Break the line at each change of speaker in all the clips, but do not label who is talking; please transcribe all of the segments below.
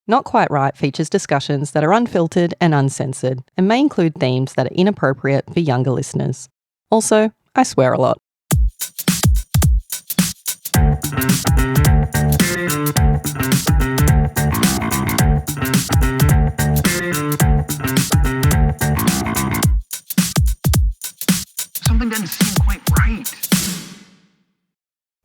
Not Quite Right features discussions that are unfiltered and uncensored and may include themes that are inappropriate for younger listeners. Also, I swear a lot.
Something doesn't seem quite right.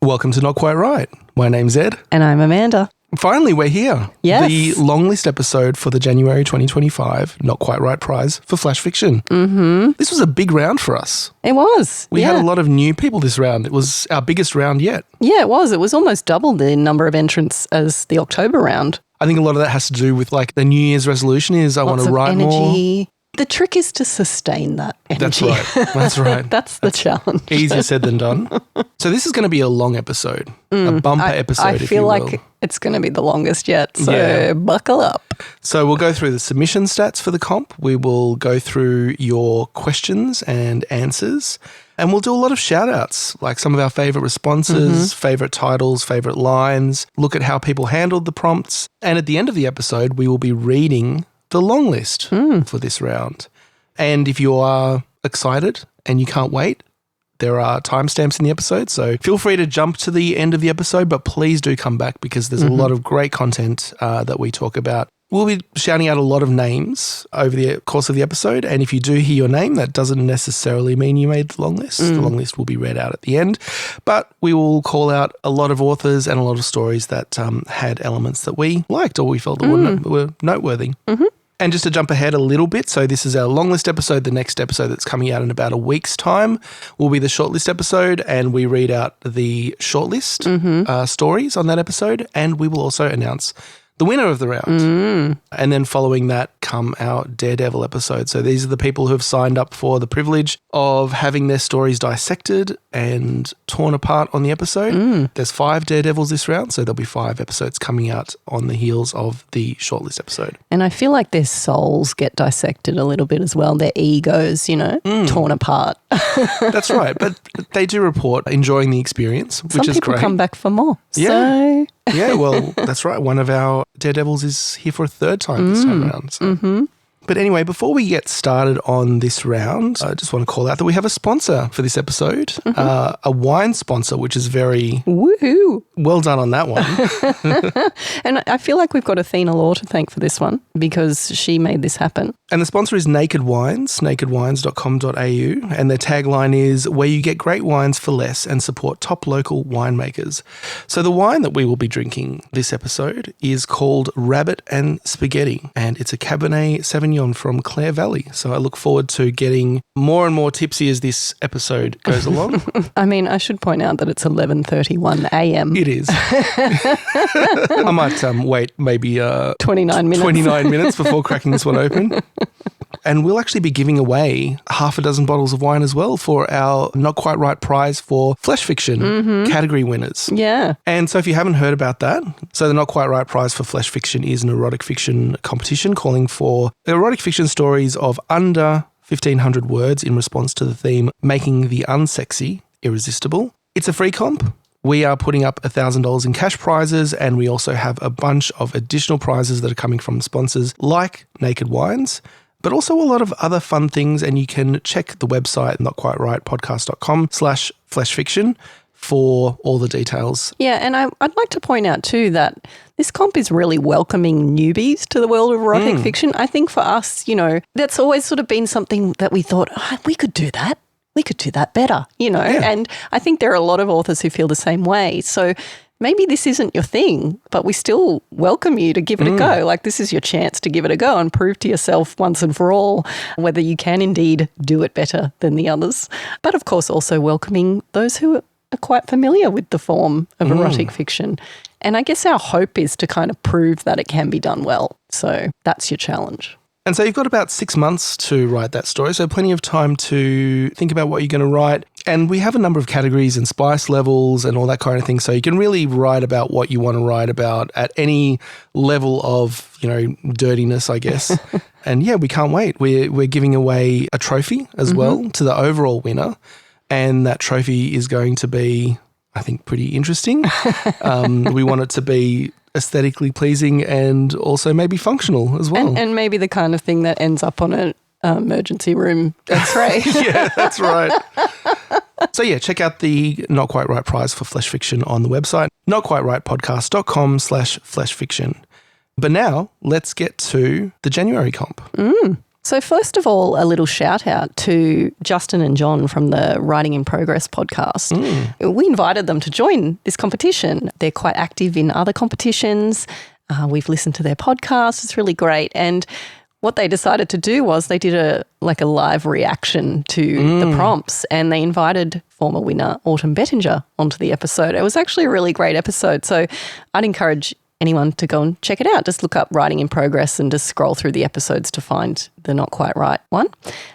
Welcome to Not Quite Right. My name's Ed.
And I'm Amanda.
Finally, we're here.
Yes.
The Longlist episode for the January 2025 Not Quite Right prize for Flash Fiction.
Mm-hmm.
This was a big round for us.
It was.
We had a lot of new people this round. It was our biggest round yet.
Yeah, it was. It was almost double the number of entrants as the October round.
I think a lot of that has to do with like the New Year's resolution is I want to write
energy.
more.
The trick is to sustain that energy.
That's right. That's right.
That's the challenge.
Easier said than done. So this is going to be a long episode, a bumper episode,
I feel like it's going to be the longest yet, so buckle up.
So we'll go through the submission stats for the comp. We will go through your questions and answers, and we'll do a lot of shout outs, like some of our favourite responses, favourite titles, favourite lines, look at how people handled the prompts. And at the end of the episode, we will be reading the long list for this round. And if you are excited and you can't wait, there are timestamps in the episode, so feel free to jump to the end of the episode, but please do come back because there's a lot of great content that we talk about. We'll be shouting out a lot of names over the course of the episode, and if you do hear your name, that doesn't necessarily mean you made the long list. The long list will be read out at the end, but we will call out a lot of authors and a lot of stories that had elements that we liked or we felt that were noteworthy. And just to jump ahead a little bit, so this is our long list episode. The next episode that's coming out in about a week's time will be the shortlist episode, and we read out the shortlist stories on that episode, and we will also announce the winner of the round. And then following that come our Daredevil episode. So these are the people who have signed up for the privilege of having their stories dissected and torn apart on the episode. There's 5 Daredevils this round, so there'll be 5 episodes coming out on the heels of the shortlist episode.
And I feel like their souls get dissected a little bit as well. Their egos, torn apart.
That's right. But they do report enjoying the experience, which is great.
Some people come back for more.
Yeah.
So.
Yeah, well, that's right. One of our Daredevils is here for a 3rd time this time around. So. But anyway, before we get started on this round, I just want to call out that we have a sponsor for this episode, a wine sponsor, which is very
woohoo.
Well done on that one.
And I feel like we've got Athena Law to thank for this one because she made this happen.
And the sponsor is Naked Wines, nakedwines.com.au, and their tagline is where you get great wines for less and support top local winemakers. So the wine that we will be drinking this episode is called Rabbit and Spaghetti, and it's a Cabernet Sauvignon from Clare Valley. So I look forward to getting more and more tipsy as this episode goes along.
I mean, I should point out that it's 11:31 a.m.
It is. I might wait maybe
29
minutes before cracking this one open. And we'll actually be giving away half a dozen bottles of wine as well for our Not Quite Right prize for Flash Fiction category winners.
Yeah.
And so if you haven't heard about that, so the Not Quite Right prize for Flash Fiction is an erotic fiction competition calling for erotic fiction stories of under 1,500 words in response to the theme Making the Unsexy Irresistible. It's a free comp. We are putting up $1,000 in cash prizes, and we also have a bunch of additional prizes that are coming from sponsors like Naked Wines, but also a lot of other fun things. And you can check the website, notquiterightpodcast.com/flashfiction for all the details.
Yeah, and I'd like to point out too that this comp is really welcoming newbies to the world of erotic fiction. I think for us, that's always sort of been something that we thought, we could do that. We could do that better, and I think there are a lot of authors who feel the same way. So maybe this isn't your thing, but we still welcome you to give it a go. Like, this is your chance to give it a go and prove to yourself once and for all whether you can indeed do it better than the others. But of course, also welcoming those who are quite familiar with the form of erotic fiction. And I guess our hope is to kind of prove that it can be done well. So that's your challenge.
And so you've got about 6 months to write that story, so plenty of time to think about what you're going to write. And we have a number of categories and spice levels and all that kind of thing, so you can really write about what you want to write about at any level of, dirtiness, I guess. And yeah, we can't wait. We're giving away a trophy as well to the overall winner, and that trophy is going to be, I think, pretty interesting. We want it to be aesthetically pleasing and also maybe functional as well.
And maybe the kind of thing that ends up on an emergency room X-ray.
Yeah, that's right. So yeah, check out the Not Quite Right prize for flesh fiction on the website, notquiterightpodcast.com/fleshfiction. But now let's get to the January comp.
So first of all, a little shout out to Justin and John from the Writing in Progress podcast. We invited them to join this competition. They're quite active in other competitions. We've listened to their podcast. It's really great. And what they decided to do was they did a live reaction to the prompts, and they invited former winner Autumn Bettinger onto the episode. It was actually a really great episode. So I'd encourage anyone to go and check it out. Just look up Writing in Progress and just scroll through the episodes to find the Not Quite Right one.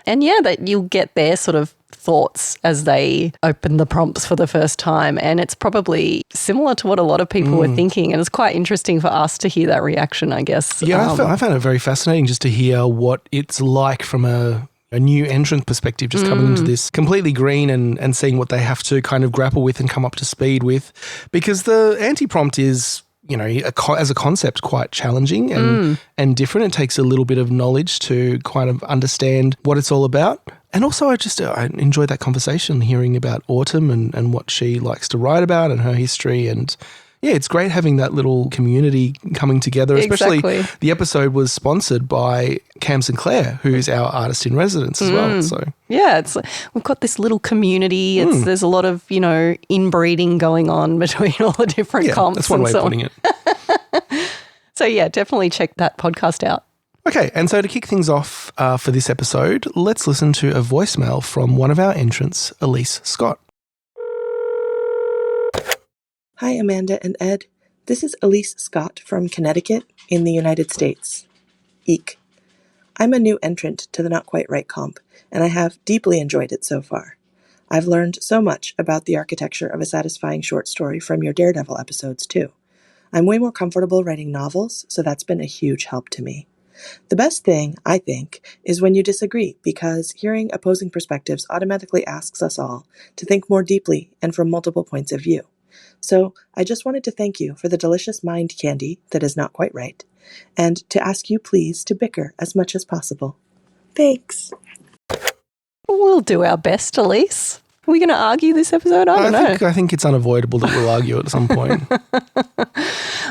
And yeah, that you'll get their sort of thoughts as they open the prompts for the first time. And it's probably similar to what a lot of people were thinking. And it's quite interesting for us to hear that reaction, I guess.
Yeah, I found it very fascinating just to hear what it's like from a new entrant perspective, just coming into this completely green and seeing what they have to kind of grapple with and come up to speed with. Because the anti-prompt is, you know, as a concept, quite challenging and different. It takes a little bit of knowledge to kind of understand what it's all about. And also I enjoyed that conversation, hearing about Autumn and what she likes to write about and her history. And yeah, it's great having that little community coming together. Especially the episode was sponsored by Cam Sinclair, who's our artist in residence as well. So
yeah, we've got this little community. There's a lot of, you know, inbreeding going on between all the different comps.
That's one way of putting it.
So yeah, definitely check that podcast out.
Okay, and so to kick things off for this episode, let's listen to a voicemail from one of our entrants, Elise Scott.
Hi, Amanda and Ed. This is Elise Scott from Connecticut in the United States. Eek. I'm a new entrant to the Not Quite Right comp, and I have deeply enjoyed it so far. I've learned so much about the architecture of a satisfying short story from your Daredevil episodes, too. I'm way more comfortable writing novels, so that's been a huge help to me. The best thing, I think, is when you disagree, because hearing opposing perspectives automatically asks us all to think more deeply and from multiple points of view. So I just wanted to thank you for the delicious mind candy that is not quite right, and to ask you please to bicker as much as possible. Thanks.
We'll do our best, Elise. Are we going to argue this episode? I don't know.
I think it's unavoidable that we'll argue at some point.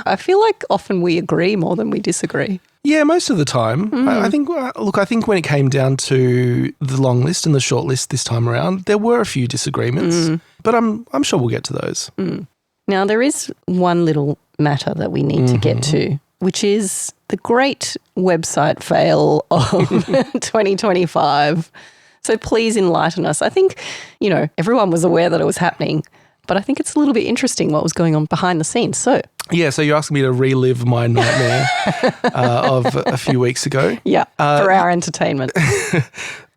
I feel like often we agree more than we disagree.
Yeah, most of the time. I think when it came down to the long list and the short list this time around, there were a few disagreements, but I'm sure we'll get to those.
Now, there is one little matter that we need to get to, which is the great website fail of 2025. So please enlighten us. I think, you know, everyone was aware that it was happening, but I think it's a little bit interesting what was going on behind the scenes. So
yeah, so you're asking me to relive my nightmare of a few weeks ago.
Yeah, for our entertainment.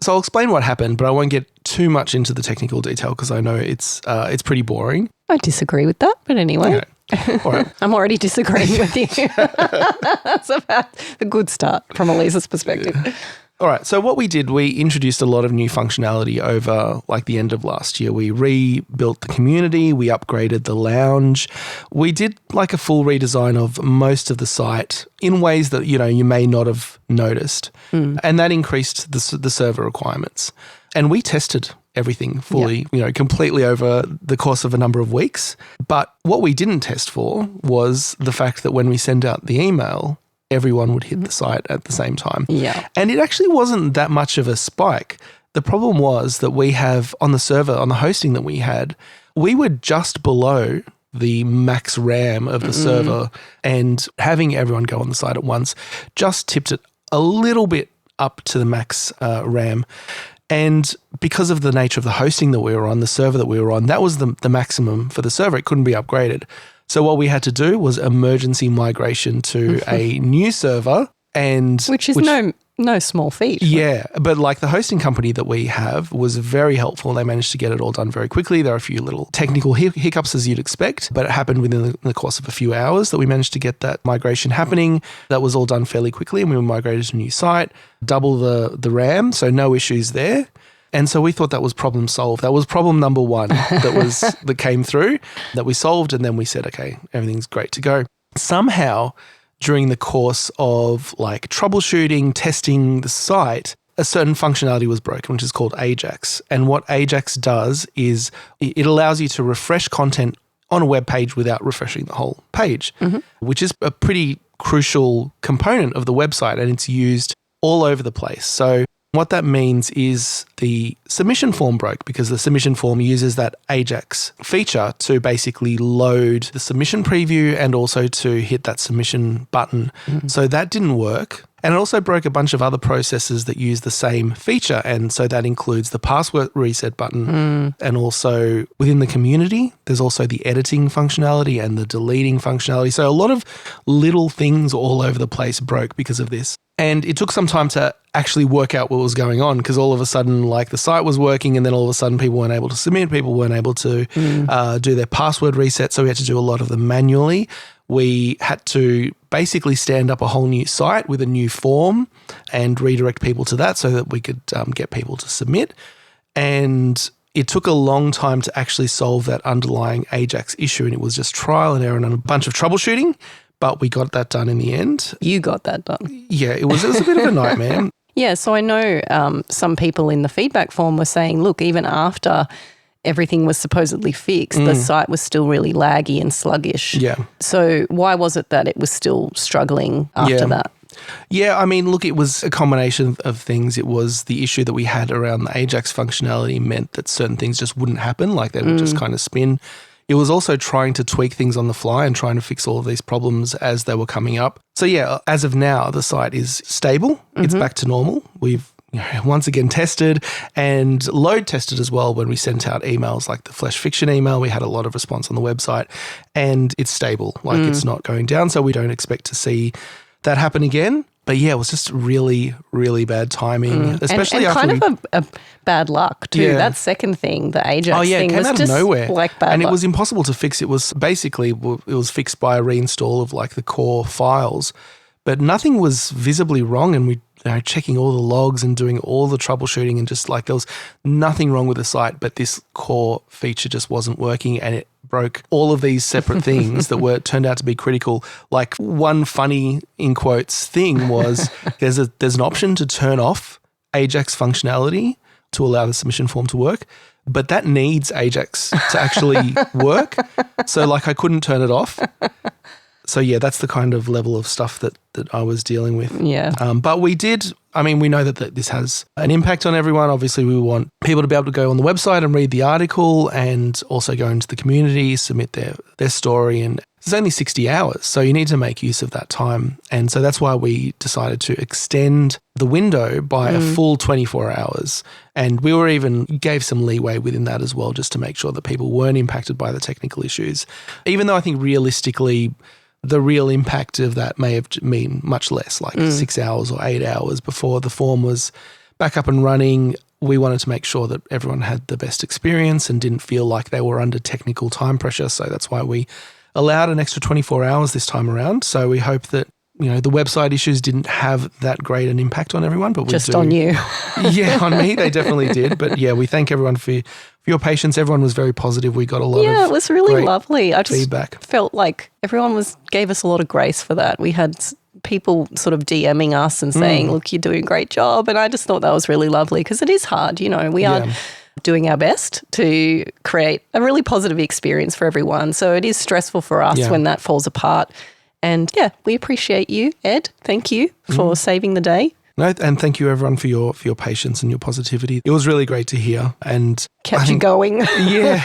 So I'll explain what happened, but I won't get too much into the technical detail because I know it's pretty boring.
I disagree with that, but anyway.
Okay. All right.
I'm already disagreeing with you. That's about a good start from Elisa's perspective.
All right. So what we did, we introduced a lot of new functionality over like the end of last year. We rebuilt the community. We upgraded the lounge. We did like a full redesign of most of the site in ways that, you know, you may not have noticed. And that increased the server requirements. And we tested everything fully, you know, completely over the course of a number of weeks. But what we didn't test for was the fact that when we send out the email, everyone would hit the site at the same time.
Yeah.
And it actually wasn't that much of a spike. The problem was that we have on the server, on the hosting that we had, we were just below the max RAM of the server, and having everyone go on the site at once just tipped it a little bit up to the max RAM. And because of the nature of the hosting that we were on, the server that we were on, that was the maximum for the server. It couldn't be upgraded. So what we had to do was emergency migration to a new server,
which is no small feat.
Yeah, but like the hosting company that we have was very helpful. They managed to get it all done very quickly. There are a few little technical hiccups as you'd expect, but it happened within the course of a few hours that we managed to get that migration happening. That was all done fairly quickly, and we were migrated to a new site, double the RAM, so no issues there. And so we thought that was problem solved. That was problem number one that came through, that we solved, and then we said, okay, everything's great to go. somehow during the course of like troubleshooting, testing the site, a certain functionality was broken, which is called Ajax. And what Ajax does is it allows you to refresh content on a web page without refreshing the whole page, which is a pretty crucial component of the website, and it's used all over the place. So what that means is the submission form broke because the submission form uses that Ajax feature to basically load the submission preview and also to hit that submission button. So that didn't work. And it also broke a bunch of other processes that use the same feature. And so that includes the password reset button. And also within the community, there's also the editing functionality and the deleting functionality. So a lot of little things all over the place broke because of this. And it took some time to actually work out what was going on because all of a sudden, like the site was working and then all of a sudden people weren't able to submit, people weren't able to do their password reset. So we had to do a lot of them manually. We had to basically stand up a whole new site with a new form and redirect people to that so that we could get people to submit. And it took a long time to actually solve that underlying Ajax issue, and it was just trial and error and a bunch of troubleshooting, but we got that done in the end.
You got that done.
Yeah, it was a bit of a nightmare.
Yeah, so I know some people in the feedback form were saying, look, even after everything was supposedly fixed, the site was still really laggy and sluggish.
Yeah.
So why was it that it was still struggling after that?
Yeah, I mean, look, it was a combination of things. It was the issue that we had around the Ajax functionality meant that certain things just wouldn't happen, like they would just kind of spin. It was also trying to tweak things on the fly and trying to fix all of these problems as they were coming up. So yeah, as of now, the site is stable. It's back to normal. We've once again tested and load tested as well when we sent out emails like the Flesh Fiction email. We had a lot of response on the website and it's stable, like it's not going down. So we don't expect to see that happen again. But yeah, it was just really, really bad timing, especially
and
after
kind of a bad luck too.
Yeah.
That second thing, the Ajax
it
thing,
came
was
out
just
of nowhere.
like bad
and
luck.
it was impossible to fix. It was basically, it was fixed by a reinstall of like the core files, but nothing was visibly wrong. And we checking all the logs and doing all the troubleshooting and just like there was nothing wrong with the site, but this core feature just wasn't working and it broke all of these separate things that turned out to be critical. Like one funny, in quotes, thing was there's an option to turn off Ajax functionality to allow the submission form to work, but that needs Ajax to actually work. So like I couldn't turn it off. So yeah, that's the kind of level of stuff that I was dealing with.
Yeah.
But we know that this has an impact on everyone. Obviously, we want people to be able to go on the website and read the article and also go into the community, submit their story. And it's only 60 hours, so you need to make use of that time. And so that's why we decided to extend the window by a full 24 hours. And we gave some leeway within that as well, just to make sure that people weren't impacted by the technical issues. Even though I think realistically, the real impact of that may have been much less, like 6 hours or 8 hours before the form was back up and running. We wanted to make sure that everyone had the best experience and didn't feel like they were under technical time pressure. So that's why we allowed an extra 24 hours this time around. So we hope that, the website issues didn't have that great an impact on everyone. But
just on you.
Yeah, on me, they definitely did. But yeah, we thank everyone for your patience. Everyone was very positive. We got a lot of
it was really
great
lovely. I just
feedback.
felt like everyone gave us a lot of grace for that. We had people sort of DMing us and saying, look, you're doing a great job. And I just thought that was really lovely because it is hard. We are doing our best to create a really positive experience for everyone. So it is stressful for us when that falls apart. And yeah, we appreciate you, Ed. Thank you for saving the day.
No, and thank you everyone for your patience and your positivity. It was really great to hear and
kept you going.
Yeah.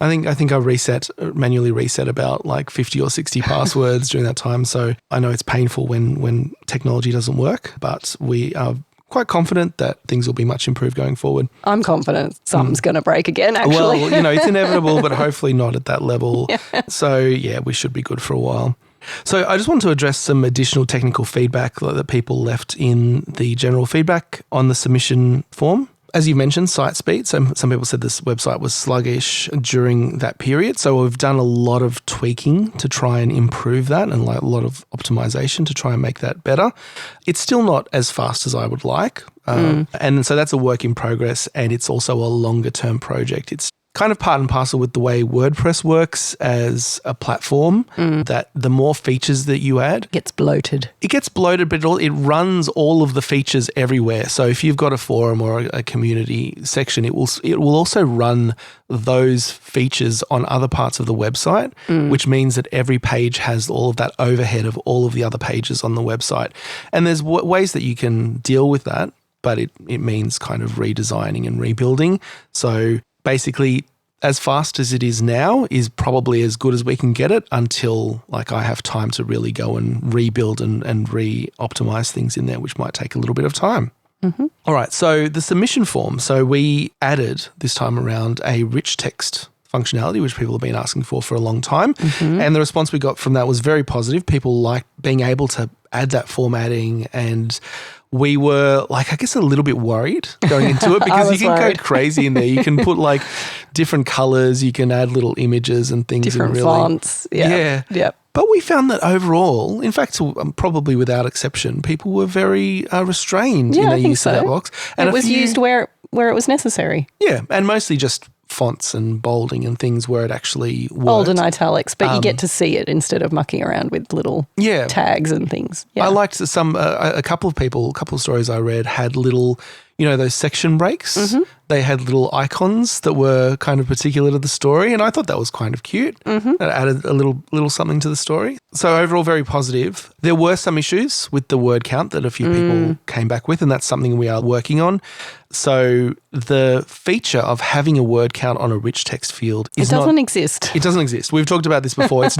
I think I manually reset about like 50 or 60 passwords during that time. So I know it's painful when technology doesn't work, but we are quite confident that things will be much improved going forward.
I'm confident something's going to break again, actually.
Well, it's inevitable, but hopefully not at that level. Yeah. So yeah, we should be good for a while. So I just want to address some additional technical feedback that people left in the general feedback on the submission form. As you mentioned, site speed. Some people said this website was sluggish during that period. So we've done a lot of tweaking to try and improve that and a lot of optimization to try and make that better. It's still not as fast as I would like. And so that's a work in progress, and it's also a longer term project. It's kind of part and parcel with the way WordPress works as a platform, that the more features that you add,
Gets bloated.
it gets bloated, but it runs all of the features everywhere. So if you've got a forum or a community section, it will also run those features on other parts of the website, which means that every page has all of that overhead of all of the other pages on the website. And there's ways that you can deal with that, but it means kind of redesigning and rebuilding. So basically, as fast as it is now is probably as good as we can get it until like I have time to really go and rebuild and re-optimize things in there, which might take a little bit of time. All right, so the submission form. So we added this time around a rich text functionality, which people have been asking for a long time. And the response we got from that was very positive. People liked being able to add that formatting, and we were like, I guess, a little bit worried going into it because you can go crazy in there. You can put like different colors, you can add little images and things.
Different
and
fonts. Yeah.
But we found that overall, in fact, probably without exception, people were very restrained in their use of that box. And
it was used where it was necessary.
Yeah, and mostly just fonts and bolding and things where it actually worked.
Bold and italics, but you get to see it instead of mucking around with little tags and things. Yeah.
I liked a couple of stories I read had little, those section breaks. They had little icons that were kind of particular to the story, and I thought that was kind of cute. That added a little something to the story. So overall, very positive. There were some issues with the word count that a few people came back with, and that's something we are working on. So the feature of having a word count on a rich text field
doesn't exist.
It doesn't exist. We've talked about this before. It's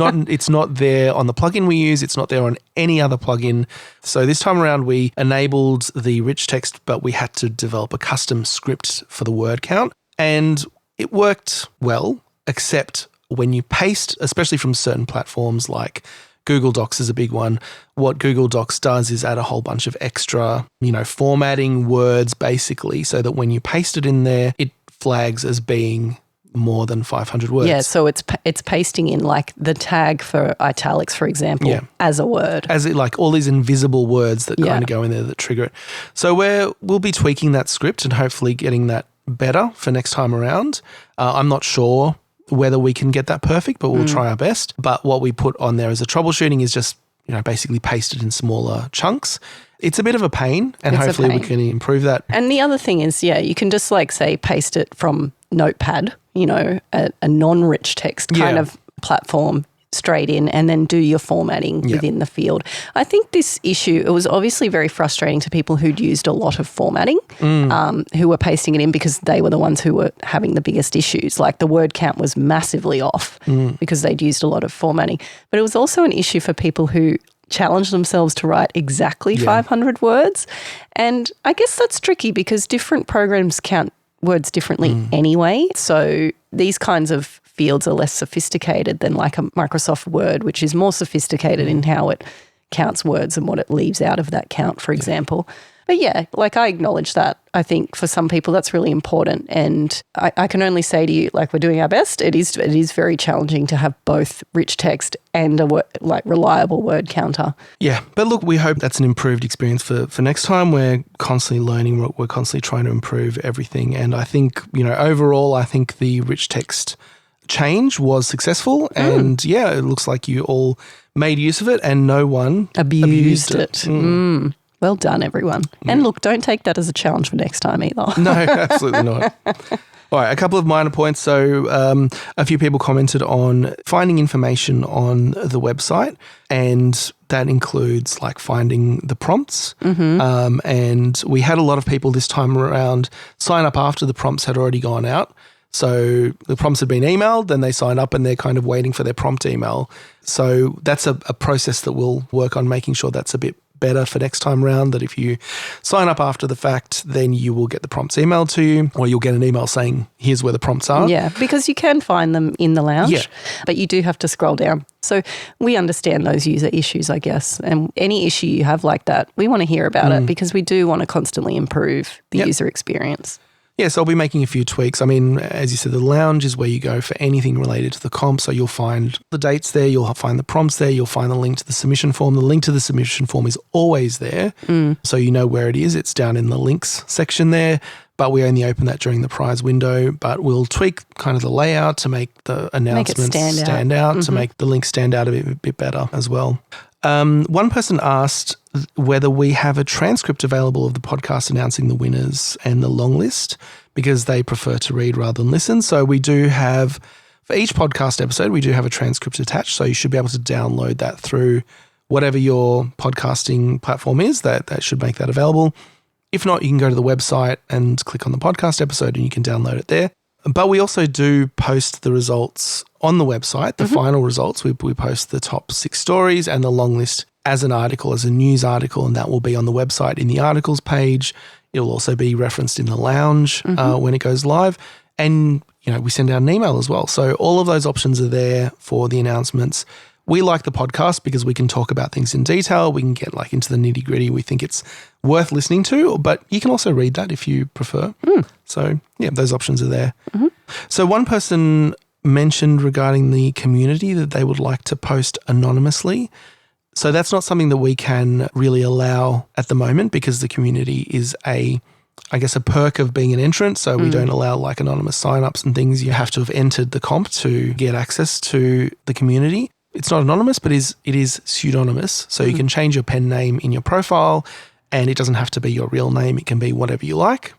not there on the plugin we use. It's not there on any other plugin. So this time around, we enabled the rich text, but we had to develop a custom script for the word count, and it worked well, except when you paste, especially from certain platforms like Google Docs is a big one. What Google Docs does is add a whole bunch of extra, formatting words basically, so that when you paste it in there, it flags as being more than 500 words.
Yeah, so it's pasting in like the tag for italics, for example, as a word.
As it like all these invisible words that kind of go in there that trigger it. So we'll be tweaking that script and hopefully getting that better for next time around. I'm not sure whether we can get that perfect, but we'll try our best. But what we put on there as a troubleshooting is just, basically pasted in smaller chunks. It's a bit of a pain, and hopefully we can improve that.
And the other thing is, you can just like say paste it from Notepad, a non-rich text kind of platform straight in, and then do your formatting within the field. I think this issue, it was obviously very frustrating to people who'd used a lot of formatting, who were pasting it in because they were the ones who were having the biggest issues. Like the word count was massively off because they'd used a lot of formatting. But it was also an issue for people who challenged themselves to write exactly 500 words. And I guess that's tricky because different programs count words differently anyway. So these kinds of fields are less sophisticated than like a Microsoft Word, which is more sophisticated in how it counts words and what it leaves out of that count, for example. But I acknowledge that. I think for some people that's really important. And I can only say to you, we're doing our best. It is very challenging to have both rich text and a reliable word counter.
Yeah, but look, we hope that's an improved experience for next time. We're constantly learning. We're constantly trying to improve everything. And I think, overall, I think the rich text change was successful, and it looks like you all made use of it and no one abused it.
Well done, everyone. And look, don't take that as a challenge for next time either.
No, absolutely not. All right, a couple of minor points. So a few people commented on finding information on the website, and that includes finding the prompts. And we had a lot of people this time around sign up after the prompts had already gone out. So the prompts had been emailed, then they sign up and they're kind of waiting for their prompt email. So that's a process that we'll work on making sure that's a bit better for next time round, that if you sign up after the fact, then you will get the prompts emailed to you, or you'll get an email saying, here's where the prompts are.
Yeah, because you can find them in the lounge, but you do have to scroll down. So we understand those user issues, I guess, and any issue you have like that, we want to hear about it because we do want to constantly improve the user experience.
Yeah, so I'll be making a few tweaks. I mean, as you said, the lounge is where you go for anything related to the comp. So you'll find the dates there, you'll find the prompts there, you'll find the link to the submission form. The link to the submission form is always there. So you know where it is. It's down in the links section there. but we only open that during the prize window. But we'll tweak kind of the layout to make the announcements stand out, to make the link stand out a bit better as well. One person asked whether we have a transcript available of the podcast announcing the winners and the long list, because they prefer to read rather than listen. So we do have, for each podcast episode, we do have a transcript attached. So you should be able to download that through whatever your podcasting platform is. That should make that available. If not, you can go to the website and click on the podcast episode and you can download it there. But we also do post the results on the website, the final results. We post the top 6 stories and the long list as an article, as a news article, and that will be on the website in the articles page. It will also be referenced in the lounge when it goes live. And, we send out an email as well. So all of those options are there for the announcements. We like the podcast because we can talk about things in detail. We can get into the nitty gritty. We think it's worth listening to, but you can also read that if you prefer. So yeah, those options are there. So one person mentioned regarding the community that they would like to post anonymously. So that's not something that we can really allow at the moment because the community is a perk of being an entrant. So we don't allow anonymous signups and things. You have to have entered the comp to get access to the community. It's not anonymous, but it is pseudonymous. So you can change your pen name in your profile and it doesn't have to be your real name. It can be whatever you like.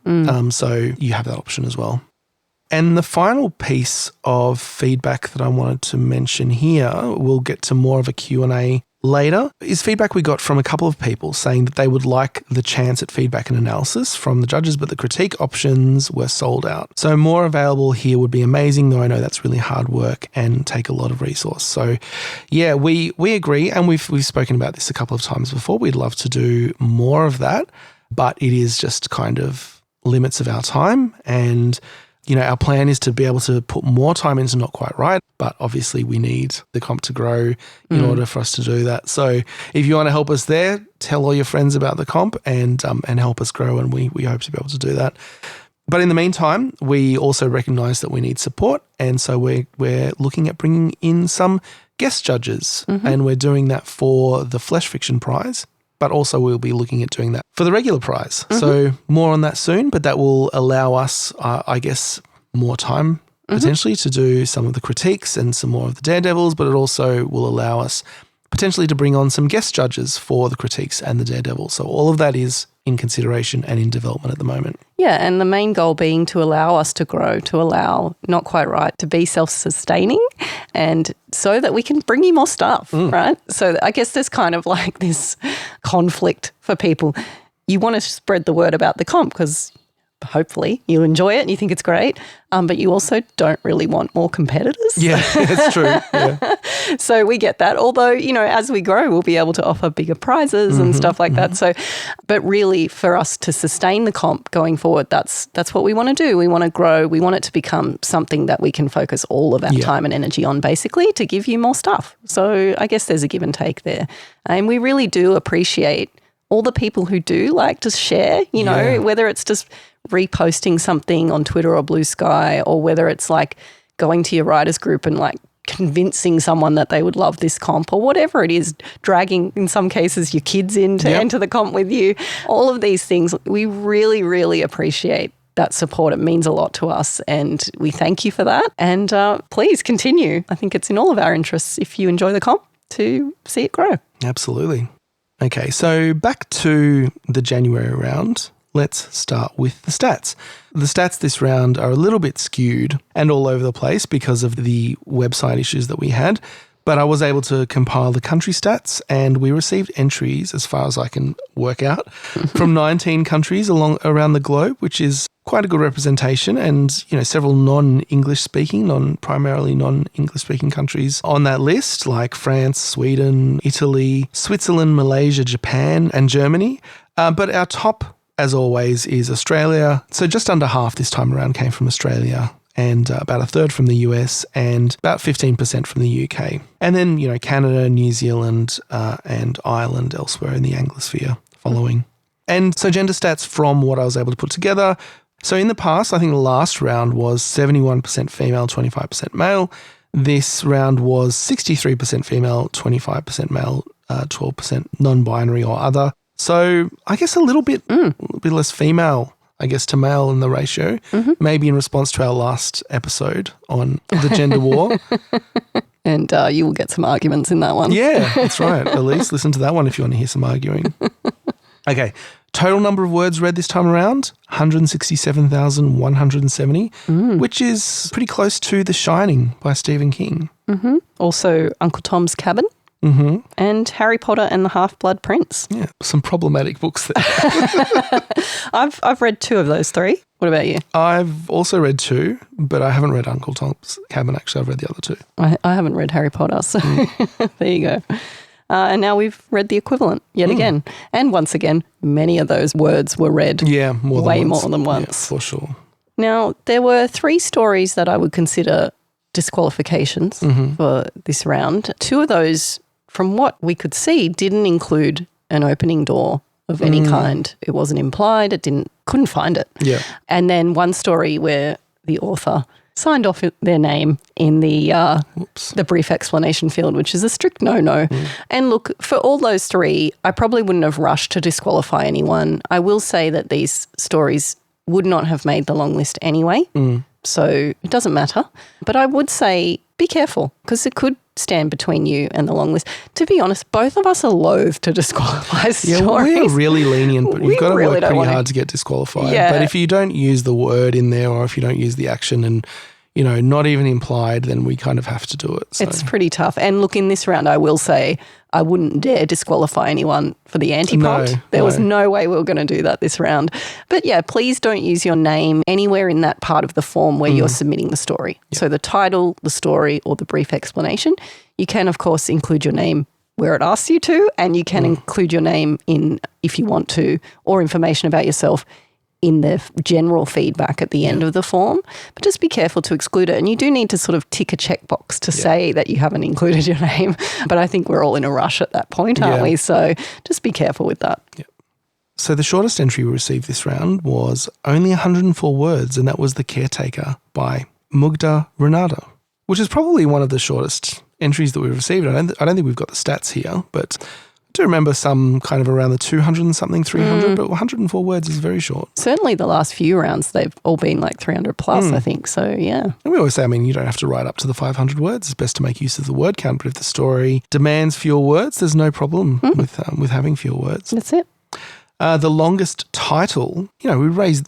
So you have that option as well. And the final piece of feedback that I wanted to mention here, we'll get to more of a Q&A later, is feedback we got from a couple of people saying that they would like the chance at feedback and analysis from the judges, but the critique options were sold out. So more available here would be amazing, though I know that's really hard work and take a lot of resource. So yeah, we agree, and we've spoken about this a couple of times before. We'd love to do more of that, but it is just kind of limits of our time, and our plan is to be able to put more time into Not Quite Right, but obviously we need the comp to grow in order for us to do that. So if you want to help us there, tell all your friends about the comp and help us grow, and we hope to be able to do that. But in the meantime, we also recognise that we need support, and so we're looking at bringing in some guest judges, and we're doing that for the Flesh Fiction Prize. But also we'll be looking at doing that for the regular prize. So more on that soon, but that will allow us, more time potentially to do some of the critiques and some more of the daredevils, but it also will allow us potentially to bring on some guest judges for the critiques and the daredevils. So all of that is in consideration and in development at the moment.
Yeah, and the main goal being to allow us to grow, to allow Not Quite Right to be self-sustaining, and so that we can bring you more stuff, right? So I guess there's kind of this conflict for people. You want to spread the word about the comp because hopefully you enjoy it and you think it's great, but you also don't really want more competitors.
Yeah, it's true. Yeah.
So we get that. Although, as we grow, we'll be able to offer bigger prizes and stuff like that. So, but really for us to sustain the comp going forward, that's what we want to do. We want to grow. We want it to become something that we can focus all of our time and energy on, basically, to give you more stuff. So I guess there's a give and take there. And we really do appreciate all the people who do like to share, whether it's just reposting something on Twitter or Blue Sky, or whether it's going to your writers group and convincing someone that they would love this comp, or whatever it is, dragging, in some cases, your kids in to enter the comp with you. All of these things, we really, really appreciate that support. It means a lot to us and we thank you for that. And please continue. I think it's in all of our interests, if you enjoy the comp, to see it grow.
Absolutely. Okay, so back to the January round. Let's start with the stats. The stats this round are a little bit skewed and all over the place because of the website issues that we had, but I was able to compile the country stats, and we received entries, as far as I can work out, from 19 countries around the globe, which is quite a good representation, and several non-English speaking, primarily non-English speaking countries on that list, like France, Sweden, Italy, Switzerland, Malaysia, Japan, and Germany. But our top, as always, is Australia. So just under half this time around came from Australia, and about a third from the US, and about 15% from the UK. And then, Canada, New Zealand, and Ireland elsewhere in the Anglosphere following. And so gender stats from what I was able to put together. So in the past, I think the last round was 71% female, 25% male. This round was 63% female, 25% male, 12% non-binary or other. So I guess a little bit less female I guess, to male in the ratio, maybe in response to our last episode on the gender war.
And you will get some arguments in that one.
Yeah, that's right. At least listen to that one if you want to hear some arguing. Okay, total number of words read this time around, 167,170, which is pretty close to The Shining by Stephen King.
Also Uncle Tom's Cabin and Harry Potter and the Half-Blood Prince.
Yeah, some problematic books there.
I've read 2 of those 3. What about you?
I've also read 2, but I haven't read Uncle Tom's Cabin. Actually, I've read the other 2.
I haven't read Harry Potter, so there you go. And now we've read the equivalent yet again. And once again, many of those words were read
Yeah,
way more than once.
Yeah, for sure.
Now, there were 3 stories that I would consider disqualifications for this round. 2 of those, from what we could see, didn't include an opening door of any kind. It wasn't implied. Couldn't find it.
Yeah.
And then one story where the author signed off their name in the brief explanation field, which is a strict no-no. And look, for all those 3, I probably wouldn't have rushed to disqualify anyone. I will say that these stories would not have made the long list anyway, so it doesn't matter. But I would say be careful because it could stand between you and the long list. To be honest, both of us are loath to disqualify stories.
Yeah, we are really lenient, but you've got to
really
work pretty hard to get disqualified.
Yeah.
But if you don't use the word in there or if you don't use the action and, you know, not even implied, then we kind of have to do it. So.
It's pretty tough. And look, in this round, I will say I wouldn't dare disqualify anyone for the anti-prompt. There was no way we were going to do that this round. But yeah, please don't use your name anywhere in that part of the form where you're submitting the story. Yeah. So the title, the story, or the brief explanation. You can, of course, include your name where it asks you to, and you can include your name in, if you want to, or information about yourself in the general feedback at the end of the form. But just be careful to exclude it. And you do need to sort of tick a checkbox to say that you haven't included your name. But I think we're all in a rush at that point, aren't we? So just be careful with that.
Yeah. So the shortest entry we received this round was only 104 words, and that was The Caretaker by Mugda Renata, which is probably one of the shortest entries that we've received. I don't think we've got the stats here, but I do remember some kind of around the 200 and something, 300, but 104 words is very short.
Certainly the last few rounds, they've all been like 300 plus, I think. So, yeah.
And we always say, I mean, you don't have to write up to the 500 words. It's best to make use of the word count. But if the story demands fewer words, there's no problem with having fewer words.
That's it.
The longest title, you know, we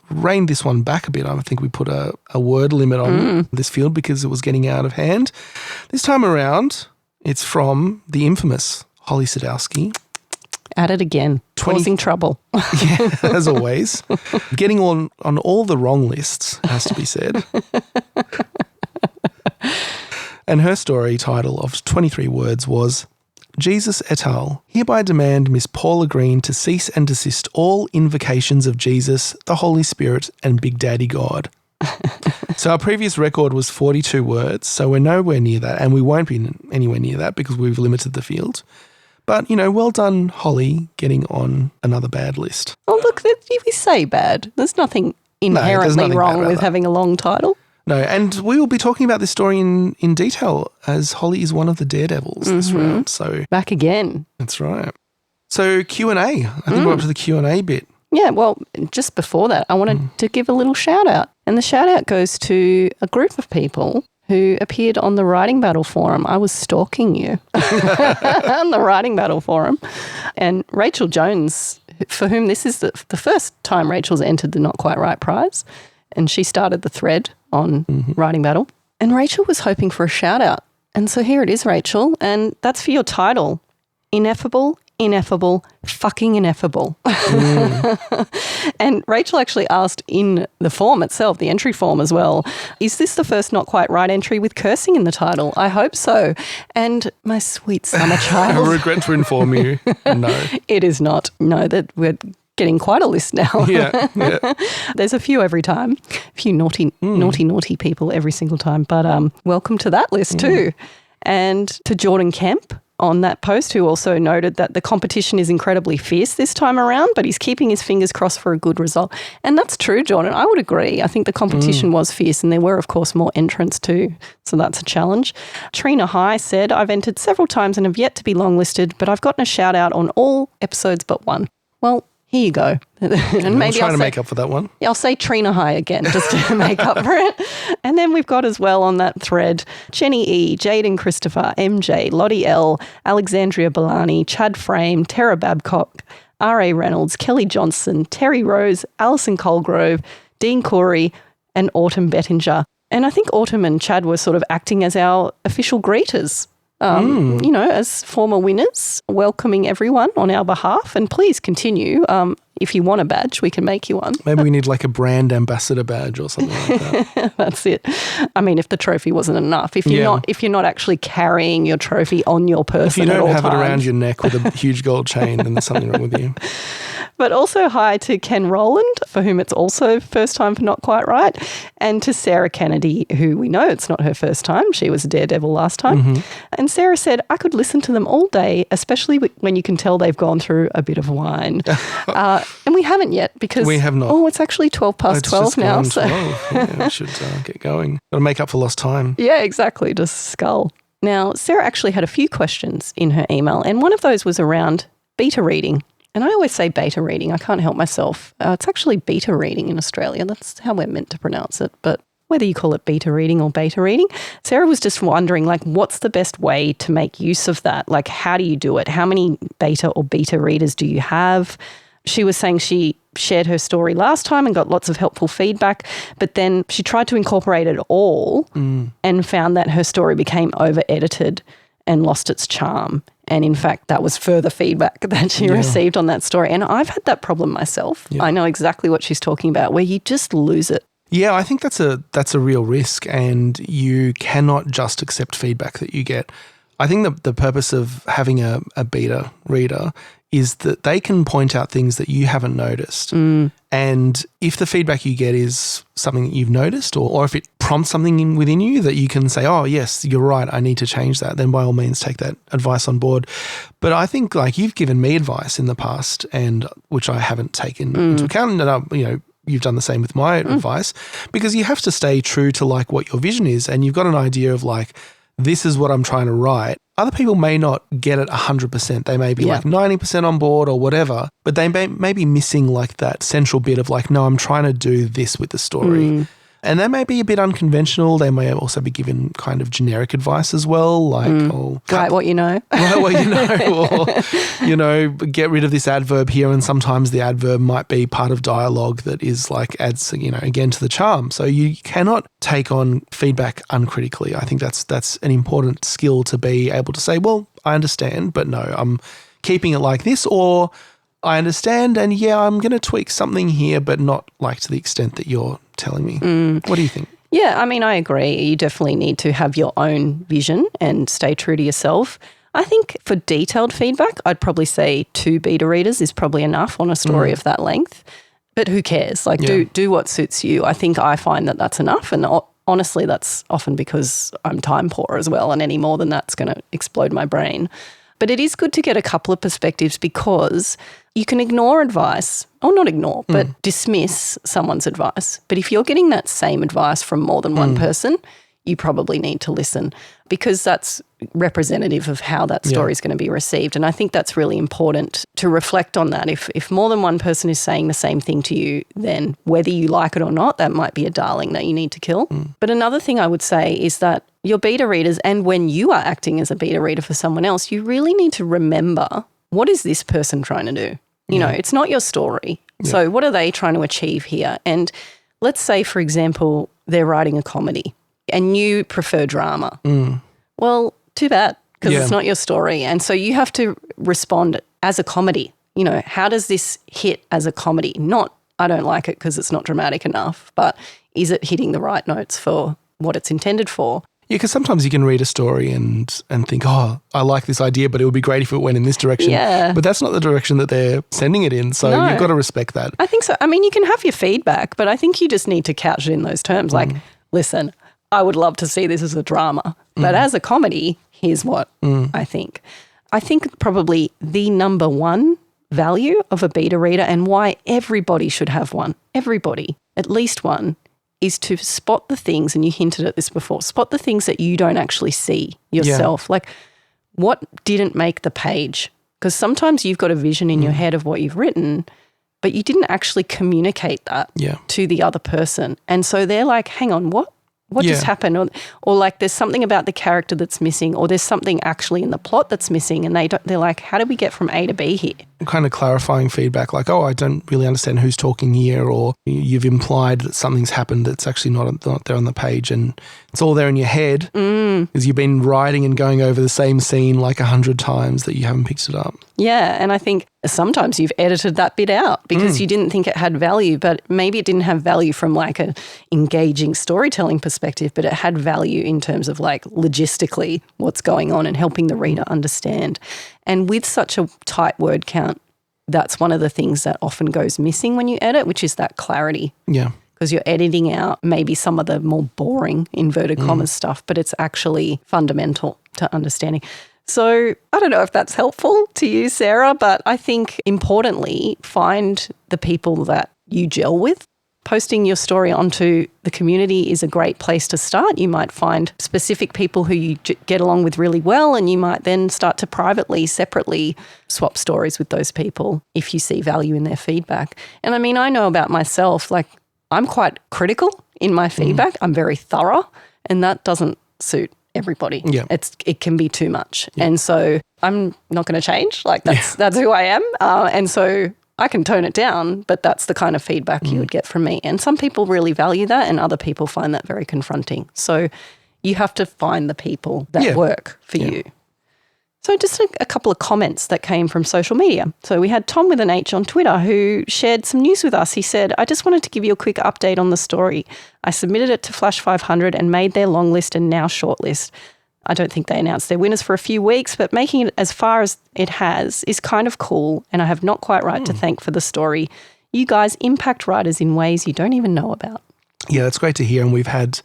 reined this one back a bit. I think we put a word limit on this field because it was getting out of hand. This time around, it's from the infamous Holly Sadowski.
At it again, causing trouble.
Yeah, as always. Getting on all the wrong lists, has to be said. And her story title of 23 words was Jesus et al. Hereby demand Miss Paula Green to cease and desist all invocations of Jesus, the Holy Spirit, and Big Daddy God. So our previous record was 42 words, so we're nowhere near that, and we won't be anywhere near that because we've limited the field. But, you know, well done, Holly, getting on another bad list.
Oh, look, we say bad. There's nothing inherently wrong with having a long title.
No, and we will be talking about this story in detail as Holly is one of the daredevils this round. So
back again.
That's right. So Q&A. I think we're up to the Q&A bit.
Yeah, well, just before that, I wanted to give a little shout out. And the shout out goes to a group of people who appeared on the Writing Battle Forum. I was stalking you on the Writing Battle Forum. And Rachel Jones, for whom this is the first time Rachel's entered the Not Quite Right prize, and she started the thread on Writing Battle. And Rachel was hoping for a shout out. And so here it is, Rachel. And that's for your title. Ineffable, fucking ineffable. And Rachel actually asked in the form itself, the entry form as well, is this the first Not Quite Right entry with cursing in the title? I hope so. And my sweet summer child.
I regret to inform you, no.
It is not. No, that we're getting quite a list now.
Yeah.
There's a few every time. A few naughty people every single time. But welcome to that list too. And to Jordan Kemp on that post, who also noted that the competition is incredibly fierce this time around, but he's keeping his fingers crossed for a good result. And that's true, Jordan. I would agree. I think the competition was fierce, and there were, of course, more entrants too. So that's a challenge. Trina High said, I've entered several times and have yet to be longlisted, but I've gotten a shout out on all episodes but one. Well, Here you go. And
I'm
maybe
trying to make up for that one.
I'll say Trina High again just to make up for it. And then we've got as well on that thread Jenny E, Jaden Christopher, MJ, Lottie L, Alexandria Balani, Chad Frame, Tara Babcock, R.A. Reynolds, Kelly Johnson, Terry Rose, Alison Colgrove, Dean Corey, and Autumn Bettinger. And I think Autumn and Chad were sort of acting as our official greeters. You know, as former winners, welcoming everyone on our behalf. And please continue. If you want a badge, we can make you one.
Maybe we need like a brand ambassador badge or something like that.
That's it. I mean, if the trophy wasn't enough, if you're not actually carrying your trophy on your person,
if you don't have
times.
it around your neck with a huge gold chain, then there's something wrong with you.
But also hi to Ken Rowland, for whom it's also first time for Not Quite Right, and to Sarah Kennedy, who we know it's not her first time. She was a daredevil last time. Mm-hmm. And Sarah said, I could listen to them all day, especially when you can tell they've gone through a bit of wine. And we haven't yet because
we have not.
Oh, it's actually 12 past 12 now. So
12. Yeah, we should get going. Got to make up for lost time.
Yeah, exactly. Just skull. Now, Sarah actually had a few questions in her email, and one of those was around beta reading. And I always say beta reading. I can't help myself. It's actually beta reading in Australia. That's how we're meant to pronounce it. But whether you call it beta reading or beta reading, Sarah was just wondering, like, what's the best way to make use of that? Like, how do you do it? How many beta or beta readers do you have? She was saying she shared her story last time and got lots of helpful feedback, but then she tried to incorporate it all and found that her story became over-edited and lost its charm. And in fact, that was further feedback that she received on that story. And I've had that problem myself. Yeah. I know exactly what she's talking about, where you just lose it.
Yeah, I think that's a real risk, and you cannot just accept feedback that you get. I think the purpose of having a beta reader is that they can point out things that you haven't noticed. And if the feedback you get is something that you've noticed, or if it prompts something within you that you can say, oh, yes, you're right, I need to change that, then by all means take that advice on board. But I think, like, you've given me advice in the past, and which I haven't taken into account, and you've done the same with my advice, because you have to stay true to like what your vision is, and you've got an idea of like, this is what I'm trying to write. Other people may not get it 100%. They may be like 90% on board or whatever, but they may be missing like that central bit of like, no, I'm trying to do this with the story. And they may be a bit unconventional. They may also be given kind of generic advice as well, like,
write what you know.
Write what you know, or, get rid of this adverb here. And sometimes the adverb might be part of dialogue that is like adds, again, to the charm. So you cannot take on feedback uncritically. I think that's an important skill to be able to say, well, I understand, but no, I'm keeping it like this, or I understand, and I'm going to tweak something here, but not like to the extent that you're telling me. What do you think?
Yeah, I mean, I agree. You definitely need to have your own vision and stay true to yourself. I think for detailed feedback, I'd probably say 2 beta readers is probably enough on a story of that length. But who cares? Like, do what suits you. I think I find that that's enough. And honestly, that's often because I'm time poor as well, and any more than that's going to explode my brain. But it is good to get a couple of perspectives, because you can ignore advice, or not ignore, but dismiss someone's advice. But if you're getting that same advice from more than one person, you probably need to listen, because that's representative of how that story is going to be received. And I think that's really important to reflect on that. If more than one person is saying the same thing to you, then whether you like it or not, that might be a darling that you need to kill. But another thing I would say is that your beta readers, and when you are acting as a beta reader for someone else, you really need to remember, what is this person trying to do? It's not your story. Yeah. So what are they trying to achieve here? And let's say, for example, they're writing a comedy and you prefer drama. Well, too bad, because it's not your story. And so you have to respond as a comedy. How does this hit as a comedy? Not, I don't like it because it's not dramatic enough, but is it hitting the right notes for what it's intended for? Yeah,
because sometimes you can read a story and think, oh, I like this idea, but it would be great if it went in this direction.
Yeah.
But that's not the direction that they're sending it in. So you've got to respect that.
I think so. I mean, you can have your feedback, but I think you just need to couch it in those terms. Like, listen, I would love to see this as a drama, but as a comedy, here's what I think. I think probably the number one value of a beta reader, and why everybody should have one, everybody, at least one, is to spot the things, and you hinted at this before, spot the things that you don't actually see yourself. Like, what didn't make the page? Because sometimes you've got a vision in your head of what you've written, but you didn't actually communicate that to the other person. And so they're like, hang on, what? What just happened? Or like there's something about the character that's missing, or there's something actually in the plot that's missing, and they're like, how did we get from A to B here?
Kind of clarifying feedback like, oh, I don't really understand who's talking here, or you've implied that something's happened that's actually not there on the page, and it's all there in your head because you've been writing and going over the same scene like 100 times that you haven't picked it up.
Yeah, and I think sometimes you've edited that bit out because you didn't think it had value, but maybe it didn't have value from like an engaging storytelling perspective, but it had value in terms of like logistically what's going on and helping the reader understand. And with such a tight word count, that's one of the things that often goes missing when you edit, which is that clarity.
Yeah.
Because you're editing out maybe some of the more boring inverted commas stuff, but it's actually fundamental to understanding. So I don't know if that's helpful to you, Sarah, but I think importantly, find the people that you gel with. Posting your story onto the community is a great place to start. You might find specific people who you get along with really well, and you might then start to privately, separately swap stories with those people if you see value in their feedback. And I mean, I know about myself, like I'm quite critical in my feedback. I'm very thorough, and that doesn't suit everybody.
Yeah.
It can be too much. Yeah. And so I'm not going to change. Like that's who I am. And so I can tone it down, but that's the kind of feedback you would get from me. And some people really value that, and other people find that very confronting. So you have to find the people that work for you. So just a couple of comments that came from social media. So we had Tom with an H on Twitter who shared some news with us. He said, I just wanted to give you a quick update on the story. I submitted it to Flash 500 and made their long list and now shortlist. I don't think they announced their winners for a few weeks, but making it as far as it has is kind of cool, and I have Not Quite Right to thank for the story. You guys impact writers in ways you don't even know about.
Yeah, that's great to hear. And we've had,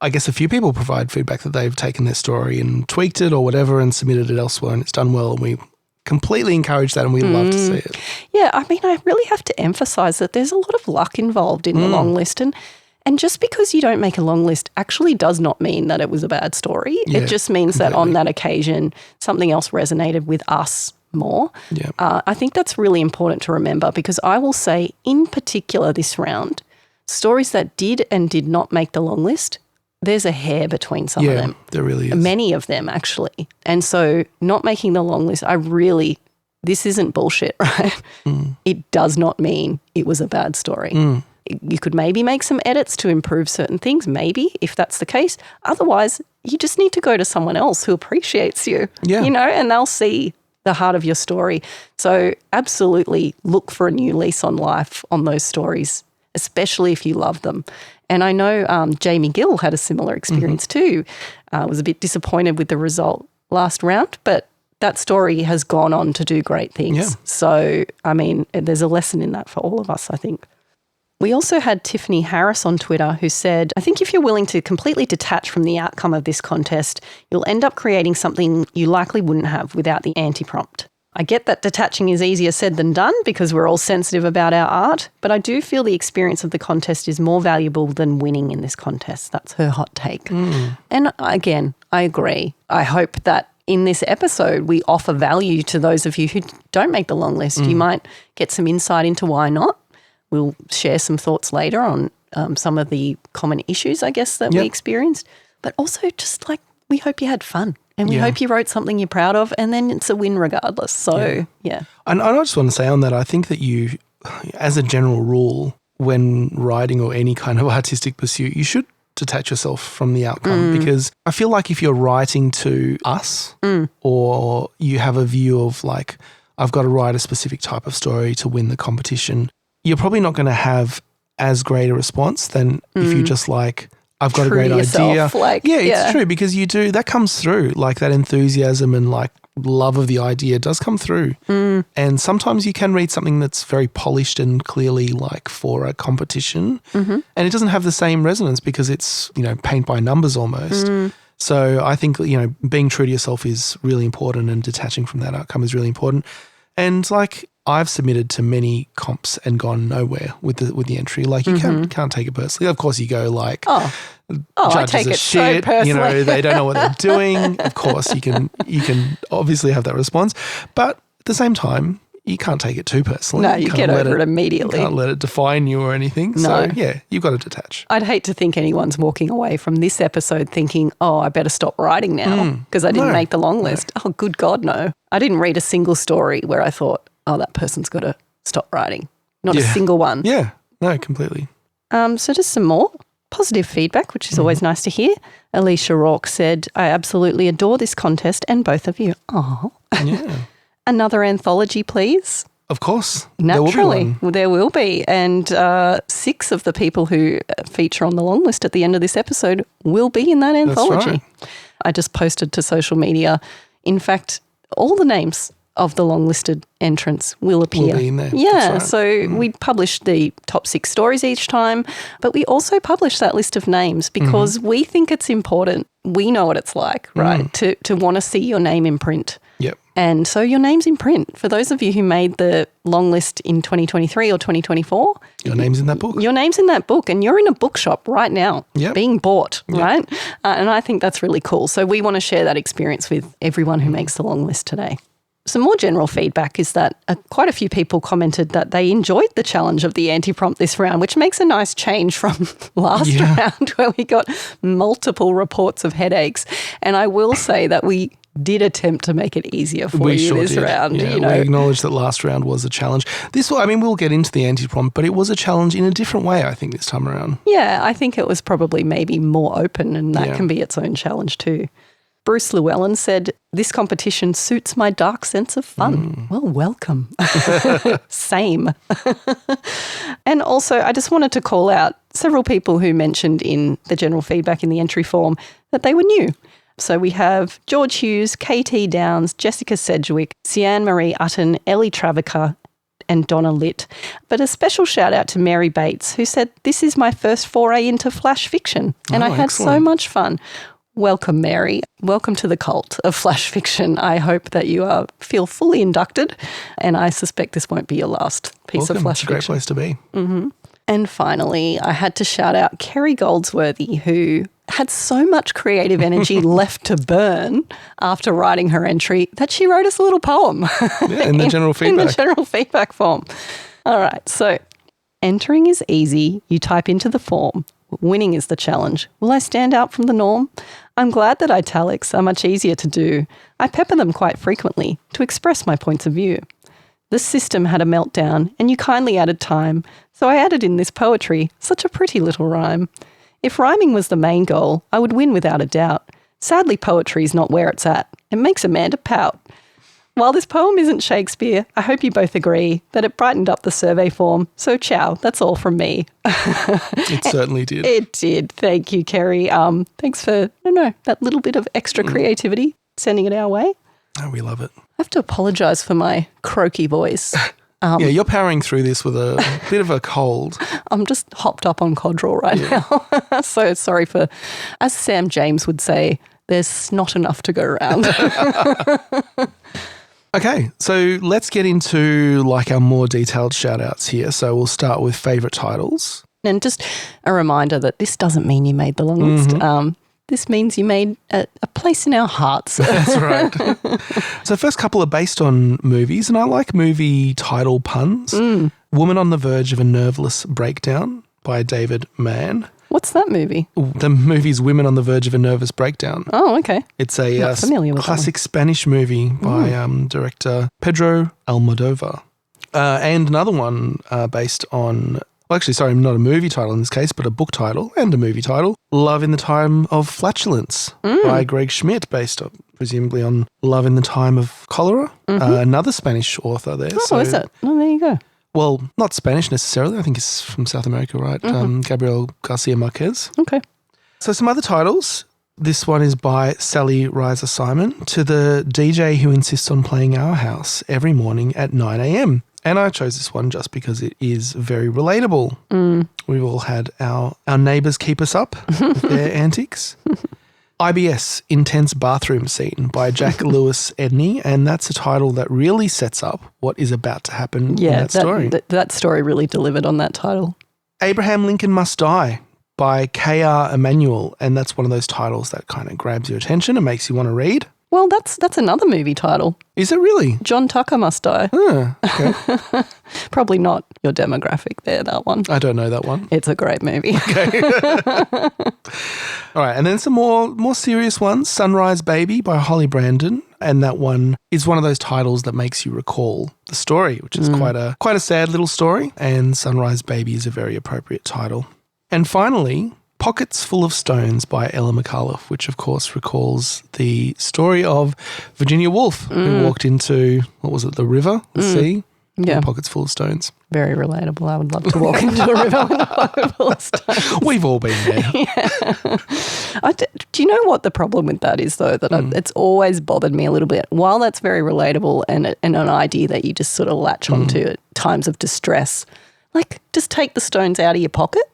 I guess, a few people provide feedback that they've taken their story and tweaked it or whatever and submitted it elsewhere, and it's done well, and we completely encourage that, and we love to see it. Yeah,
I mean, I really have to emphasize that there's a lot of luck involved in the long list, and just because you don't make a long list actually does not mean that it was a bad story. It just means that on that occasion, something else resonated with us more.
Yeah.
I think that's really important to remember, because I will say in particular this round, stories that did and did not make the long list, there's a hair between some of them.
There really is.
Many of them actually. And so not making the long list, this isn't bullshit, right? It does not mean it was a bad story. You could maybe make some edits to improve certain things, maybe, if that's the case. Otherwise, you just need to go to someone else who appreciates you, and they'll see the heart of your story. So absolutely look for a new lease on life on those stories, especially if you love them. And I know Jamie Gill had a similar experience too. Was a bit disappointed with the result last round, but that story has gone on to do great things.
Yeah.
So, I mean, there's a lesson in that for all of us, I think. We also had Tiffany Harris on Twitter who said, I think if you're willing to completely detach from the outcome of this contest, you'll end up creating something you likely wouldn't have without the anti-prompt. I get that detaching is easier said than done because we're all sensitive about our art, but I do feel the experience of the contest is more valuable than winning in this contest. That's her hot take. And again, I agree. I hope that in this episode, we offer value to those of you who don't make the long list. You might get some insight into why not. We'll share some thoughts later on some of the common issues, I guess, that we experienced. But also just like we hope you had fun, and we hope you wrote something you're proud of, and then it's a win regardless. So,
And I just want to say on that, I think that you, as a general rule, when writing or any kind of artistic pursuit, you should detach yourself from the outcome, because I feel like if you're writing to us or you have a view of like, I've got to write a specific type of story to win the competition, you're probably not going to have as great a response than if you just like, I've got a great idea. It's true, because you do, that comes through, like that enthusiasm and like love of the idea does come through. And sometimes you can read something that's very polished and clearly like for a competition and it doesn't have the same resonance because it's, paint by numbers almost. So I think, being true to yourself is really important, and detaching from that outcome is really important. And like, I've submitted to many comps and gone nowhere with the entry. Like you can't take it personally. Of course, you go like,
I
judges
take
are
it
shit.
so personally.
They don't know what they're doing. Of course, you can obviously have that response, but at the same time, you can't take it too personally.
No, you
can't
get
let
over it immediately.
You can't let it define you or anything.
No.
So, yeah, you've got to detach.
I'd hate to think anyone's walking away from this episode thinking, oh, I better stop writing now because I didn't make the long list. Oh, good God, no. I didn't read a single story where I thought, oh, that person's got to stop writing. Not a single one.
Yeah, no, completely.
So just some more positive feedback, which is always nice to hear. Alicia Rourke said, I absolutely adore this contest and both of you. Oh.
Yeah.
Another anthology, please.
Of course.
Naturally, there will be. And 6 of the people who feature on the long list at the end of this episode will be in that anthology.
Right.
I just posted to social media. In fact, all the names of the long listed entrants will appear.
Will be in there.
Yeah,
Right.
so we publish the top 6 stories each time, but we also publish that list of names because we think it's important. We know what it's like, right, to want to see your name in print.
Yep.
And so your name's in print. For those of you who made the long list in 2023 or 2024.
Your name's in that book.
Your name's in that book and you're in a bookshop right now being bought, right? And I think that's really cool. So we want to share that experience with everyone who makes the long list today. Some more general feedback is that quite a few people commented that they enjoyed the challenge of the anti-prompt this round, which makes a nice change from last round where we got multiple reports of headaches. And I will say that we did attempt to make it easier for you this round.
Yeah,
you know.
we acknowledge that last round was a challenge. We'll get into the anti-prompt, but it was a challenge in a different way, I think, this time around.
Yeah, I think it was probably maybe more open and that can be its own challenge too. Bruce Llewellyn said, this competition suits my dark sense of fun. Well, welcome. Same. And also, I just wanted to call out several people who mentioned in the general feedback in the entry form that they were new. So we have George Hughes, KT Downs, Jessica Sedgwick, Sian Marie Utton, Ellie Travica, and Donna Litt. But a special shout out to Mary Bates, who said, this is my first foray into flash fiction. And I had so much fun. Welcome, Mary. Welcome to the cult of flash fiction. I hope that you feel fully inducted, and I suspect this won't be your last piece of flash
fiction. It's a great
fiction.
place to be.
And finally, I had to shout out Kerry Goldsworthy, who had so much creative energy left to burn after writing her entry that she wrote us a little poem.
Yeah, in the general feedback.
In the general feedback form. All right, so entering is easy. You type into the form. Winning is the challenge. Will I stand out from the norm? I'm glad that italics are much easier to do. I pepper them quite frequently to express my points of view. The system had a meltdown and you kindly added time, so I added in this poetry, such a pretty little rhyme. If rhyming was the main goal, I would win without a doubt. Sadly, poetry's not where it's at. It makes Amanda pout. While this poem isn't Shakespeare, I hope you both agree that it brightened up the survey form. So ciao, that's all from me.
It certainly did.
It did. Thank you, Kerry. Thanks for, that little bit of extra creativity, sending it our way.
Oh, we love it.
I have to apologise for my croaky voice.
You're powering through this with a bit of a cold.
I'm just hopped up on Codral right now. So sorry for, as Sam James would say, there's not enough to go around.
Okay, so let's get into our more detailed shout outs here. So we'll start with favourite titles.
And just a reminder that this doesn't mean you made the long list. This means you made a place in our hearts.
That's right. So first couple are based on movies, and I like movie title puns. Woman on the Verge of a Nerveless Breakdown by David Mann.
What's that movie?
The movie's Women on the Verge of a Nervous Breakdown.
Oh, okay.
It's a
Not familiar with
classic Spanish movie by director Pedro Almodovar. And another one based on, not a movie title in this case, but a book title and a movie title, Love in the Time of Flatulence by Greg Schmidt, based presumably on Love in the Time of Cholera. Another Spanish author there.
Oh, is it? Oh, there you go.
Well, not Spanish necessarily. I think it's from South America, right? Gabriel Garcia Marquez.
Okay.
So some other titles. This one is by Sally Riser Simon, To the DJ Who Insists on Playing Our House Every Morning at 9 a.m. And I chose this one just because it is very relatable. We've all had our neighbours keep us up with their antics. IBS, Intense Bathroom Scene by Jack Lewis Edney, and that's a title that really sets up what is about to happen in that story.
That story really delivered on that title.
Abraham Lincoln Must Die by K.R. Emanuel, and that's one of those titles that kind of grabs your attention and makes you want to read.
Well, that's another movie title.
Is it really?
John Tucker Must Die.
Okay.
Probably not your demographic there, that one.
I don't know that one.
It's a great movie.
All right, and then some more serious ones. Sunrise Baby by Holly Brandon. And that one is one of those titles that makes you recall the story, which is quite a sad little story. And Sunrise Baby is a very appropriate title. And finally, Pockets Full of Stones by Ella McAuliffe, which of course recalls the story of Virginia Woolf, who walked into, what was it, the river, the sea?
Yeah.
Pockets full of stones.
Very relatable. I would love to walk into a river with a pocket full of stones.
We've all been there.
Do you know what the problem with that is, though? That it's always bothered me a little bit. While that's very relatable and an idea that you just sort of latch onto at times of distress, like, just take the stones out of your pocket.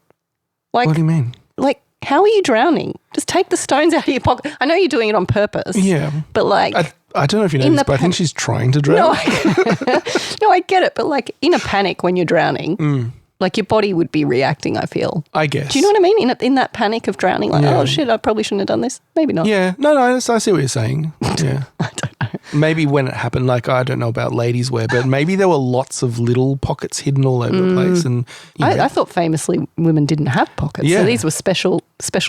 Like,
What do you mean?
Like, how are you drowning? Just take the stones out of your pocket. I know you're doing it on purpose.
Yeah.
But like...
I don't know if you know this, but I think she's trying to drown.
No, I get it. But like, in a panic when you're drowning, like, your body would be reacting, I feel.
I guess.
Do you know what I mean? In that panic of drowning, like, oh shit, I probably shouldn't have done this. Maybe not.
Yeah. No, I see what you're saying. Yeah.
I don't know.
Maybe when it happened, like, I don't know about ladies' wear, but maybe there were lots of little pockets hidden all over the place. And
I thought famously women didn't have pockets.
Yeah.
So these were special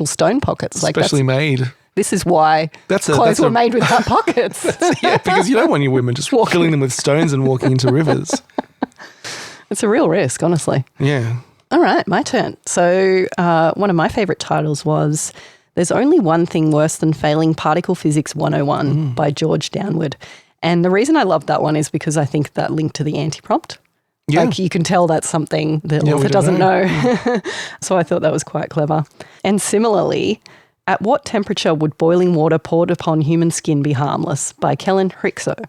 stone pockets.
Specially made.
This is why clothes were made without pockets.
Yeah, because you don't want your women just filling them with stones and walking into rivers.
It's a real risk, honestly.
Yeah.
All right, my turn. So one of my favourite titles was There's Only One Thing Worse Than Failing Particle Physics 101 by George Downward. And the reason I love that one is because I think that linked to the anti-prompt.
Yeah.
Like, you can tell that's something the author doesn't know. So I thought that was quite clever. And similarly, At What Temperature Would Boiling Water Poured Upon Human Skin Be Harmless by Kellen Hrixo.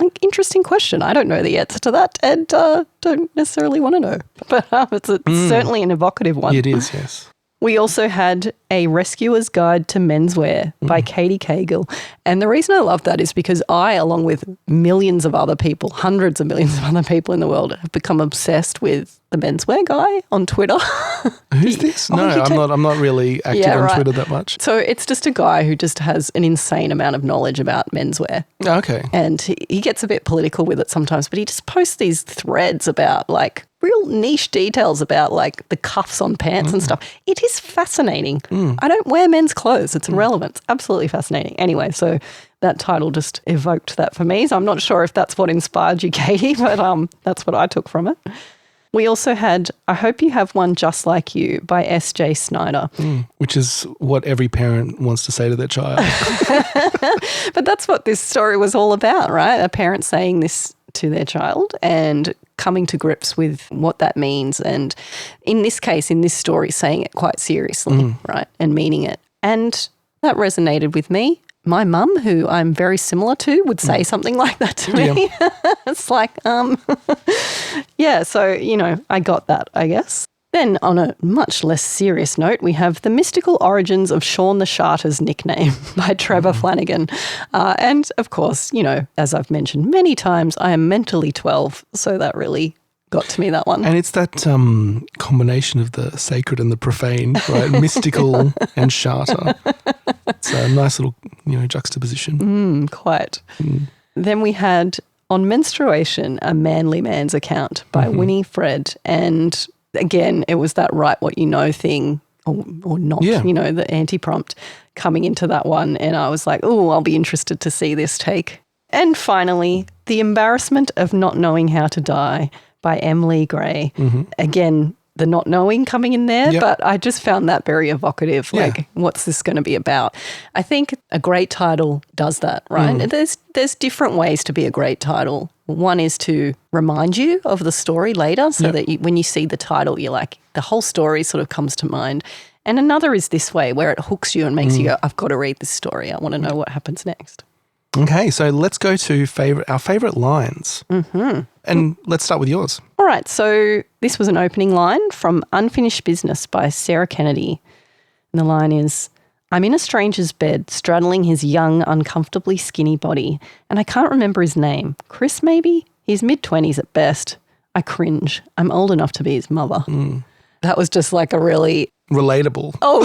Like, interesting question. I don't know the answer to that and don't necessarily want to know. But it's certainly an evocative one.
It is, yes.
We also had A Rescuer's Guide to Menswear by Katie Cagle. And the reason I love that is because I, along with millions of other people, hundreds of millions of other people in the world, have become obsessed with the menswear guy on Twitter.
Who's this? No, I'm not really active on Twitter that much.
So it's just a guy who just has an insane amount of knowledge about menswear.
Okay.
And he gets a bit political with it sometimes, but he just posts these threads about, like, real niche details about, like, the cuffs on pants and stuff. It is fascinating. I don't wear men's clothes. It's irrelevant. It's absolutely fascinating. Anyway, so that title just evoked that for me. So I'm not sure if that's what inspired you, Katie, but that's what I took from it. We also had I Hope You Have One Just Like You by S.J. Snyder.
Which is what every parent wants to say to their child.
But that's what this story was all about, right? A parent saying this to their child and coming to grips with what that means. And in this case, in this story, saying it quite seriously, right? And meaning it. And that resonated with me. My mum, who I'm very similar to, would say something like that to me. Yeah. It's like, yeah, so, you know, I got that, I guess. Then on a much less serious note, we have The Mystical Origins of Sean the Sharter's Nickname by Trevor Flanagan. And of course, you know, as I've mentioned many times, I am mentally 12, so that really got to me, that one.
And it's that combination of the sacred and the profane, right? Mystical and Sharter. It's a nice little, you know, juxtaposition.
Quite. Then we had On Menstruation, A Manly Man's Account by Winnie Fred. And again, it was that write what you know thing or not, you know, the anti-prompt coming into that one. And I was like, oh, I'll be interested to see this take. And finally, The Embarrassment of Not Knowing How to Die by Emily Gray. Again, the not knowing coming in there, but I just found that very evocative. Like, what's this going to be about? I think a great title does that, right? There's different ways to be a great title. One is to remind you of the story later so that when you see the title, you're like, the whole story sort of comes to mind. And another is this way, where it hooks you and makes you go, I've got to read this story. I want to know what happens next.
Okay, so let's go to our favourite lines. And let's start with yours.
All right, so this was an opening line from Unfinished Business by Sarah Kennedy. And the line is, I'm in a stranger's bed, straddling his young, uncomfortably skinny body, and I can't remember his name. Chris, maybe? He's mid-20s at best. I cringe. I'm old enough to be his mother. That was just like a really
relatable.
Oh,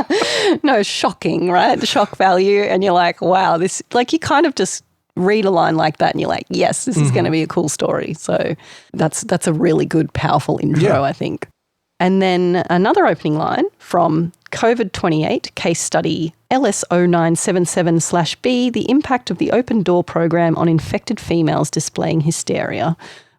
totally. No, shocking, right? The shock value. And you're like, wow, this, like you kind of just read a line like that and you're like, yes, this is going to be a cool story. So that's a really good, powerful intro, I think. And then another opening line from COVID-28 case study LS0977/B, the impact of the open door program on infected females displaying hysteria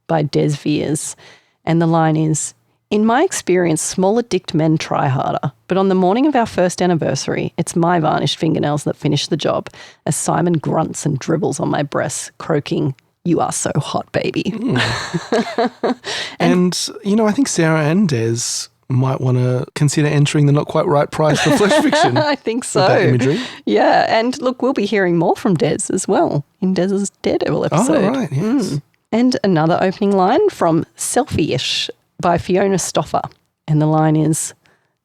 by Des Viers. And the line is, in my experience, smaller dicked men try harder, but on the morning of our first anniversary, it's my varnished fingernails that finish the job as Simon grunts and dribbles on my breasts, croaking, "You are so hot, baby."
And, I think Sarah and Des might want to consider entering the Not Quite Right prize for flesh fiction.
I think so.
With that imagery.
Yeah, and look, we'll be hearing more from Des as well in Des's Daredevil episode.
Oh, right, yes.
And another opening line from Selfie-ish by Fiona Stoffer. And the line is,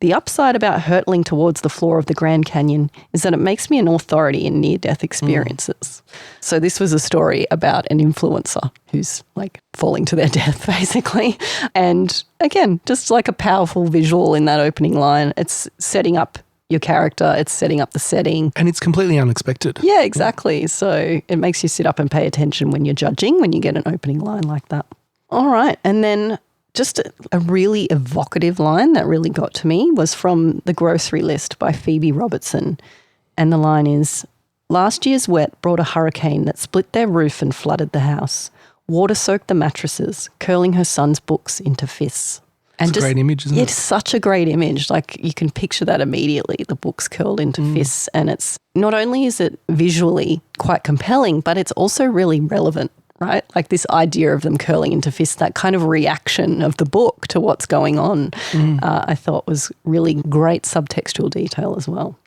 the upside about hurtling towards the floor of the Grand Canyon is that it makes me an authority in near-death experiences. So this was a story about an influencer who's like falling to their death, basically. And again, just like a powerful visual in that opening line. It's setting up your character, it's setting up the setting.
And it's completely unexpected.
Yeah, exactly. So it makes you sit up and pay attention when you're judging, when you get an opening line like that. All right. And then just a really evocative line that really got to me was from The Grocery List by Phoebe Robertson. And the line is, last year's wet brought a hurricane that split their roof and flooded the house. Water soaked the mattresses, curling her son's books into fists.
It's a great image, isn't it?
It's such a great image. Like you can picture that immediately, the books curled into fists. And it's not only is it visually quite compelling, but it's also really relevant, right? Like this idea of them curling into fists, that kind of reaction of the book to what's going on, I thought was really great subtextual detail as well.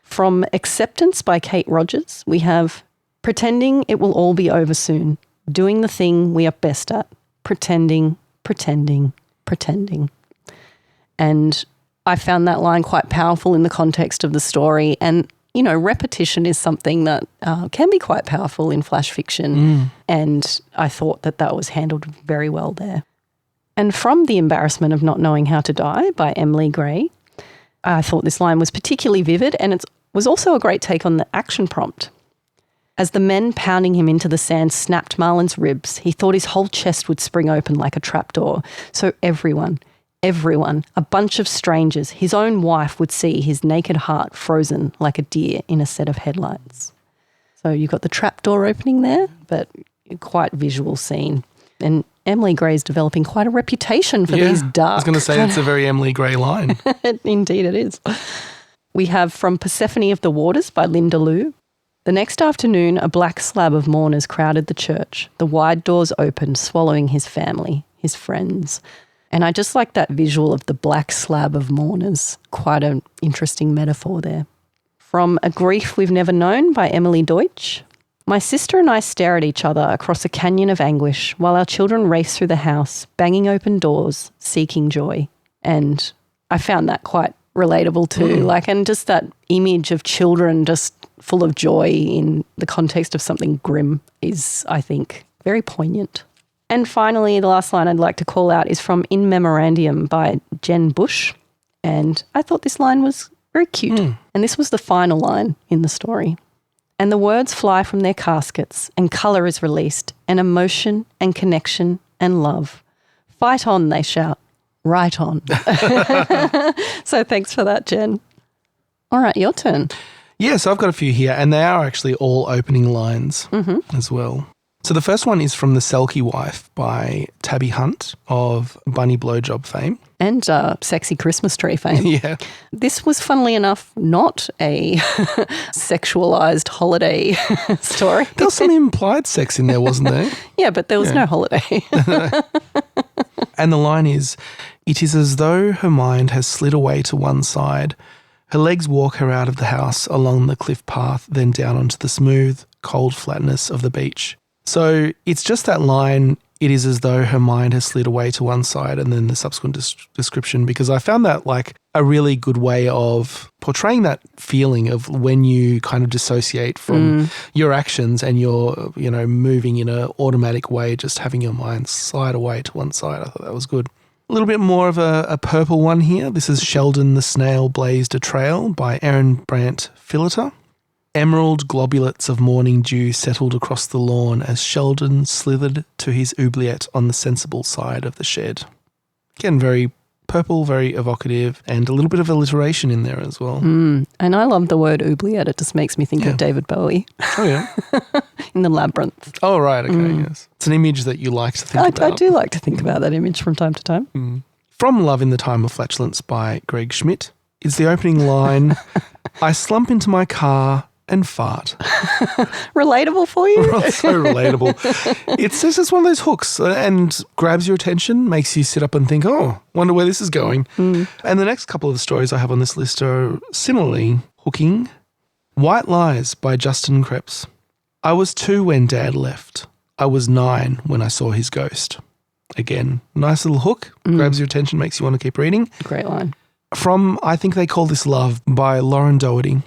From Acceptance by Kate Rogers, we have pretending it will all be over soon, doing the thing we are best at, pretending. And I found that line quite powerful in the context of the story. And, repetition is something that can be quite powerful in flash fiction. And I thought that was handled very well there. And from The Embarrassment of Not Knowing How to Die by Emily Gray, I thought this line was particularly vivid, and it was also a great take on the action prompt. As the men pounding him into the sand snapped Marlon's ribs, he thought his whole chest would spring open like a trapdoor. So everyone, a bunch of strangers, his own wife would see his naked heart frozen like a deer in a set of headlights. So you've got the trapdoor opening there, but quite visual scene. And Emily Gray's developing quite a reputation for these dark.
I was going to say it's a very Emily Gray line.
Indeed it is. We have From Persephone of the Waters by Linda Liu. The next afternoon, a black slab of mourners crowded the church, the wide doors opened, swallowing his family, his friends. And I just like that visual of the black slab of mourners. Quite an interesting metaphor there. From A Grief We've Never Known by Emily Deutsch. My sister and I stare at each other across a canyon of anguish while our children race through the house, banging open doors, seeking joy. And I found that quite relatable too. And just that image of children just full of joy in the context of something grim is, I think, very poignant. And finally, the last line I'd like to call out is from In Memorandum by Jen Bush. And I thought this line was very cute. And this was the final line in the story. And the words fly from their caskets and colour is released and emotion and connection and love. Fight on, they shout. Right on. So thanks for that, Jen. All right, your turn.
Yeah, so I've got a few here, and they are actually all opening lines as well. So the first one is from The Selkie Wife by Tabby Hunt of Bunny Blowjob fame.
And Sexy Christmas Tree fame.
Yeah.
This was, funnily enough, not a sexualized holiday story.
There was some implied sex in there, wasn't there?
Yeah, but there was no holiday.
And the line is, it is as though her mind has slid away to one side. Her legs walk her out of the house along the cliff path, then down onto the smooth, cold flatness of the beach. So it's just that line, it is as though her mind has slid away to one side, and then the subsequent description, because I found that like a really good way of portraying that feeling of when you kind of dissociate from your actions and you're, moving in an automatic way, just having your mind slide away to one side. I thought that was good. A little bit more of a purple one here. This is Sheldon the Snail Blazed a Trail by Aaron Brandt Philliter. Emerald globulets of morning dew settled across the lawn as Sheldon slithered to his oubliette on the sensible side of the shed. Again, very purple, very evocative, and a little bit of alliteration in there as well.
And I love the word oubliette. It just makes me think of David Bowie.
Oh, yeah.
In the Labyrinth.
Oh, right. Okay, yes. It's an image that you like to think about.
I do like to think about that image from time to time.
From Love in the Time of Flatulence by Greg Schmidt is the opening line, I slump into my car and fart.
Relatable for you?
So relatable. It's just one of those hooks and grabs your attention, makes you sit up and think, oh, wonder where this is going. And the next couple of stories I have on this list are similarly hooking. White Lies by Justin Krebs. I was 2 when Dad left. I was 9 when I saw his ghost. Again, nice little hook, grabs your attention, makes you want to keep reading.
Great line.
From I Think They Call This Love by Lauren Doherty.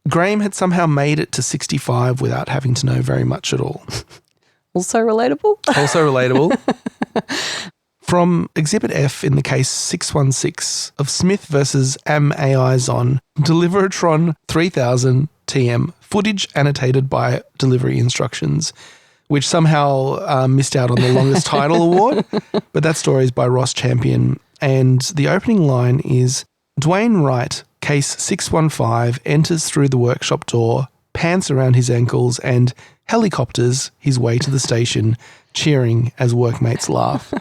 Graham had somehow made it to 65 without having to know very much at all.
Also relatable?
Also relatable. From Exhibit F in the case 616 of Smith versus AIZON, Deliveratron 3000 TM, footage annotated by delivery instructions, which somehow missed out on the longest title award. But that story is by Ross Champion. And the opening line is, Dwayne Wright, case 615, enters through the workshop door, pants around his ankles, and helicopters his way to the station, cheering as workmates laugh.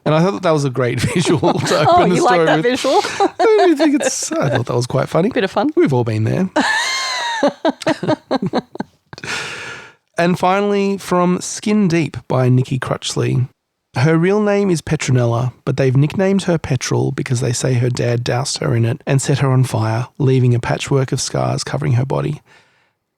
And I thought that was a great visual to open the story with. Oh, you like that
visual?
I thought that was quite funny.
Bit of fun.
We've all been there. And finally, from Skin Deep by Nikki Crutchley. Her real name is Petronella, but they've nicknamed her Petrol because they say her dad doused her in it and set her on fire, leaving a patchwork of scars covering her body.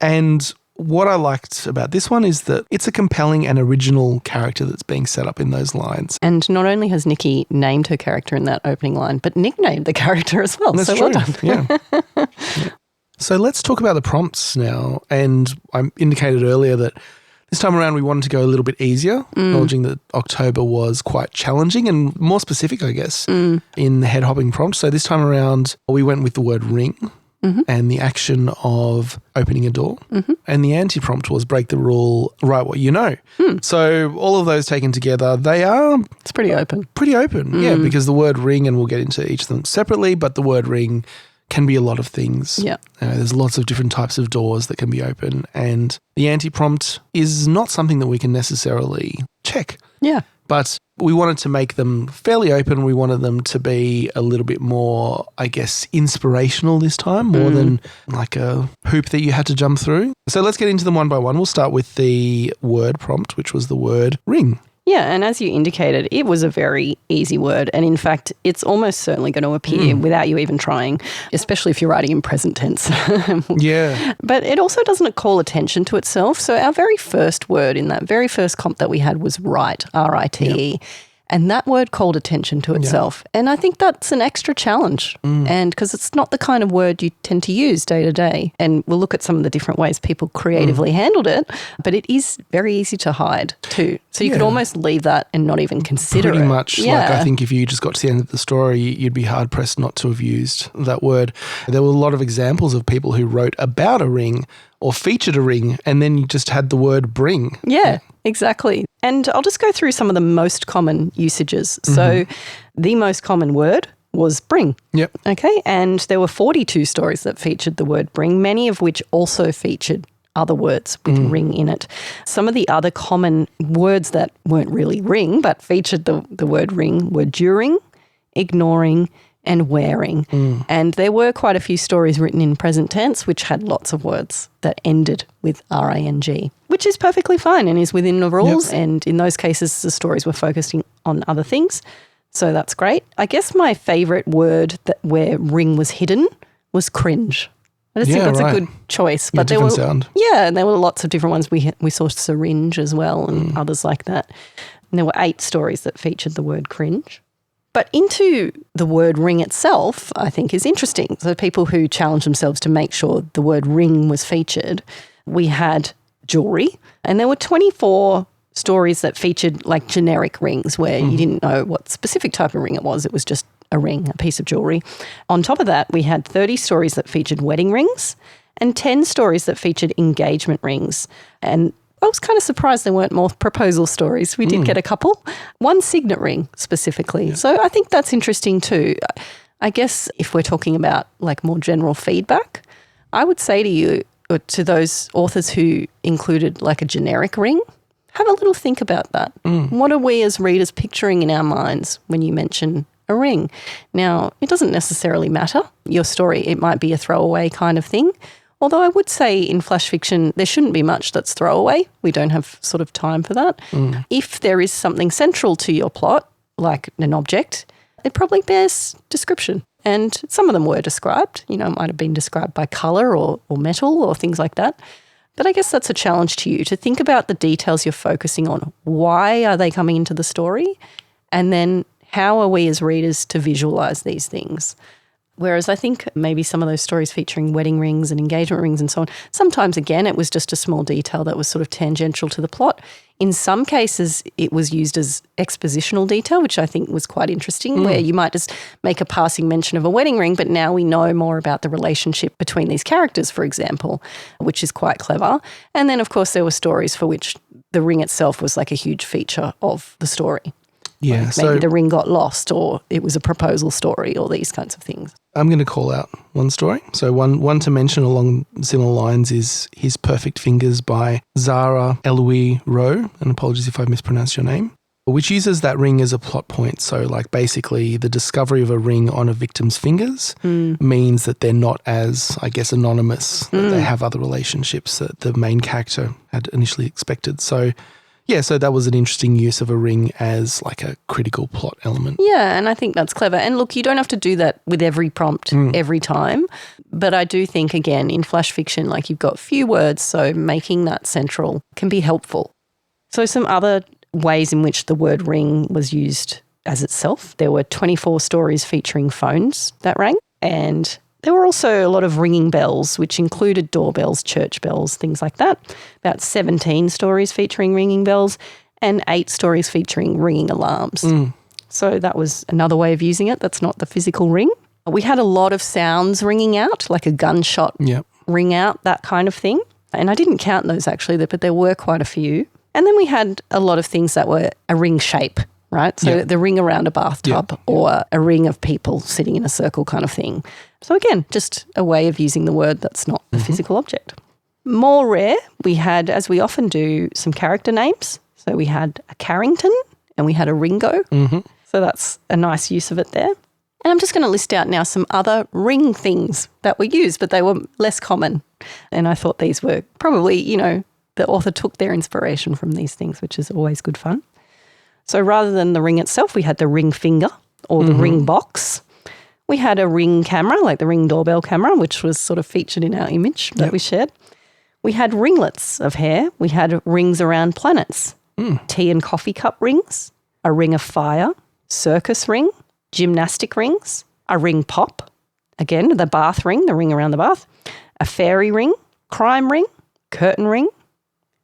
And what I liked about this one is that it's a compelling and original character that's being set up in those lines.
And not only has Nikki named her character in that opening line, but nicknamed the character as well.
That's
so
true.
Well done.
Yeah. So let's talk about the prompts now. And I indicated earlier that this time around we wanted to go a little bit easier, acknowledging that October was quite challenging and more specific, I guess, in the head hopping prompt. So this time around we went with the word ring and the action of opening a door. And the anti-prompt was break the rule, write what you know. So all of those taken together, they are...
It's pretty open.
Pretty open, yeah, because the word ring, and we'll get into each of them separately, but the word ring can be a lot of things.
Yeah.
There's lots of different types of doors that can be open, and the anti-prompt is not something that we can necessarily check.
Yeah.
But we wanted to make them fairly open. We wanted them to be a little bit more, I guess, inspirational this time, more than like a hoop that you had to jump through. So let's get into them one by one. We'll start with the word prompt, which was the word ring.
Yeah, and as you indicated, it was a very easy word. And in fact, it's almost certainly going to appear without you even trying, especially if you're writing in present tense.
Yeah.
But it also doesn't call attention to itself. So our very first word in that very first comp that we had was write, R-I-T-E.
Yep.
And that word called attention to itself. And I think that's an extra challenge. And because it's not the kind of word you tend to use day to day. And we'll look at some of the different ways people creatively handled it. But it is very easy to hide too. So you could almost leave that and not even consider it.
Pretty much. Yeah. Like I think if you just got to the end of the story, you'd be hard pressed not to have used that word. There were a lot of examples of people who wrote about a ring or featured a ring and then you just had the word bring.
Yeah. Exactly. And I'll just go through some of the most common usages. So the most common word was bring.
Yep.
Okay. And there were 42 stories that featured the word bring, many of which also featured other words with ring in it. Some of the other common words that weren't really ring but featured the word ring were during, ignoring, and wearing. And there were quite a few stories written in present tense which had lots of words that ended with ring, which is perfectly fine and is within the rules. Yep. And in those cases, the stories were focusing on other things. So that's great. I guess my favourite word where ring was hidden was cringe. I just think that's a good choice. But there were sound. Yeah, and there were lots of different ones. We saw syringe as well and others like that. And there were 8 stories that featured the word cringe. But into the word ring itself, I think, is interesting. So people who challenged themselves to make sure the word ring was featured, we had jewellery, and there were 24 stories that featured like generic rings where you didn't know what specific type of ring it was. It was just a ring, a piece of jewelry. On top of that, we had 30 stories that featured wedding rings and 10 stories that featured engagement rings. And I was kind of surprised there weren't more proposal stories. We did get a couple. One signet ring specifically. Yeah. So I think that's interesting too. I guess if we're talking about like more general feedback, I would say to you, or to those authors who included like a generic ring, have a little think about that. What are we as readers picturing in our minds when you mention a ring? Now, it doesn't necessarily matter. Your story, it might be a throwaway kind of thing. Although I would say in flash fiction, there shouldn't be much that's throwaway. We don't have sort of time for that. If there is something central to your plot, like an object, it probably bears description. And some of them were described. You know, it might have been described by colour or metal or things like that. But I guess that's a challenge to you to think about the details you're focusing on. Why are they coming into the story? And then how are we as readers to visualise these things? Whereas I think maybe some of those stories featuring wedding rings and engagement rings and so on, sometimes, again, it was just a small detail that was sort of tangential to the plot. In some cases, it was used as expositional detail, which I think was quite interesting, where you might just make a passing mention of a wedding ring, but now we know more about the relationship between these characters, for example, which is quite clever. And then, of course, there were stories for which the ring itself was like a huge feature of the story.
Yeah,
like maybe the ring got lost or it was a proposal story or these kinds of things.
I'm going to call out one story. So one to mention along similar lines is His Perfect Fingers by Zara Eloise Rowe, and apologies if I mispronounced your name, which uses that ring as a plot point. So like basically the discovery of a ring on a victim's fingers means that they're not as, I guess, anonymous, that they have other relationships that the main character had initially expected. So yeah, so that was an interesting use of a ring as like a critical plot element.
Yeah, and I think that's clever. And look, you don't have to do that with every prompt every time. But I do think, again, in flash fiction, like you've got few words, so making that central can be helpful. So some other ways in which the word ring was used as itself. There were 24 stories featuring phones that rang, and there were also a lot of ringing bells, which included doorbells, church bells, things like that. About 17 stories featuring ringing bells and 8 stories featuring ringing alarms. So that was another way of using it. That's not the physical ring. We had a lot of sounds ringing out, like a gunshot ring out, that kind of thing. And I didn't count those actually, but there were quite a few. And then we had a lot of things that were a ring shape, right? So the ring around a bathtub or a ring of people sitting in a circle kind of thing. So again, just a way of using the word that's not the physical object. More rare, we had, as we often do, some character names. So we had a Carrington and we had a Ringo. So that's a nice use of it there. And I'm just going to list out now some other ring things that were used, but they were less common. And I thought these were probably, you know, the author took their inspiration from these things, which is always good fun. So rather than the ring itself, we had the ring finger or the ring box. We had a ring camera, like the Ring doorbell camera, which was sort of featured in our image that we shared. We had ringlets of hair. We had rings around planets, tea and coffee cup rings, a ring of fire, circus ring, gymnastic rings, a ring pop, again, the bath ring, the ring around the bath, a fairy ring, crime ring, curtain ring,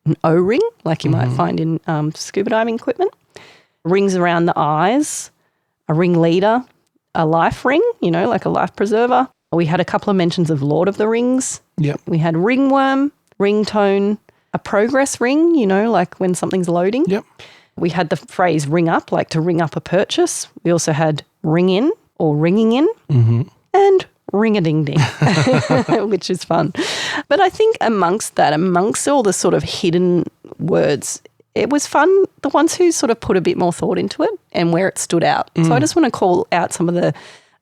an O-ring, like you might find in scuba diving equipment, rings around the eyes, a ring leader, a life ring, you know, like a life preserver. We had a couple of mentions of Lord of the Rings. We had ringworm, ringtone, a progress ring, you know, like when something's loading. We had the phrase ring up, like to ring up a purchase. We also had ring in or ringing in and ring-a-ding-ding, which is fun. But I think amongst all the sort of hidden words, it was fun, the ones who sort of put a bit more thought into it and where it stood out. So I just want to call out some of the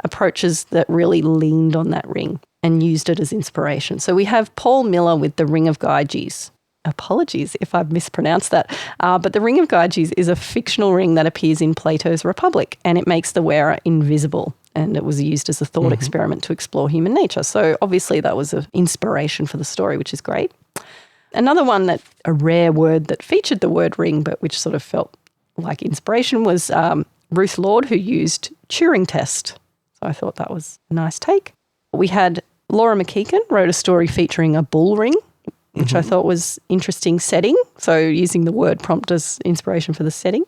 approaches that really leaned on that ring and used it as inspiration. So we have Paul Miller with the Ring of Gyges. Apologies if I've mispronounced that. But the Ring of Gyges is a fictional ring that appears in Plato's Republic, and it makes the wearer invisible. And it was used as a thought experiment to explore human nature. So obviously that was an inspiration for the story, which is great. Another one a rare word that featured the word ring, but which sort of felt like inspiration was Ruth Lord, who used Turing test. So I thought that was a nice take. We had Laura McKeegan wrote a story featuring a bull ring, which I thought was interesting setting. So using the word prompt as inspiration for the setting.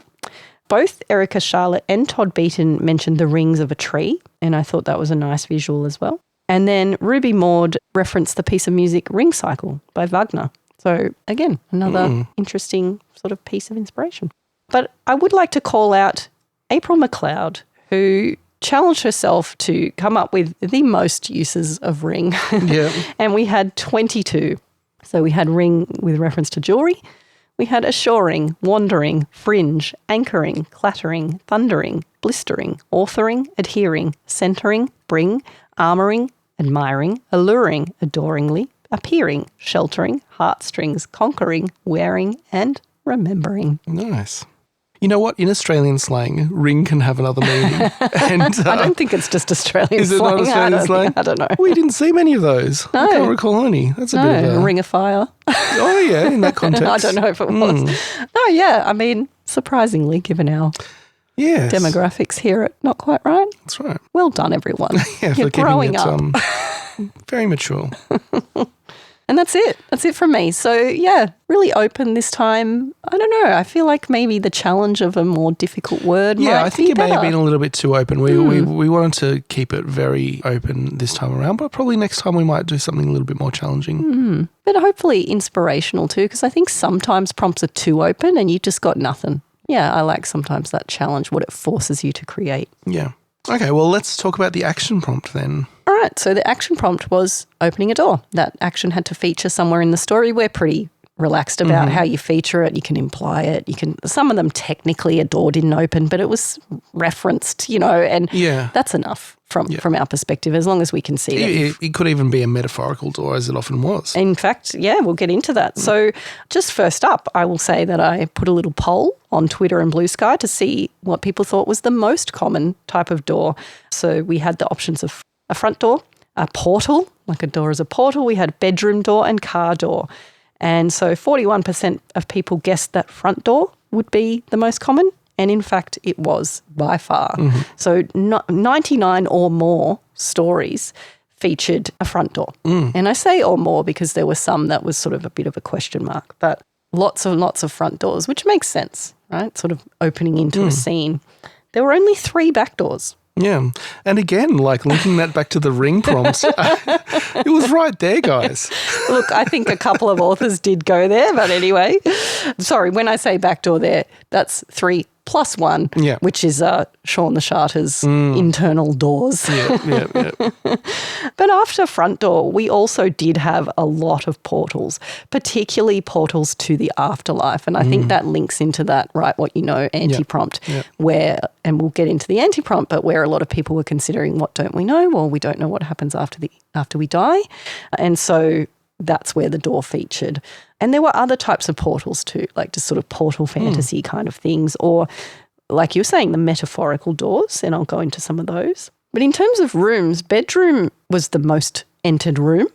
Both Erica Charlotte and Todd Beaton mentioned the rings of a tree, and I thought that was a nice visual as well. And then Ruby Maud referenced the piece of music Ring Cycle by Wagner. So again, another interesting sort of piece of inspiration. But I would like to call out April McLeod, who challenged herself to come up with the most uses of ring.
Yeah.
And we had 22. So we had ring with reference to jewelry. We had assuring, wandering, fringe, anchoring, clattering, thundering, blistering, authoring, adhering, centering, bring, armouring, admiring, alluring, adoringly, appearing, sheltering, heartstrings, conquering, wearing, and remembering.
Nice. You know what? In Australian slang, ring can have another meaning. And
I don't think it's just Australian
is it
slang.
not Australian slang?
I don't know.
We didn't see many of those.
No.
I can't recall any. That's a bit of a...
Ring of fire.
Oh, yeah, in that context.
I don't know if it was. No, yeah. I mean, surprisingly, given our
Yes.
demographics here at Not Quite Right.
That's right.
Well done, everyone.
Yeah,
You're
for
growing
keeping it
up.
very mature.
And that's it. That's it from me. So, yeah, really open this time. I don't know. I feel like maybe the challenge of a more difficult word
Yeah,
might
I think
be
it may have
better.
been a little bit too open. We wanted to keep it very open this time around, but probably next time we might do something a little bit more challenging.
But hopefully inspirational too, because I think sometimes prompts are too open and you just got nothing. Yeah, I like sometimes that challenge, what it forces you to create.
Yeah. Okay, well, let's talk about the action prompt then.
All right, so the action prompt was opening a door. That action had to feature somewhere in the story. We're pretty relaxed about how you feature it. You can imply it. Some of them technically a door didn't open, but it was referenced, and
Yeah.
that's enough from our perspective, as long as we can see it.
It could even be a metaphorical door, as it often was.
In fact, yeah, we'll get into that. So just first up, I will say that I put a little poll on Twitter and Blue Sky to see what people thought was the most common type of door. So we had the options of a front door, a portal, like a door is a portal. We had bedroom door and car door. And so 41% of people guessed that front door would be the most common. And in fact, it was by far. So 99 or more stories featured a front door. And I say or more because there were some that was sort of a bit of a question mark, but lots and lots of front doors, which makes sense, right? Sort of opening into a scene. There were only 3 back doors.
Yeah. And again, like linking that back to the ring prompts, it was right there, guys.
Look, I think a couple of authors did go there, but anyway. Sorry, when I say back door there, that's 3 plus 1, which is Sean the Charter's internal doors.
Yeah.
But after front door, we also did have a lot of portals, particularly portals to the afterlife. And I think that links into that, right, what you know, anti-prompt, where, and we'll get into the anti-prompt, but where a lot of people were considering what don't we know? Well, we don't know what happens after we die. And so that's where the door featured. And there were other types of portals too, like just sort of portal fantasy kind of things, or like you were saying, the metaphorical doors, and I'll go into some of those. But in terms of rooms, bedroom was the most entered room,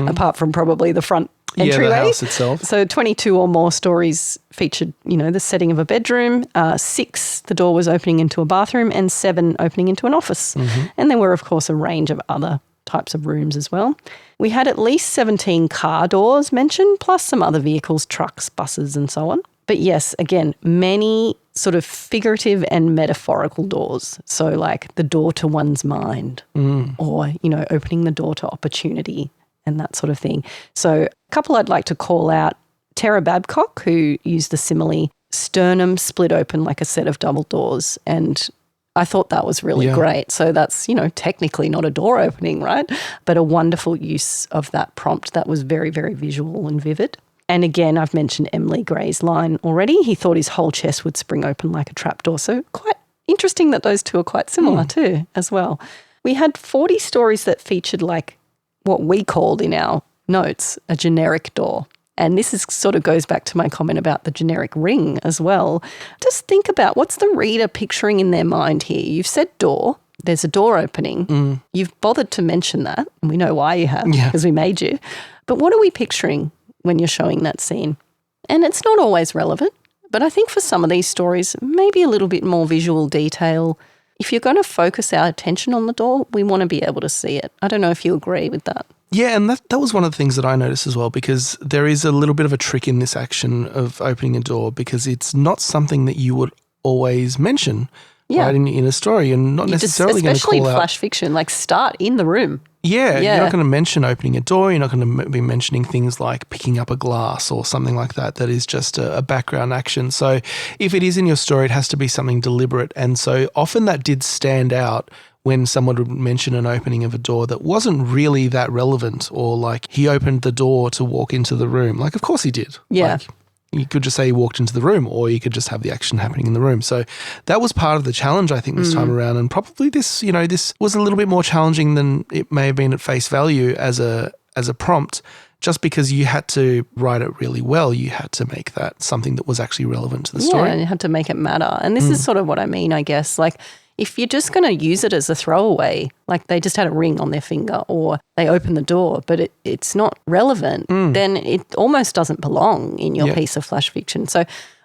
apart from probably the front entryway.
Yeah, the house itself.
So 22 or more stories featured, the setting of a bedroom. 6, the door was opening into a bathroom, and 7 opening into an office. And there were, of course, a range of other types of rooms as well. We had at least 17 car doors mentioned, plus some other vehicles, trucks, buses, and so on. But yes, again, many sort of figurative and metaphorical doors. So like the door to one's mind or, opening the door to opportunity and that sort of thing. So a couple I'd like to call out, Tara Babcock, who used the simile, sternum split open like a set of double doors, and I thought that was really great. So that's, technically not a door opening, right? But a wonderful use of that prompt that was very, very visual and vivid. And again, I've mentioned Emily Gray's line already. He thought his whole chest would spring open like a trapdoor. So quite interesting that those two are quite similar too as well. We had 40 stories that featured like what we called in our notes a generic door. And this sort of goes back to my comment about the generic ring as well. Just think about what's the reader picturing in their mind here. You've said door. There's a door opening. You've bothered to mention that, and we know why you have, because we made you. But what are we picturing when you're showing that scene? And it's not always relevant, but I think for some of these stories, maybe a little bit more visual detail, if you're going to focus our attention on the door, we want to be able to see it. I don't know if you agree with that.
Yeah, and that was one of the things that I noticed as well, because there is a little bit of a trick in this action of opening a door, because it's not something that you would always mention right, in a story, and not necessarily going to call out.
Especially in flash fiction, like start in the room.
Yeah, you're not going to mention opening a door. You're not going to be mentioning things like picking up a glass or something like that. That is just a background action. So if it is in your story, it has to be something deliberate. And so often that did stand out when someone would mention an opening of a door that wasn't really that relevant, or like he opened the door to walk into the room. Like, of course he did.
Yeah.
Like, you could just say he walked into the room, or you could just have the action happening in the room. So that was part of the challenge, I think, this time around. And probably this was a little bit more challenging than it may have been at face value as a prompt, just because you had to write it really well. You had to make that something that was actually relevant to the story.
Yeah, and you had to make it matter. And this is sort of what I mean, I guess. Like, if you're just going to use it as a throwaway, like they just had a ring on their finger or they opened the door, but it's not relevant, then it almost doesn't belong in your piece of flash fiction. So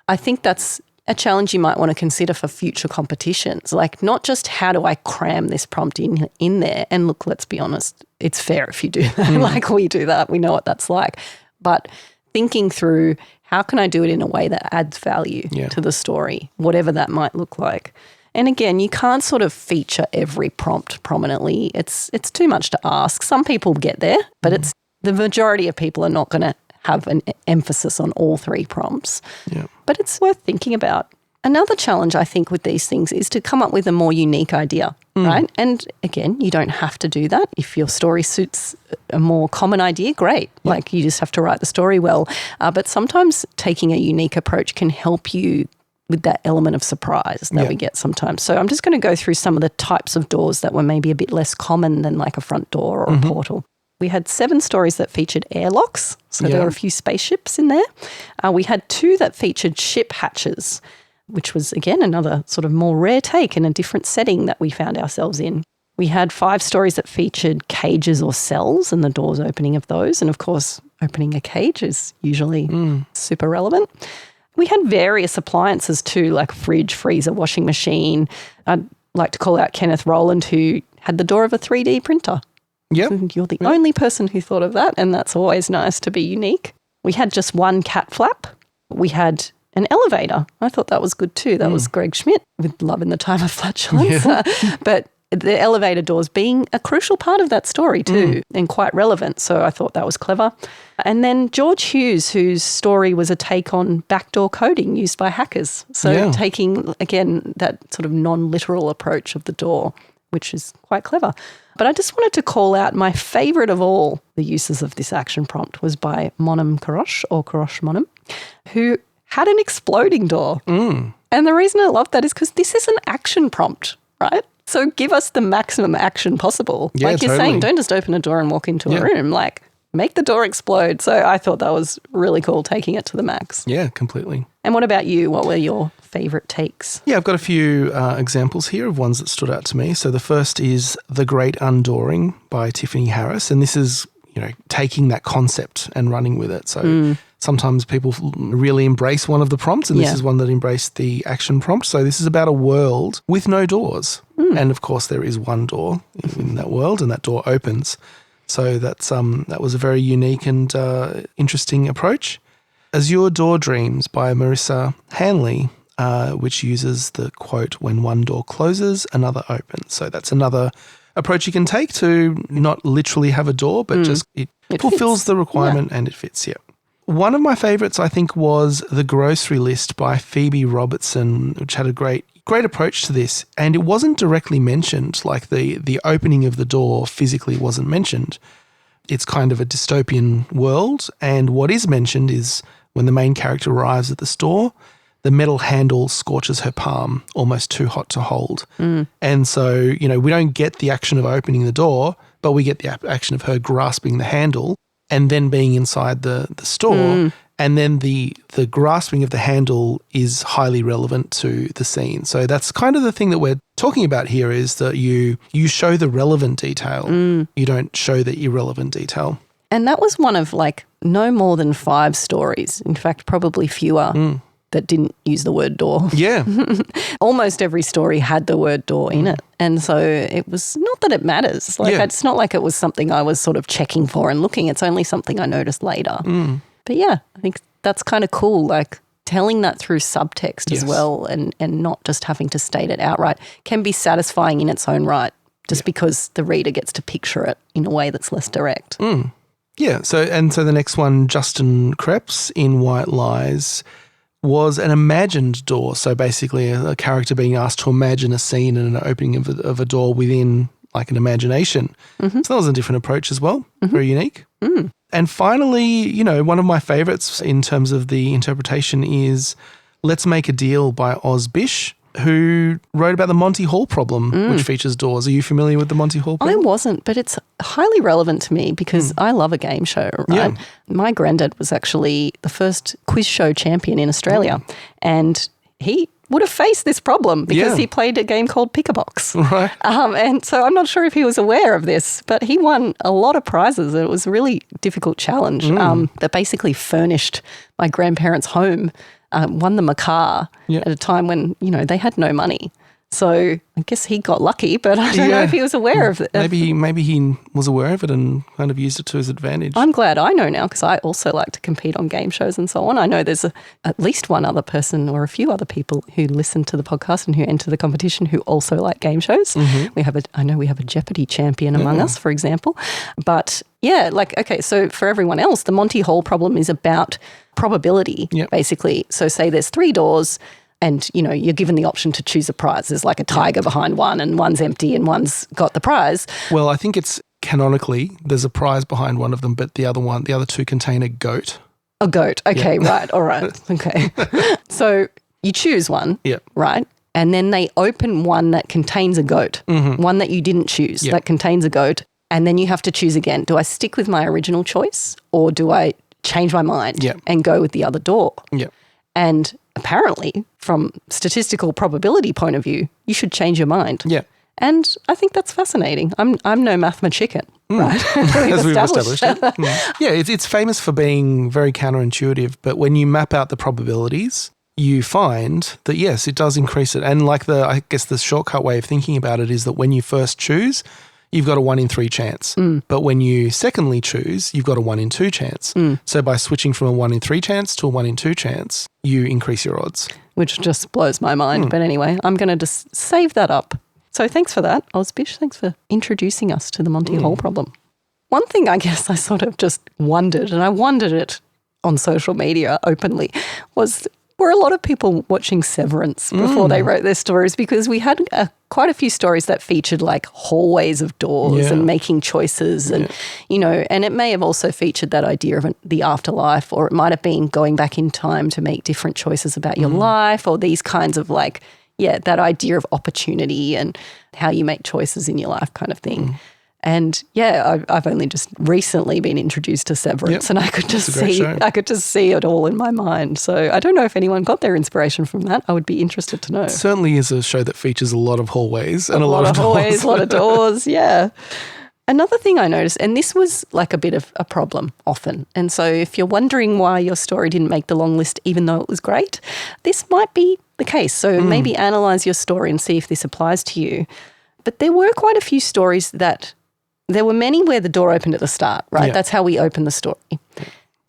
I think that's a challenge you might want to consider for future competitions. Like, not just how do I cram this prompt in there, and look, let's be honest, it's fair if you do that. Like we do that. We know what that's like. But thinking through, how can I do it in a way that adds value to the story, whatever that might look like. And again, you can't sort of feature every prompt prominently. It's too much to ask. Some people get there, but the majority of people are not going to have an emphasis on all three prompts.
Yeah.
But it's worth thinking about. Another challenge, I think, with these things is to come up with a more unique idea, right? And again, you don't have to do that. If your story suits a more common idea, great. Yeah. Like, you just have to write the story well. But sometimes taking a unique approach can help you with that element of surprise that we get sometimes. So I'm just going to go through some of the types of doors that were maybe a bit less common than like a front door or a portal. We had 7 stories that featured airlocks, so there were a few spaceships in there. We had 2 that featured ship hatches, which was, again, another sort of more rare take in a different setting that we found ourselves in. We had 5 stories that featured cages or cells and the doors opening of those. And, of course, opening a cage is usually super relevant. We had various appliances too, like fridge, freezer, washing machine. I'd like to call out Kenneth Rowland, who had the door of a 3D printer.
Yep.
You're the only person who thought of that, and that's always nice to be unique. We had just 1 cat flap. We had an elevator. I thought that was good too. That was Greg Schmidt with Love in the Time of Flatulence. But the elevator doors being a crucial part of that story too, and quite relevant. So I thought that was clever. And then George Hughes, whose story was a take on backdoor coding used by hackers. So taking, again, that sort of non-literal approach of the door, which is quite clever. But I just wanted to call out my favourite of all the uses of this action prompt was by Monum Karosh, or Karosh Monum, who had an exploding door. And the reason I love that is because this is an action prompt, right? So give us the maximum action possible.
Yeah,
like you're saying, don't just open a door and walk into a room. Like, make the door explode. So I thought that was really cool, taking it to the max.
Yeah, completely.
And what about you? What were your favourite takes?
Yeah, I've got a few examples here of ones that stood out to me. So the first is The Great Undooring by Tiffany Harris. And this is, taking that concept and running with it. So sometimes people really embrace one of the prompts, and this is one that embraced the action prompt. So this is about a world with no doors. And of course there is one door in that world, and that door opens. So that was a very unique and interesting approach. Azure Door Dreams by Marissa Hanley, which uses the quote, "When one door closes, another opens." So that's another approach you can take to not literally have a door, but just it fulfills the requirement and it fits, One of my favourites, I think, was The Grocery List by Phoebe Robertson, which had a great approach to this. And it wasn't directly mentioned, like the opening of the door physically wasn't mentioned. It's kind of a dystopian world. And what is mentioned is when the main character arrives at the store, the metal handle scorches her palm, almost too hot to hold. And so, we don't get the action of opening the door, but we get the action of her grasping the handle and then being inside the store. And then the grasping of the handle is highly relevant to the scene. So that's kind of the thing that we're talking about here, is that you show the relevant detail. You don't show the irrelevant detail.
And that was one of no more than 5 stories, in fact, probably fewer, that didn't use the word door.
Yeah.
Almost every story had the word door in it. And so it was not that it matters. Like it's not like it was something I was sort of checking for and looking. It's only something I noticed later. But yeah, I think that's kind of cool. Like telling that through subtext as well and not just having to state it outright can be satisfying in its own right just because the reader gets to picture it in a way that's less direct.
Yeah. So the next one, Justin Krebs in White Lies, was an imagined door. So basically a character being asked to imagine a scene and an opening of a door within like an imagination. So that was a different approach as well. Very unique. And finally, you know, one of my favorites in terms of the interpretation is Let's Make a Deal by Oz Bish, who wrote about the Monty Hall problem, which features doors. Are you familiar with the Monty Hall problem?
I wasn't, but it's highly relevant to me because I love a game show, right?
Yeah.
My granddad was actually the first quiz show champion in Australia, and he would have faced this problem because he played a game called Pick-a-Box.
Right.
And so I'm not sure if he was aware of this, but he won a lot of prizes. It was a really difficult challenge that basically furnished my grandparents' home, won them a car at a time when, you know, they had no money. So I guess he got lucky, but I don't know if he was aware of it.
Maybe he was aware of it and kind of used it to his advantage.
I'm glad I know now because I also like to compete on game shows and so on. I know there's at least one other person or a few other people who listen to the podcast and who enter the competition who also like game shows. I know we have a Jeopardy champion among us, for example. But yeah, like, okay, so for everyone else, the Monty Hall problem is about probability, basically. So say there's 3 doors, and, you know, you're given the option to choose a prize. There's like a tiger behind one and one's empty and one's got the prize.
Well, I think it's canonically there's a prize behind one of them, but the other 2 contain a goat.
A goat. Okay, right. All right. Okay. So you choose one, right? And then they open one that contains a goat, one that you didn't choose that contains a goat. And then you have to choose again. Do I stick with my original choice or do I change my mind and go with the other door?
Yeah.
And apparently, from statistical probability point of view, you should change your mind.
Yeah.
And I think that's fascinating. I'm no mathematician, right?
As we've established. Yeah, it's famous for being very counterintuitive, but when you map out the probabilities, you find that, yes, it does increase it. And like I guess the shortcut way of thinking about it is that when you first choose, you've got a 1 in 3 chance. But when you secondly choose, you've got a 1 in 2 chance. So by switching from a 1 in 3 chance to a 1 in 2 chance, you increase your odds.
Which just blows my mind. But anyway, I'm going to just save that up. So thanks for that, Ozbish. Thanks for introducing us to the Monty Hall problem. One thing I guess I sort of just wondered, and I wondered it on social media openly, were a lot of people watching Severance before they wrote their stories? Because we had quite a few stories that featured like hallways of doors and making choices and, you know, and it may have also featured that idea of the afterlife, or it might have been going back in time to make different choices about your life, or these kinds of like, that idea of opportunity and how you make choices in your life kind of thing. And I've only just recently been introduced to Severance, and I could just see it all in my mind. So I don't know if anyone got their inspiration from that. I would be interested to know.
It certainly is a show that features a lot of hallways and a lot of doors.
Hallways, a lot of doors, yeah. Another thing I noticed, and this was like a bit of a problem often, and so if you're wondering why your story didn't make the long list even though it was great, this might be the case. So maybe analyse your story and see if this applies to you. But there were quite a few stories there were many where the door opened at the start, right?
Yeah.
That's how we opened the story.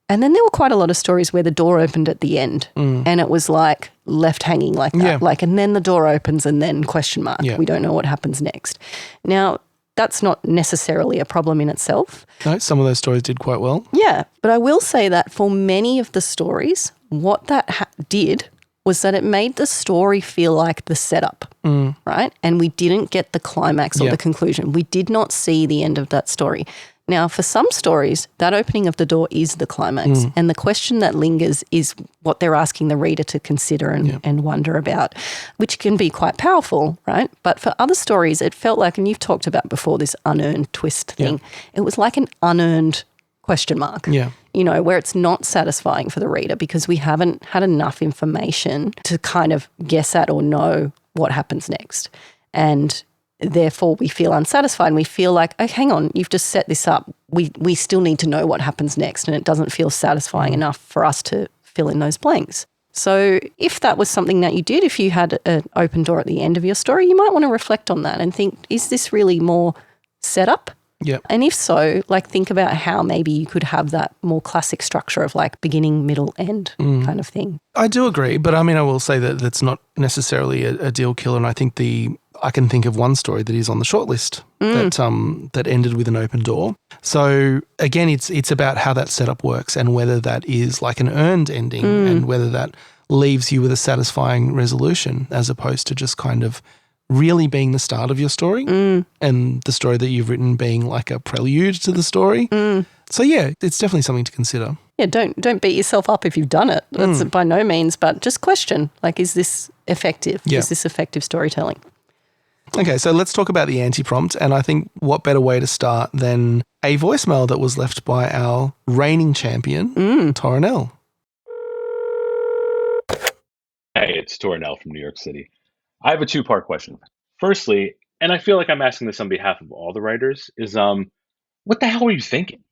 And then there were quite a lot of stories where the door opened at the end and it was like left hanging like that.
Yeah.
Like, and then the door opens and then question mark.
Yeah.
We don't know what happens next. Now, that's not necessarily a problem in itself.
No, some of those stories did quite well.
Yeah, but I will say that for many of the stories, what that did was that it made the story feel like the setup, right? And we didn't get the climax or the conclusion. We did not see the end of that story. Now, for some stories, that opening of the door is the climax, and the question that lingers is what they're asking the reader to consider and wonder about, which can be quite powerful, right? But for other stories, it felt like, and you've talked about before this unearned twist thing, it was like an unearned question mark.
Yeah.
You know, where it's not satisfying for the reader because we haven't had enough information to kind of guess at or know what happens next. And therefore we feel unsatisfied and we feel like, oh, hang on, you've just set this up. We still need to know what happens next, and it doesn't feel satisfying enough for us to fill in those blanks. So if that was something that you did, if you had an open door at the end of your story, you might want to reflect on that and think, is this really more setup?
Yeah.
And if so, like think about how maybe you could have that more classic structure of like beginning, middle, end kind of thing.
I do agree, but I mean, I will say that that's not necessarily a deal killer. And I think I can think of one story that is on the shortlist that ended with an open door. So again, it's about how that setup works and whether that is like an earned ending and whether that leaves you with a satisfying resolution as opposed to just kind of really being the start of your story and the story that you've written being like a prelude to the story. So yeah, it's definitely something to consider.
Yeah, don't beat yourself up if you've done it. That's by no means, but just question, like, is this effective?
Yeah.
Is this effective storytelling?
Okay, so let's talk about the anti-prompt, and I think what better way to start than a voicemail that was left by our reigning champion, Torrinell.
Hey, it's Torrinell from New York City. I have a two-part question. Firstly, and I feel like I'm asking this on behalf of all the writers, is what the hell were you thinking?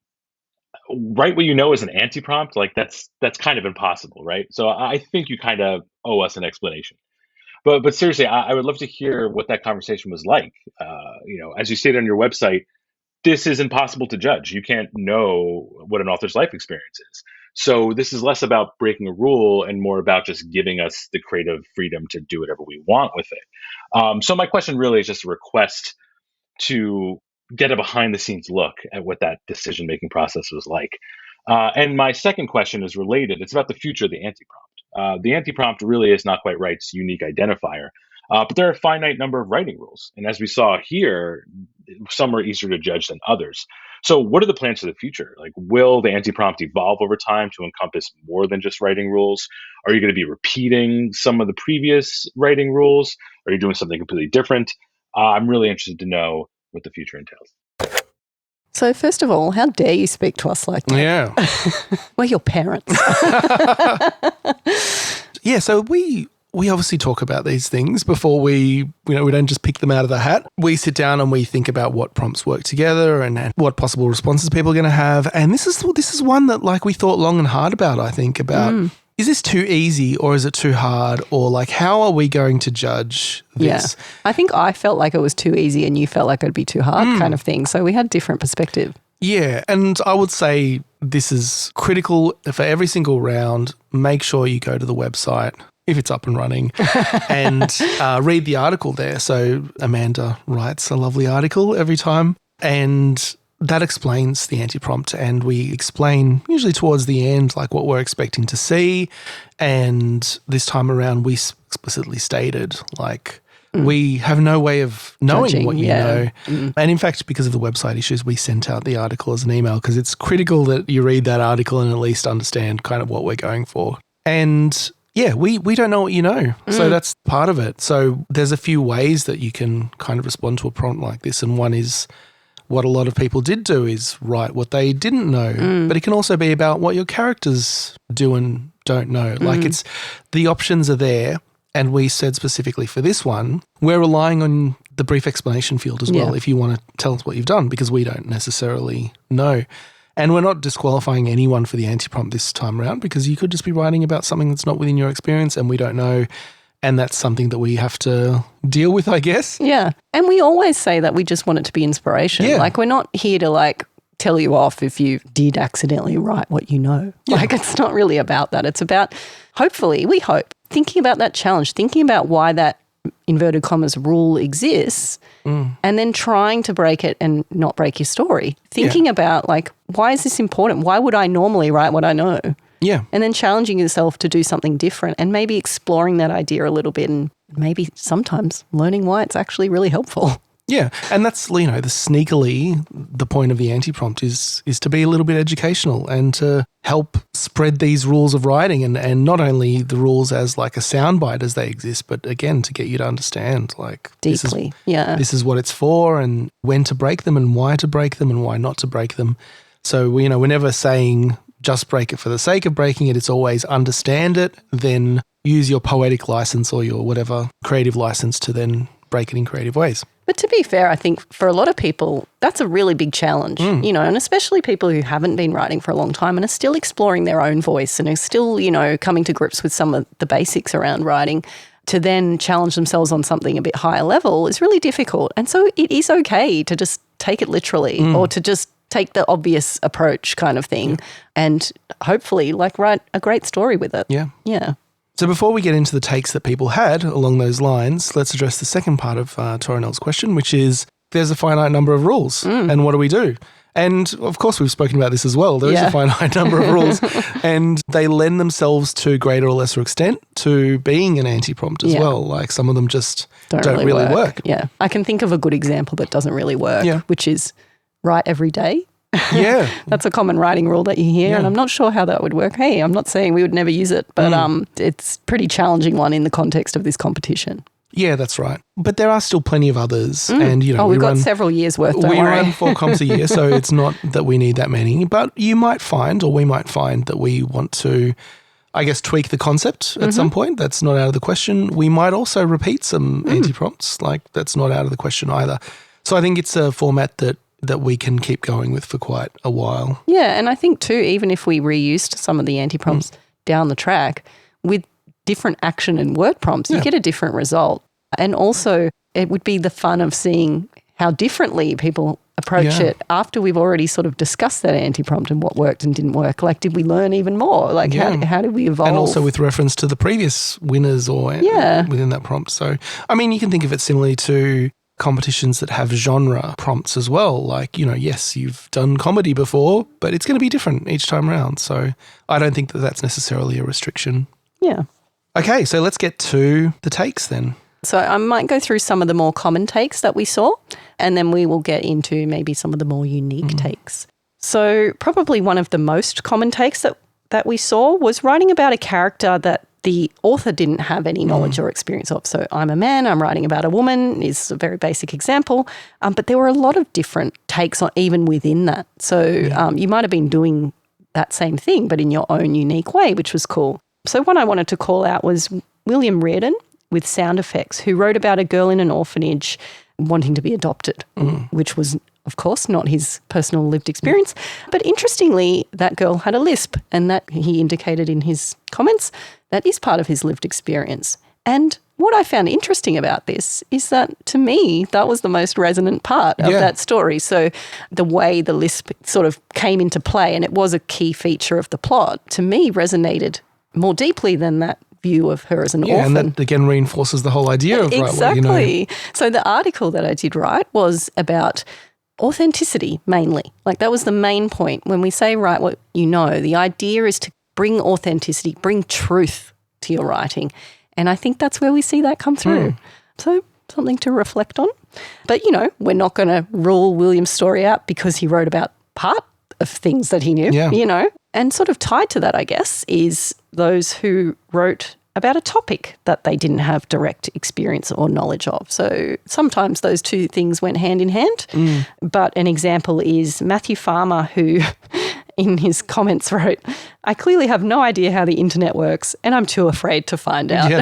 Write what you know is an anti-prompt? Like that's kind of impossible, right? So I think you kind of owe us an explanation. But seriously, I would love to hear what that conversation was like. As you stated on your website, this is impossible to judge. You can't know what an author's life experience is. So this is less about breaking a rule and more about just giving us the creative freedom to do whatever we want with it. So my question really is just a request to get a behind the scenes look at what that decision making process was like. And my second question is related. It's about the future of the anti-prompt. The anti-prompt really is Not Quite Right's unique identifier. But there are a finite number of writing rules. And as we saw here, some are easier to judge than others. So what are the plans for the future? Like, will the anti-prompt evolve over time to encompass more than just writing rules? Are you going to be repeating some of the previous writing rules? Are you doing something completely different? I'm really interested to know what the future entails.
So first of all, how dare you speak to us like that?
Yeah.
We're your parents.
Yeah, so we obviously talk about these things before we don't just pick them out of the hat. We sit down and we think about what prompts work together and what possible responses people are going to have. And this is one that like we thought long and hard about, I think, about is this too easy or is it too hard? Or like, how are we going to judge this?
Yeah. I think I felt like it was too easy and you felt like it'd be too hard kind of thing. So we had different perspective.
Yeah, and I would say this is critical for every single round. Make sure you go to the website if it's up and running and read the article there. So Amanda writes a lovely article every time and that explains the anti-prompt, and we explain usually towards the end like what we're expecting to see. And this time around we explicitly stated like we have no way of knowing
Judging,
what you know. And in fact, because of the website issues, we sent out the article as an email because it's critical that you read that article and at least understand kind of what we're going for. And yeah, we don't know what you know. So that's part of it. So there's a few ways that you can kind of respond to a prompt like this. And one is what a lot of people did do is write what they didn't know. But it can also be about what your characters do and don't know. Like it's the options are there. And we said specifically for this one, we're relying on the brief explanation field as well if you want to tell us what you've done, because we don't necessarily know. And we're not disqualifying anyone for the anti-prompt this time around because you could just be writing about something that's not within your experience and we don't know. And that's something that we have to deal with, I guess.
Yeah. And we always say that we just want it to be inspiration.
Yeah.
Like we're not here to like tell you off if you did accidentally write what you know.
Yeah.
Like it's not really about that. It's about, hopefully, we hope, thinking about that challenge, thinking about why that inverted commas rule exists and then trying to break it and not break your story. Thinking about like, why is this important? Why would I normally write what I know?
Yeah.
And then challenging yourself to do something different and maybe exploring that idea a little bit and maybe sometimes learning why it's actually really helpful.
Yeah, and that's, the sneakily, the point of the anti-prompt is to be a little bit educational and to help spread these rules of writing and not only the rules as like a soundbite as they exist, but again, to get you to understand like
Deeply,
this is what it's for and when to break them and why to break them and why not to break them. So, we're never saying just break it for the sake of breaking it. It's always understand it, then use your poetic license or your whatever creative license to then break it in creative ways.
But to be fair, I think for a lot of people, that's a really big challenge, you know, and especially people who haven't been writing for a long time and are still exploring their own voice and are still, you know, coming to grips with some of the basics around writing, to then challenge themselves on something a bit higher level is really difficult. And so it is okay to just take it literally or to just take the obvious approach kind of thing and hopefully like write a great story with it.
Yeah.
Yeah.
So before we get into the takes that people had along those lines, let's address the second part of Torinel's question, which is there's a finite number of rules and what do we do? And of course, we've spoken about this as well. There is a finite number of rules and they lend themselves to greater or lesser extent to being an anti-prompt as well. Like some of them just don't really work.
Yeah. I can think of a good example that doesn't really work, which is write every day.
Yeah.
That's a common writing rule that you hear and I'm not sure how that would work. Hey, I'm not saying we would never use it, but it's a pretty challenging one in the context of this competition.
Yeah, that's right. But there are still plenty of others and, you know,
we've got several years worth, don't
we
worry.
run 4 comps a year, so it's not that we need that many, but you might find or we might find that we want to, I guess, tweak the concept at some point. That's not out of the question. We might also repeat some anti-prompts, like that's not out of the question either. So I think it's a format that we can keep going with for quite a while.
Yeah, and I think too, even if we reused some of the anti-prompts down the track, with different action and word prompts, you get a different result. And also it would be the fun of seeing how differently people approach it after we've already sort of discussed that anti-prompt and what worked and didn't work. Like, did we learn even more? Like, how did we evolve?
And also with reference to the previous winners or within that prompt. So, I mean, you can think of it similarly to competitions that have genre prompts as well. Like, you know, yes, you've done comedy before, but it's going to be different each time around. So I don't think that that's necessarily a restriction.
Yeah.
Okay, so let's get to the takes then.
So I might go through some of the more common takes that we saw, and then we will get into maybe some of the more unique takes. So probably one of the most common takes that we saw was writing about a character that the author didn't have any knowledge or experience of. So I'm a man, I'm writing about a woman is a very basic example, but there were a lot of different takes on even within that. So you might have been doing that same thing, but in your own unique way, which was cool. So one I wanted to call out was William Reardon with Sound Effects, who wrote about a girl in an orphanage wanting to be adopted, which was, of course, not his personal lived experience. But interestingly, that girl had a lisp, and that he indicated in his comments that is part of his lived experience. And what I found interesting about this is that, to me, that was the most resonant part of that story. So the way the lisp sort of came into play, and it was a key feature of the plot, to me resonated more deeply than that view of her as an orphan.
And that again reinforces the whole idea of
exactly.
Right, what you know.
So the article that I did write was about authenticity mainly. Like that was the main point. When we say write what you know, the idea is to bring authenticity, bring truth to your writing. And I think that's where we see that come through. So something to reflect on. But, you know, we're not going to rule William's story out because he wrote about part of things that he knew, you know. And sort of tied to that, I guess, is those who wrote about a topic that they didn't have direct experience or knowledge of. So sometimes those two things went hand in hand. But an example is Matthew Farmer, who in his comments wrote, "I clearly have no idea how the internet works and I'm too afraid to find out."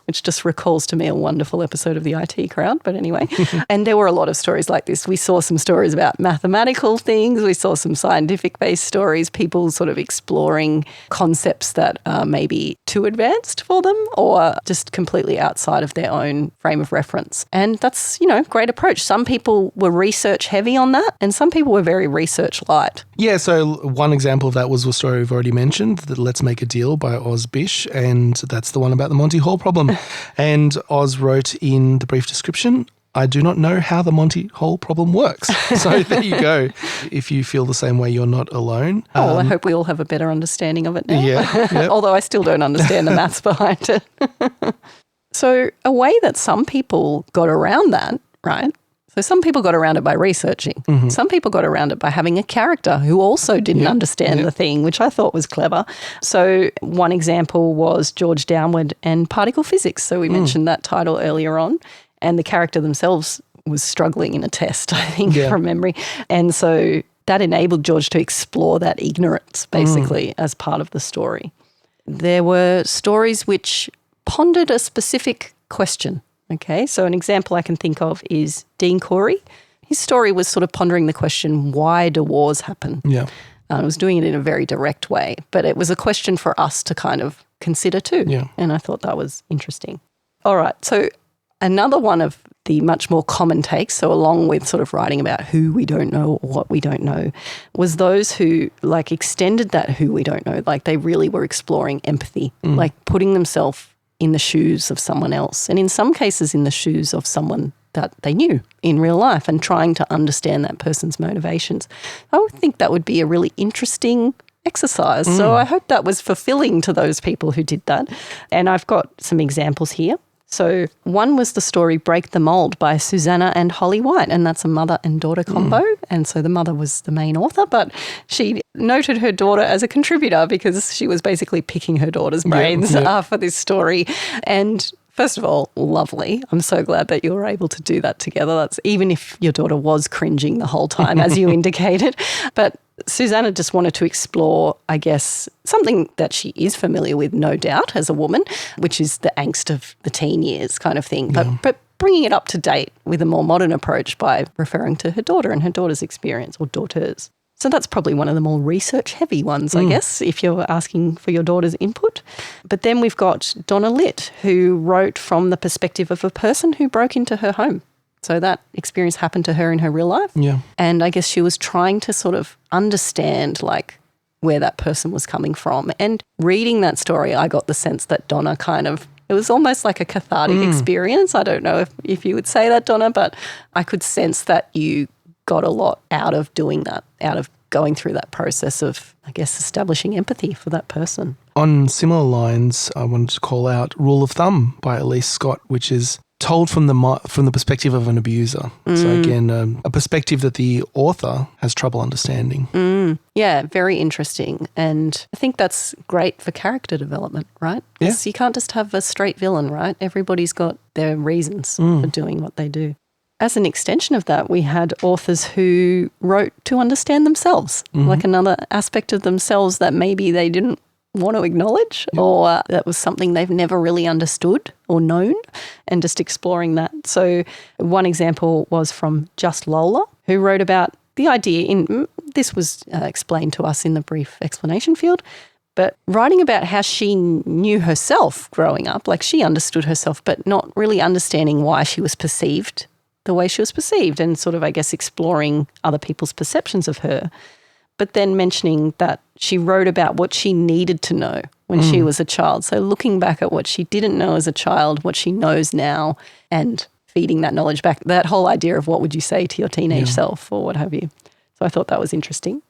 Which just recalls to me a wonderful episode of the IT Crowd. But anyway, and there were a lot of stories like this. We saw some stories about mathematical things. We saw some scientific-based stories, people sort of exploring concepts that are maybe too advanced for them or just completely outside of their own frame of reference. And that's, you know, great approach. Some people were research heavy on that and some people were very research light.
Yeah, so one example of that was a story we've already mentioned, the Let's Make a Deal by Oz Bish, and that's the one about the Monty Hall problem. And Oz wrote in the brief description, "I do not know how the Monty Hall problem works." So there you go. If you feel the same way, you're not alone.
Well, I hope we all have a better understanding of it now.
Yeah.
Although I still don't understand the maths behind it. So a way that some people got around that, right? So some people got around it by researching. Some people got around it by having a character who also didn't understand the thing, which I thought was clever. So one example was George Downward and particle physics. So we mentioned that title earlier on. And the character themselves was struggling in a test, I think, from memory. And so that enabled George to explore that ignorance, basically, as part of the story. There were stories which pondered a specific question. Okay, so an example I can think of is Dean Corey. His story was sort of pondering the question, why do wars happen?
Yeah.
It was doing it in a very direct way, but it was a question for us to kind of consider too.
Yeah.
And I thought that was interesting. All right, so another one of the much more common takes, so along with sort of writing about who we don't know or what we don't know, was those who like extended that who we don't know, like they really were exploring empathy, like putting themselves in the shoes of someone else, and in some cases in the shoes of someone that they knew in real life and trying to understand that person's motivations. I would think that would be a really interesting exercise. So I hope that was fulfilling to those people who did that. And I've got some examples here. So one was the story Break the Mold by Susanna and Holly White, and that's a mother and daughter combo. And so the mother was the main author, but she noted her daughter as a contributor because she was basically picking her daughter's brains for this story. And first of all, lovely. I'm so glad that you were able to do that together. That's even if your daughter was cringing the whole time, as you indicated. But Susanna just wanted to explore, I guess, something that she is familiar with, no doubt, as a woman, which is the angst of the teen years kind of thing. But bringing it up to date with a more modern approach by referring to her daughter and her daughter's experience, or daughters. So that's probably one of the more research-heavy ones, I guess, if you're asking for your daughter's input. But then we've got Donna Litt, who wrote from the perspective of a person who broke into her home. So that experience happened to her in her real life. Yeah. And I guess she was trying to sort of understand, like, where that person was coming from. And reading that story, I got the sense that Donna kind of, it was almost like a cathartic experience. I don't know if you would say that, Donna, but I could sense that you got a lot out of doing that, out of going through that process of, I guess, establishing empathy for that person.
On similar lines, I wanted to call out Rule of Thumb by Elise Scott, which is told from the perspective of an abuser. So again, a perspective that the author has trouble understanding.
Yeah, very interesting. And I think that's great for character development, right? Because you can't just have a straight villain, right? Everybody's got their reasons for doing what they do. As an extension of that, we had authors who wrote to understand themselves, like another aspect of themselves that maybe they didn't want to acknowledge or that was something they've never really understood or known, and just exploring that. So one example was from Just Lola, who wrote about the idea this was explained to us in the brief explanation field, but writing about how she knew herself growing up, like she understood herself, but not really understanding why she was perceived the way she was perceived, and sort of, I guess, exploring other people's perceptions of her. But then mentioning that she wrote about what she needed to know when she was a child. So looking back at what she didn't know as a child, what she knows now, and feeding that knowledge back, that whole idea of what would you say to your teenage self or what have you. So I thought that was interesting.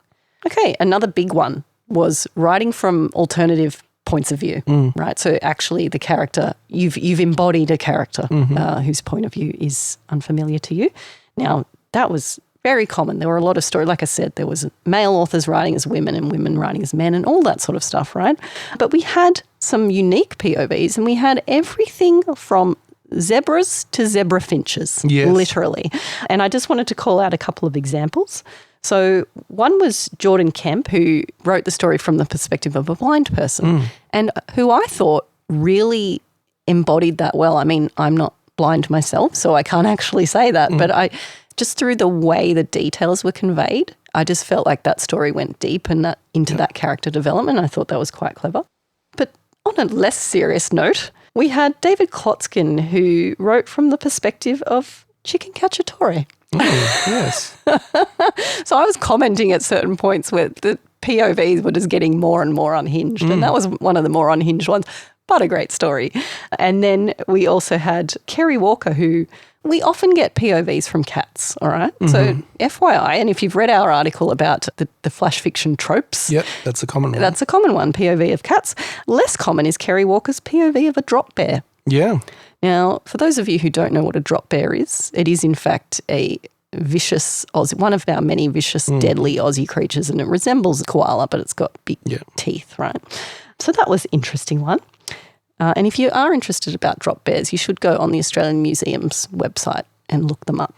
Okay, another big one was writing from alternative points of view, right? So actually the character, you've embodied a character whose point of view is unfamiliar to you. Now, that was very common. There were a lot of stories. Like I said, there was male authors writing as women and women writing as men and all that sort of stuff, right? But we had some unique POVs, and we had everything from zebras to zebra finches, literally. And I just wanted to call out a couple of examples. So one was Jordan Kemp, who wrote the story from the perspective of a blind person and who I thought really embodied that well. I mean, I'm not blind myself, so I can't actually say that, but just through the way the details were conveyed, I just felt like that story went deep and into that character development. I thought that was quite clever. But on a less serious note, we had David Klotzkin, who wrote from the perspective of Chicken Cacciatore.
Yes.
So I was commenting at certain points where the POVs were just getting more and more unhinged, and that was one of the more unhinged ones, but a great story. And then we also had Kerry Walker, who we often get POVs from cats, all right? So FYI, and if you've read our article about the flash fiction tropes.
Yep, that's a common one.
That's a common one, POV of cats. Less common is Kerry Walker's POV of a drop bear.
Yeah.
Now, for those of you who don't know what a drop bear is, it is in fact a vicious Aussie, one of our many vicious, deadly Aussie creatures, and it resembles a koala, but it's got big teeth, right? So that was an interesting one. And if you are interested about drop bears, you should go on the Australian Museum's website and look them up.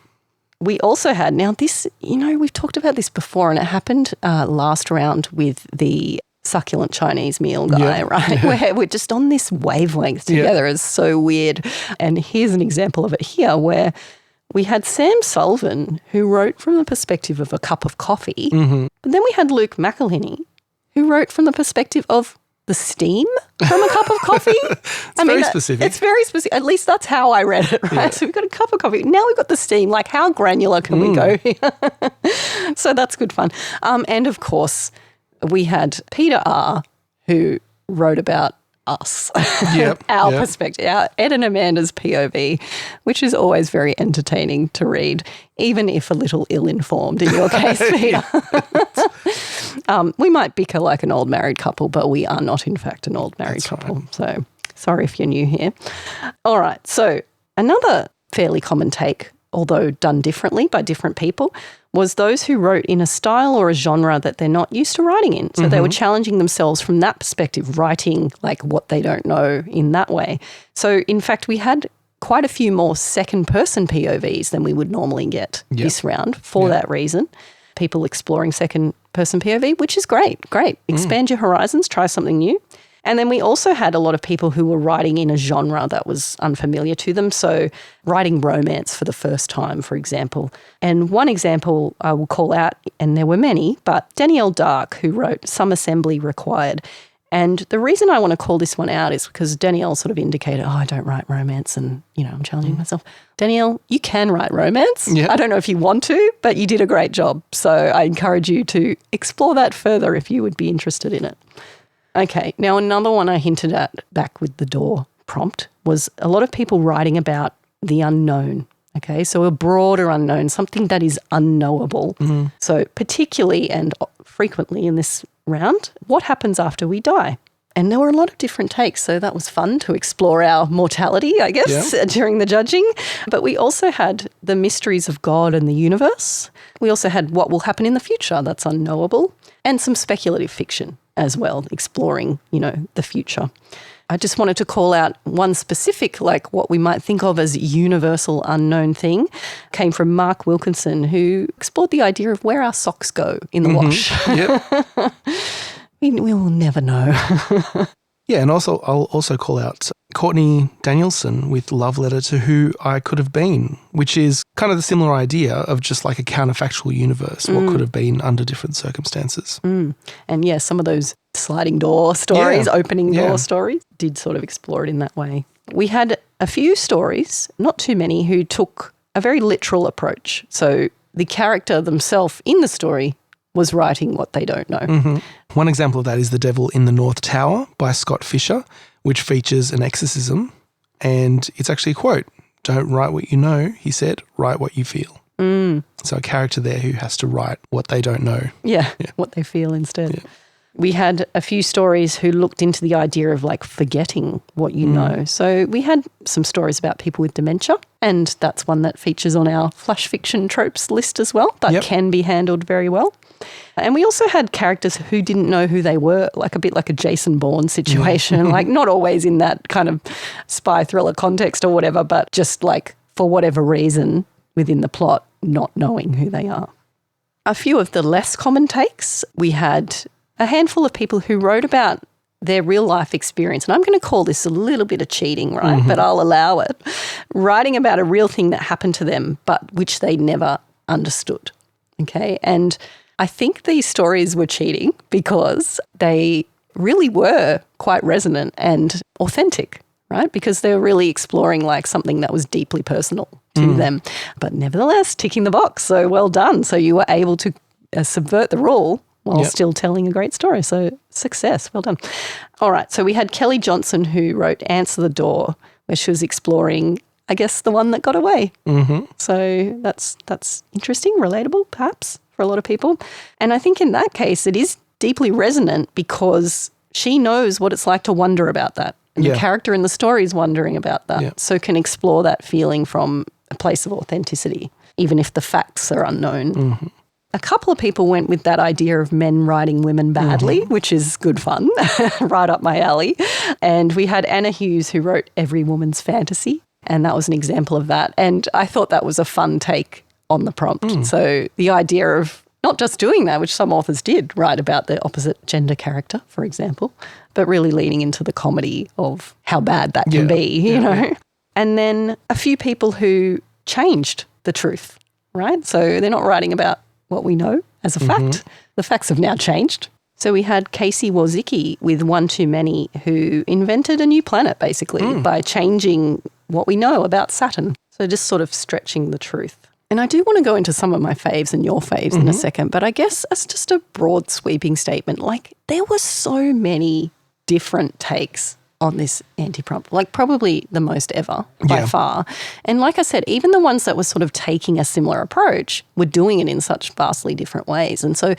We also had, now this, we've talked about this before, and it happened last round with the succulent Chinese meal guy,
Yeah.
right? Where we're just on this wavelength together. It's so weird. And here's an example of it here where we had Sam Sullivan, who wrote from the perspective of a cup of coffee.
Mm-hmm.
But then we had Luke McElhinney, who wrote from the perspective of the steam from a cup of coffee.
It's very specific.
It's very specific. At least that's how I read it, right?
Yeah.
So we've got a cup of coffee. Now we've got the steam. Like, how granular can we go here? So that's good fun. And, of course, we had Peter R., who wrote about us, our perspective, our Ed and Amanda's POV, which is always very entertaining to read, even if a little ill-informed in your case, Peter. We might bicker like an old married couple, but we are not, in fact, an old married couple. Right. So sorry if you're new here. All right. So another fairly common take, although done differently by different people, was those who wrote in a style or a genre that they're not used to writing in. So they were challenging themselves from that perspective, writing like what they don't know in that way. So in fact, we had quite a few more second-person POVs than we would normally get this round for that reason. People exploring second-person POV, which is great. Expand your horizons, try something new. And then we also had a lot of people who were writing in a genre that was unfamiliar to them. So writing romance for the first time, for example. And one example I will call out, and there were many, but Danielle Dark, who wrote Some Assembly Required. And the reason I want to call this one out is because Danielle sort of indicated, I don't write romance and, I'm challenging myself. Danielle, you can write romance.
Yeah.
I don't know if you want to, but you did a great job. So I encourage you to explore that further if you would be interested in it. Okay, now another one I hinted at back with the door prompt was a lot of people writing about the unknown. Okay, so a broader unknown, something that is unknowable. So particularly and frequently in this round, what happens after we die? And there were a lot of different takes, so that was fun to explore our mortality, I guess, during the judging. But we also had the mysteries of God and the universe. We also had what will happen in the future, that's unknowable, and some speculative fiction as well, exploring, the future. I just wanted to call out one specific, like what we might think of as universal unknown thing, came from Mark Wilkinson, who explored the idea of where our socks go in the wash.
Yep.
We will never know.
Yeah, and also I'll also call out Courtney Danielson with Love Letter to Who I Could Have Been, which is kind of the similar idea of just like a counterfactual universe, what could have been under different circumstances.
And some of those sliding door stories, opening door stories, did sort of explore it in that way. We had a few stories, not too many, who took a very literal approach. So the character themselves in the story was writing what they don't know.
One example of that is The Devil in the North Tower by Scott Fisher, which features an exorcism. And it's actually a quote, "Don't write what you know," he said, "write what you feel." So a character there who has to write what they don't know.
Yeah, what they feel instead. Yeah. We had a few stories who looked into the idea of like forgetting what you know. So we had some stories about people with dementia, and that's one that features on our flash fiction tropes list as well, that can be handled very well. And we also had characters who didn't know who they were, like a bit like a Jason Bourne situation, like not always in that kind of spy thriller context or whatever, but just like for whatever reason within the plot, not knowing who they are. A few of the less common takes, we had a handful of people who wrote about their real life experience. And I'm going to call this a little bit of cheating, right? But I'll allow it. Writing about a real thing that happened to them, but which they never understood. Okay. And I think these stories were cheating because they really were quite resonant and authentic, right? Because they were really exploring like something that was deeply personal to them, but nevertheless ticking the box. So well done. So you were able to subvert the rule while still telling a great story. So success. Well done. All right. So we had Kelly Johnson who wrote Answer the Door, where she was exploring, I guess, the one that got away. So that's interesting, relatable perhaps for a lot of people. And I think in that case it is deeply resonant because she knows what it's like to wonder about that. And the character in the story is wondering about that. So can explore that feeling from a place of authenticity, even if the facts are unknown. A couple of people went with that idea of men writing women badly, which is good fun, right up my alley. And we had Anna Hughes who wrote Every Woman's Fantasy, and that was an example of that. And I thought that was a fun take on the prompt. So the idea of not just doing that, which some authors did, write about the opposite gender character, for example, but really leaning into the comedy of how bad that can be, you know. And then a few people who changed the truth, right? So they're not writing about what we know as a fact. The facts have now changed. So we had Casey Wozicki with One Too Many, who invented a new planet, basically, by changing what we know about Saturn. So just sort of stretching the truth. And I do want to go into some of my faves and your faves in a second, but I guess as just a broad sweeping statement, like there were so many different takes on this anti-prompt, like probably the most ever by far. And like I said, even the ones that were sort of taking a similar approach were doing it in such vastly different ways. And so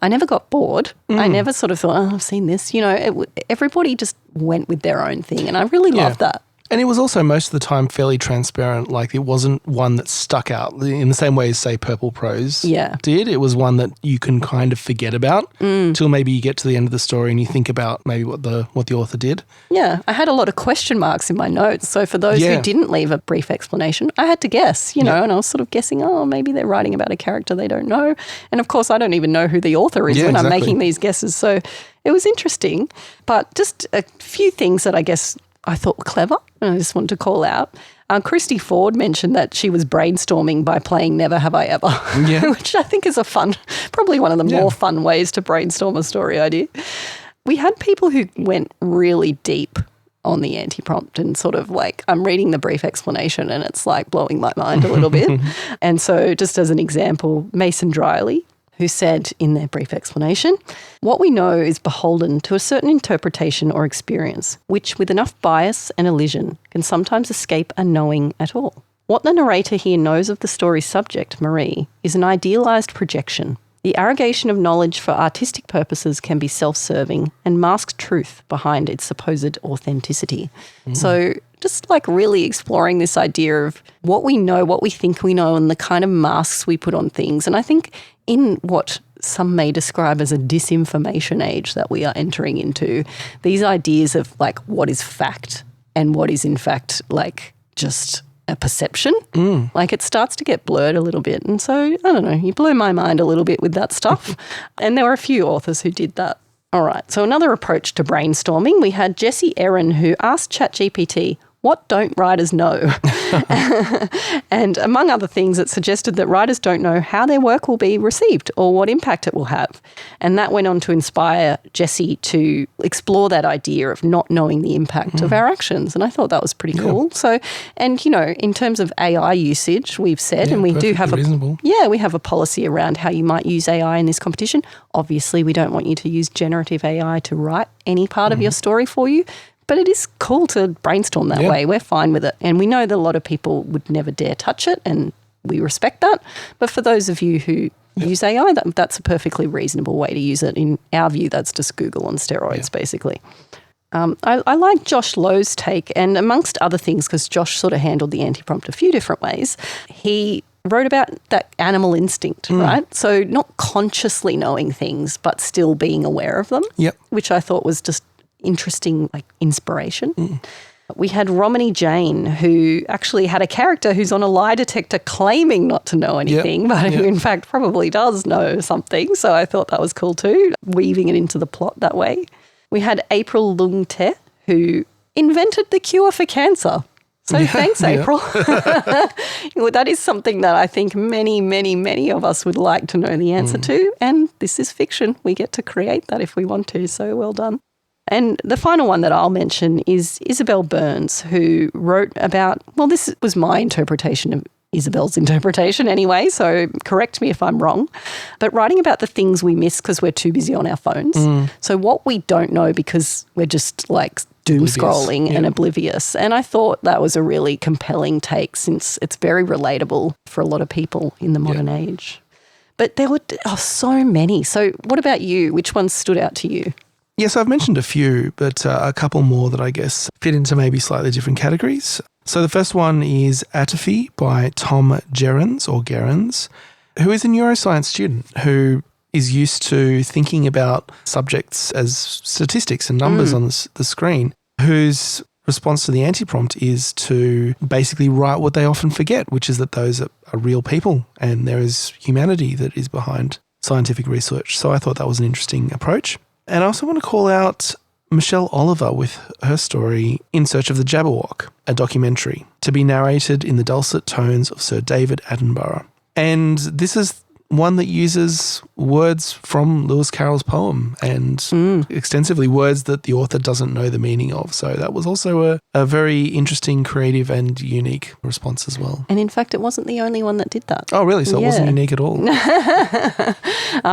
I never got bored. I never sort of thought, oh, I've seen this. You know, everybody just went with their own thing. And I really loved that.
And it was also most of the time fairly transparent. Like it wasn't one that stuck out in the same way as, say, Purple Prose did. It was one that you can kind of forget about till maybe you get to the end of the story and you think about maybe what the author did. Yeah.
I had a lot of question marks in my notes. So for those who didn't leave a brief explanation, I had to guess, you know, and I was sort of guessing, oh, maybe they're writing about a character they don't know. And of course, I don't even know who the author is when I'm making these guesses. So it was interesting. But just a few things that I guess I thought were clever, and I just wanted to call out. Christy Ford mentioned that she was brainstorming by playing Never Have I Ever, which I think is a fun, probably one of the more fun ways to brainstorm a story idea. We had people who went really deep on the anti-prompt and sort of like, I'm reading the brief explanation and it's like blowing my mind a little bit. And so just as an example, Mason Dryly, who said in their brief explanation, what we know is beholden to a certain interpretation or experience, which with enough bias and elision can sometimes escape a knowing at all. What the narrator here knows of the story's subject, Marie, is an idealised projection. The arrogation of knowledge for artistic purposes can be self-serving and mask truth behind its supposed authenticity. So just like really exploring this idea of what we know, what we think we know, and the kind of masks we put on things. And I think in what some may describe as a disinformation age that we are entering into, these ideas of like what is fact and what is in fact like just a perception, like it starts to get blurred a little bit. And so, I don't know, you blew my mind a little bit with that stuff. And there were a few authors who did that. All right, so another approach to brainstorming, we had Jessie Erin who asked ChatGPT, what don't writers know? And among other things, it suggested that writers don't know how their work will be received or what impact it will have. And that went on to inspire Jessie to explore that idea of not knowing the impact of our actions. And I thought that was pretty cool. So, and, you know, in terms of AI usage, we've said, and we do have we have a policy around how you might use AI in this competition. Obviously, we don't want you to use generative AI to write any part of your story for you. But it is cool to brainstorm that way. We're fine with it. And we know that a lot of people would never dare touch it, and we respect that. But for those of you who use AI, that's a perfectly reasonable way to use it. In our view, that's just Google on steroids, basically. I like Josh Lowe's take, and amongst other things, because Josh sort of handled the anti-prompt a few different ways, he wrote about that animal instinct, right? So not consciously knowing things, but still being aware of them, which I thought was just interesting, like inspiration. We had Romany Jane, who actually had a character who's on a lie detector claiming not to know anything, but who in fact probably does know something. So I thought that was cool too, weaving it into the plot that way. We had April Lung Te, who invented the cure for cancer. So thanks, April. That is something that I think many, many, many of us would like to know the answer to. And this is fiction. We get to create that if we want to. So well done. And the final one that I'll mention is Isabel Burns, who wrote about, well, this was my interpretation of Isabel's interpretation anyway, so correct me if I'm wrong, but writing about the things we miss because we're too busy on our phones. So what we don't know because we're just like doom scrolling and oblivious. And I thought that was a really compelling take since it's very relatable for a lot of people in the modern age. But there were so many. So what about you? Which ones stood out to you?
Yes, I've mentioned a few, but a couple more that I guess fit into maybe slightly different categories. So the first one is Atophy by Tom Gerrans, who is a neuroscience student who is used to thinking about subjects as statistics and numbers on the screen, whose response to the anti-prompt is to basically write what they often forget, which is that those are real people and there is humanity that is behind scientific research. So I thought that was an interesting approach. And I also want to call out Michelle Oliver with her story In Search of the Jabberwock, a documentary, to be narrated in the dulcet tones of Sir David Attenborough. And this is one that uses words from Lewis Carroll's poem and extensively words that the author doesn't know the meaning of. So that was also a very interesting, creative and unique response as well.
And in fact, it wasn't the only one that did that.
Oh, really? So it wasn't unique at all?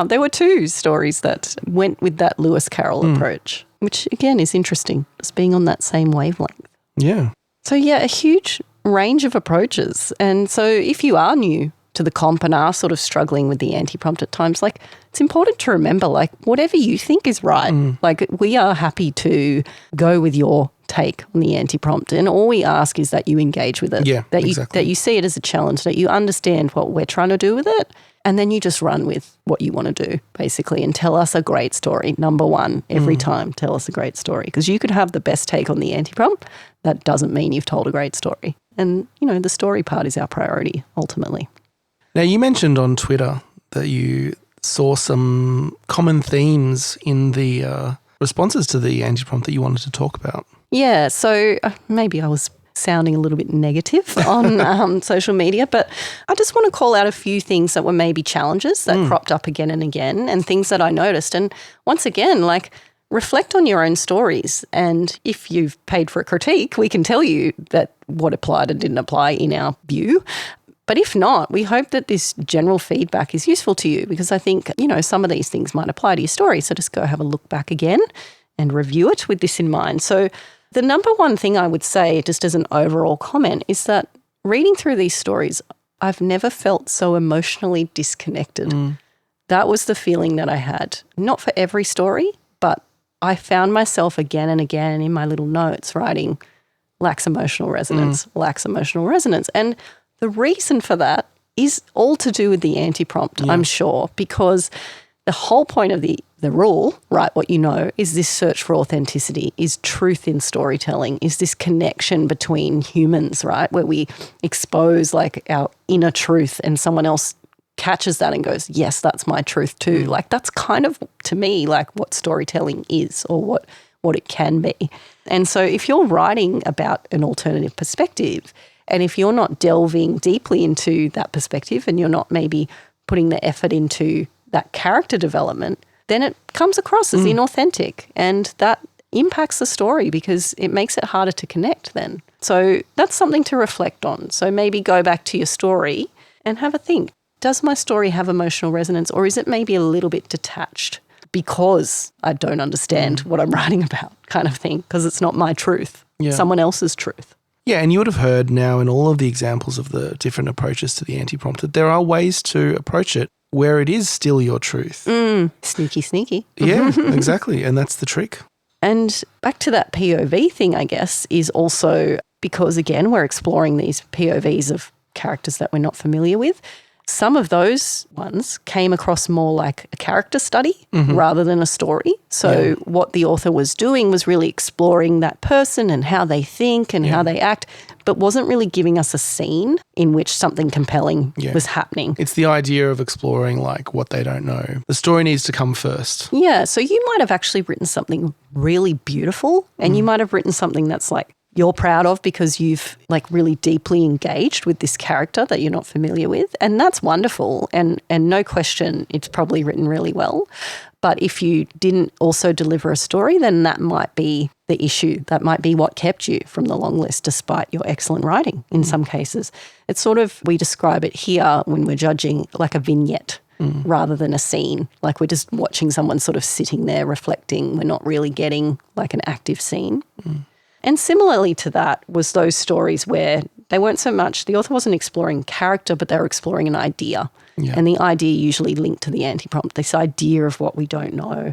There were 2 stories that went with that Lewis Carroll approach, which again is interesting, just being on that same wavelength.
Yeah.
So yeah, a huge range of approaches. And so if you are new to the comp and are sort of struggling with the anti-prompt at times, like it's important to remember, like whatever you think is right, like we are happy to go with your take on the anti-prompt, and all we ask is that you engage with it, that you see it as a challenge, that you understand what we're trying to do with it, and then you just run with what you want to do basically and tell us a great story. Number one, every time tell us a great story, because you could have the best take on the anti-prompt. That doesn't mean you've told a great story. And, you know, the story part is our priority ultimately.
Now, you mentioned on Twitter that you saw some common themes in the responses to the anti-prompt that you wanted to talk about.
Yeah, so maybe I was sounding a little bit negative on social media, but I just want to call out a few things that were maybe challenges that cropped up again and again, and things that I noticed. And once again, like, reflect on your own stories. And if you've paid for a critique, we can tell you that what applied and didn't apply in our view. But if not, we hope that this general feedback is useful to you, because I think, you know, some of these things might apply to your story. So just go have a look back again and review it with this in mind. So the number one thing I would say, just as an overall comment, is that reading through these stories, I've never felt so emotionally disconnected. That was the feeling that I had. Not for every story, but I found myself again and again in my little notes writing lacks emotional resonance, lacks emotional resonance. And the reason for that is all to do with the anti-prompt, I'm sure, because the whole point of the rule, write what you know, is this search for authenticity, is truth in storytelling, is this connection between humans, right, where we expose like our inner truth and someone else catches that and goes, yes, that's my truth too. Like that's kind of, to me, like what storytelling is, or what it can be. And so if you're writing about an alternative perspective, and if you're not delving deeply into that perspective and you're not maybe putting the effort into that character development, then it comes across as inauthentic, and that impacts the story because it makes it harder to connect then. So that's something to reflect on. So maybe go back to your story and have a think. Does my story have emotional resonance, or is it maybe a little bit detached because I don't understand what I'm writing about, kind of thing, because it's not my truth, someone else's truth.
Yeah, and you would have heard now in all of the examples of the different approaches to the anti-prompt that there are ways to approach it where it is still your truth.
Sneaky, sneaky.
Yeah, exactly. And that's the trick.
And back to that POV thing, I guess, is also because, again, we're exploring these POVs of characters that we're not familiar with. Some of those ones came across more like a character study rather than a story. So what the author was doing was really exploring that person and how they think and how they act, but wasn't really giving us a scene in which something compelling was happening.
It's the idea of exploring like what they don't know. The story needs to come first.
Yeah, so you might have actually written something really beautiful, and you might have written something that's like you're proud of because you've like really deeply engaged with this character that you're not familiar with. And that's wonderful. And no question, it's probably written really well. But if you didn't also deliver a story, then that might be the issue. That might be what kept you from the long list, despite your excellent writing in some cases. It's sort of, we describe it here when we're judging like a vignette rather than a scene. Like we're just watching someone sort of sitting there reflecting. We're not really getting like an active scene. And similarly to that was those stories where they weren't so much, the author wasn't exploring character, but they were exploring an idea. And the idea usually linked to the anti-prompt, this idea of what we don't know.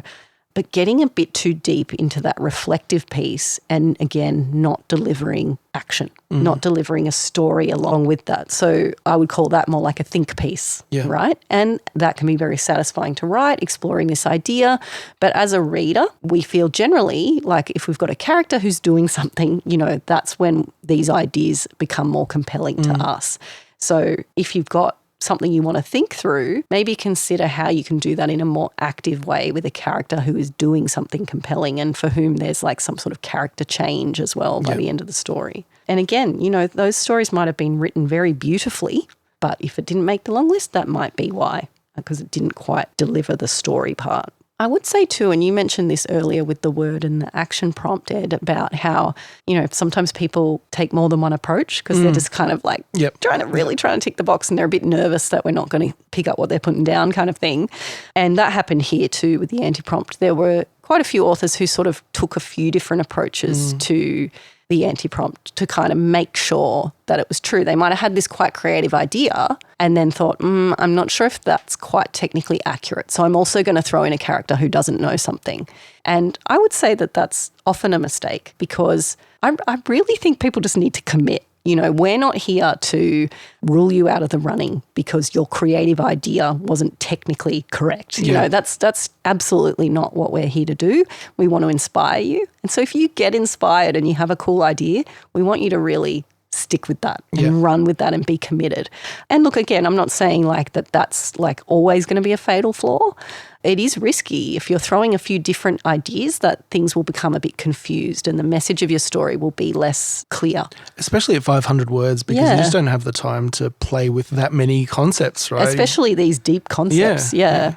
But getting a bit too deep into that reflective piece and, again, not delivering action, not delivering a story along with that. So I would call that more like a think piece, right? And that can be very satisfying to write, exploring this idea. But as a reader, we feel generally like if we've got a character who's doing something, you know, that's when these ideas become more compelling to us. So if you've got something you want to think through, maybe consider how you can do that in a more active way with a character who is doing something compelling and for whom there's like some sort of character change as well by the end of the story. And again, you know, those stories might have been written very beautifully, but if it didn't make the long list, that might be why, because it didn't quite deliver the story part. I would say too, and you mentioned this earlier with the word and the action prompt, Ed, about how, you know, sometimes people take more than one approach because they're just kind of like trying to tick the box and they're a bit nervous that we're not going to pick up what they're putting down kind of thing. And that happened here too with the anti-prompt. There were quite a few authors who sort of took a few different approaches to the anti-prompt to kind of make sure that it was true. They might have had this quite creative idea and then thought, I'm not sure if that's quite technically accurate. So I'm also going to throw in a character who doesn't know something. And I would say that that's often a mistake because I really think people just need to commit. You know, we're not here to rule you out of the running because your creative idea wasn't technically correct. You know, that's absolutely not what we're here to do. We want to inspire you. And so if you get inspired and you have a cool idea, we want you to really stick with that and run with that and be committed. And look, again, I'm not saying like that's like always going to be a fatal flaw. It is risky if you're throwing a few different ideas that things will become a bit confused and the message of your story will be less clear.
Especially at 500 words because you just don't have the time to play with that many concepts, right?
Especially these deep concepts,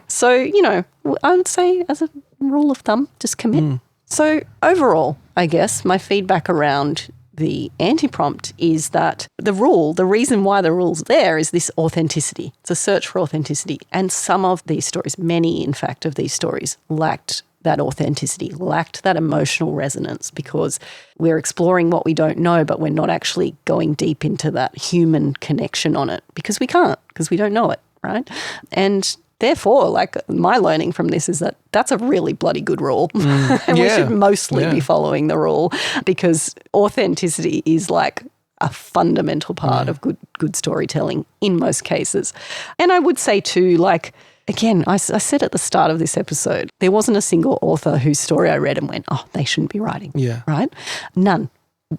So, you know, I would say as a rule of thumb, just commit. So overall, I guess my feedback around the anti-prompt is that the reason why the rule's there is this authenticity. It's a search for authenticity. And some of these stories, many in fact of these stories, lacked that authenticity, lacked that emotional resonance because we're exploring what we don't know, but we're not actually going deep into that human connection on it because we can't, because we don't know it, right? And therefore, like my learning from this is that that's a really bloody good rule and we should mostly be following the rule because authenticity is like a fundamental part of good storytelling in most cases. And I would say too, like, again, I said at the start of this episode, there wasn't a single author whose story I read and went, oh, they shouldn't be writing, right? None.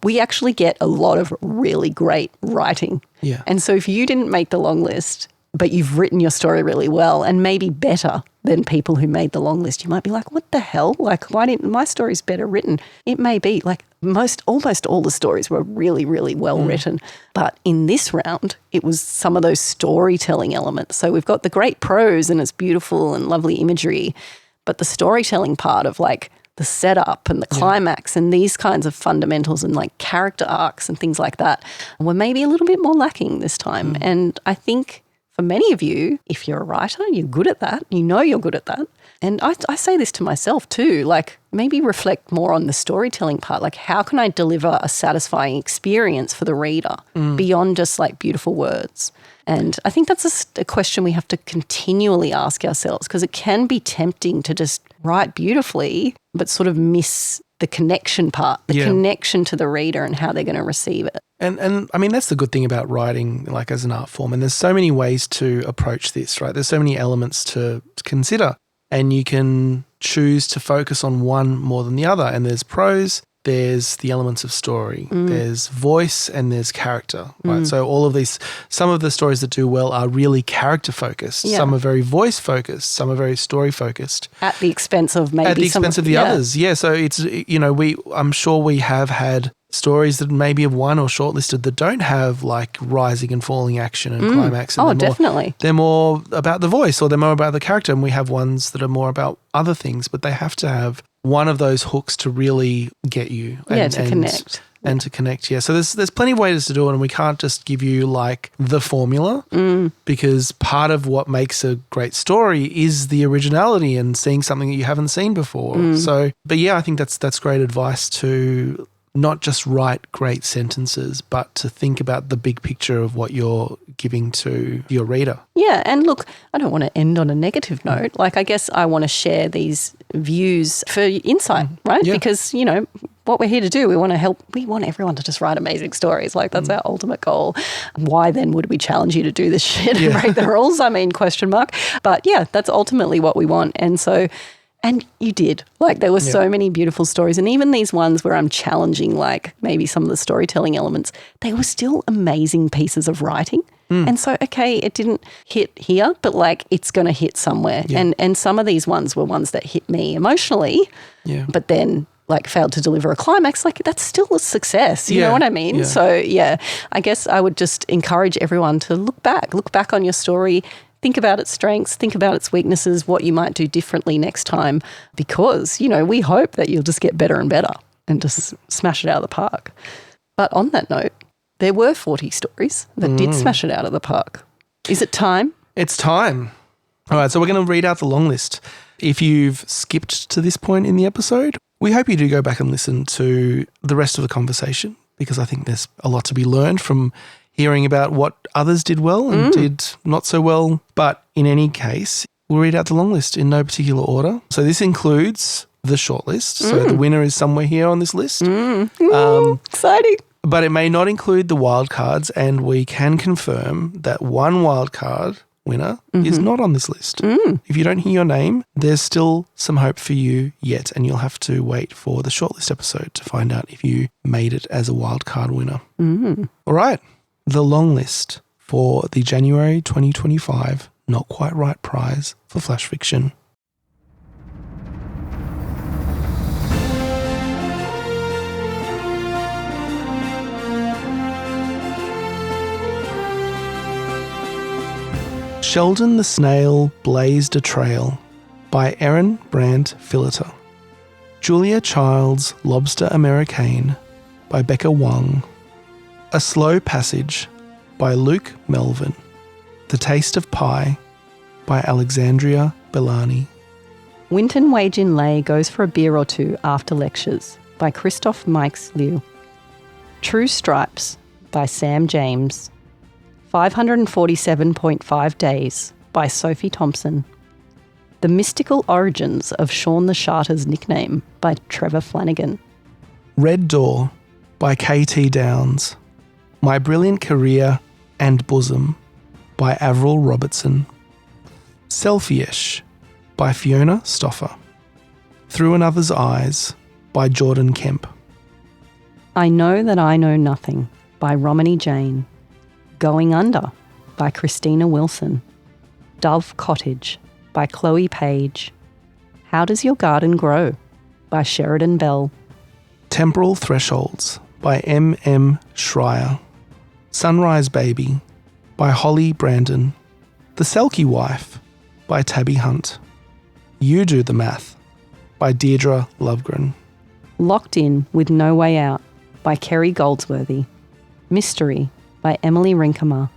We actually get a lot of really great writing. Yeah. And so if you didn't make the long list, but you've written your story really well and maybe better than people who made the long list, you might be like, what the hell? Like, why didn't my story's better written? It may be like almost all the stories were really, really well written. But in this round, it was some of those storytelling elements. So we've got the great prose and it's beautiful and lovely imagery, but the storytelling part of like the setup and the climax and these kinds of fundamentals and like character arcs and things like that were maybe a little bit more lacking this time. And I think for many of you, if you're a writer, you're good at that. You know you're good at that. And I say this to myself too, like maybe reflect more on the storytelling part. Like how can I deliver a satisfying experience for the reader beyond just like beautiful words? And I think that's a question we have to continually ask ourselves because it can be tempting to just write beautifully but sort of miss the connection part, the connection to the reader and how they're going to receive it.
And I mean, that's the good thing about writing like as an art form. And there's so many ways to approach this, right? There's so many elements to consider and you can choose to focus on one more than the other. And there's prose, there's the elements of story, there's voice and there's character, right? So all of these, some of the stories that do well are really character focused. Yeah. Some are very voice focused. Some are very story focused.
At the expense of maybe
At the expense of the others. Yeah. So it's, you know, I'm sure we have had stories that maybe have won or shortlisted that don't have like rising and falling action and climax. And
definitely.
They're more about the voice or they're more about the character. And we have ones that are more about other things, but they have to have one of those hooks to really get you.
To connect.
And to connect, So there's plenty of ways to do it and we can't just give you like the formula because part of what makes a great story is the originality and seeing something that you haven't seen before. So, but yeah, I think that's great advice to not just write great sentences, but to think about the big picture of what you're giving to your reader. Yeah,
and look, I don't want to end on a negative note. Like, I guess I want to share these views for insight, right? Yeah. Because, you know, what we're here to do, we want to help, we want everyone to just write amazing stories. Like, that's our ultimate goal. Why then would we challenge you to do this shit and break the rules? I mean, question mark. But yeah, that's ultimately what we want. And so, and you did. Like, there were so many beautiful stories. And even these ones where I'm challenging, like, maybe some of the storytelling elements, they were still amazing pieces of writing. And so, okay, it didn't hit here, but like it's going to hit somewhere.
Yeah.
And some of these ones were ones that hit me emotionally, but then like failed to deliver a climax. Like that's still a success. You know what I mean?
Yeah.
So yeah, I guess I would just encourage everyone to look back on your story. Think about its strengths, think about its weaknesses, what you might do differently next time, because, you know, we hope that you'll just get better and better and just smash it out of the park. But on that note, there were 40 stories that did smash it out of the park. Is it time?
It's time. All right, so we're going to read out the long list. If you've skipped to this point in the episode, we hope you do go back and listen to the rest of the conversation, because I think there's a lot to be learned from hearing about what others did well and did not so well. But in any case, we'll read out the long list in no particular order. So this includes the short list. So the winner is somewhere here on this list.
Exciting.
But it may not include the wild cards, and we can confirm that one wild card winner is not on this list. If you don't hear your name, there's still some hope for you yet, and you'll have to wait for the shortlist episode to find out if you made it as a wild card winner. All right. The long list for the January 2025 Not Quite Right prize for flash fiction. Sheldon the Snail Blazed a Trail by Erin Brandt Filleter. Julia Child's Lobster Americaine by Becca Wang. A Slow Passage by Luke Melvin. The Taste of Pie by Alexandria Bellani.
Winton Wei Jin Lei goes for a beer or two after lectures by Christoph Mikes Liu. True Stripes by Sam James. 547.5 Days by Sophie Thompson. The Mystical Origins of Sean the Sharter's Nickname by Trevor Flanagan.
Red Door by K.T. Downs. My Brilliant Career and Bosom by Avril Robertson. Selfie-ish by Fiona Stoffer. Through Another's Eyes by Jordan Kemp.
I Know That I Know Nothing by Romany Jane. Going Under by Christina Wilson. Dove Cottage by Chloe Page. How Does Your Garden Grow by Sheridan Bell.
Temporal Thresholds by M.M. Schreier. Sunrise Baby by Holly Brandon. The Selkie Wife by Tabby Hunt. You Do the Math by Deirdre Lovegren.
Locked In with No Way Out by Kerry Goldsworthy. Mystery by Emily Rinkemer.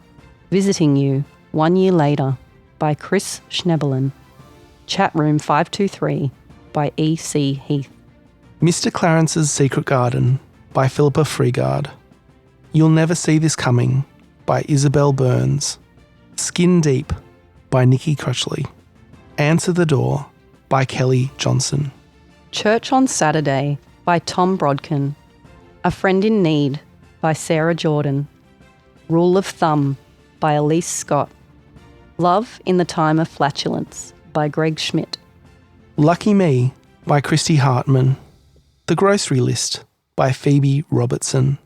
Visiting You 1 Year Later by Chris Schnebelen. Chatroom 523 by E.C. Heath.
Mr. Clarence's Secret Garden by Philippa Freegard. You'll Never See This Coming by Isabel Burns. Skin Deep by Nikki Crutchley. Answer the Door by Kelly Johnson.
Church on Saturday by Tom Brodkin. A Friend in Need by Sarah Jordan. Rule of Thumb by Elise Scott. Love in the Time of Flatulence by Greg Schmidt.
Lucky Me by Christy Hartman. The Grocery List by Phoebe Robertson.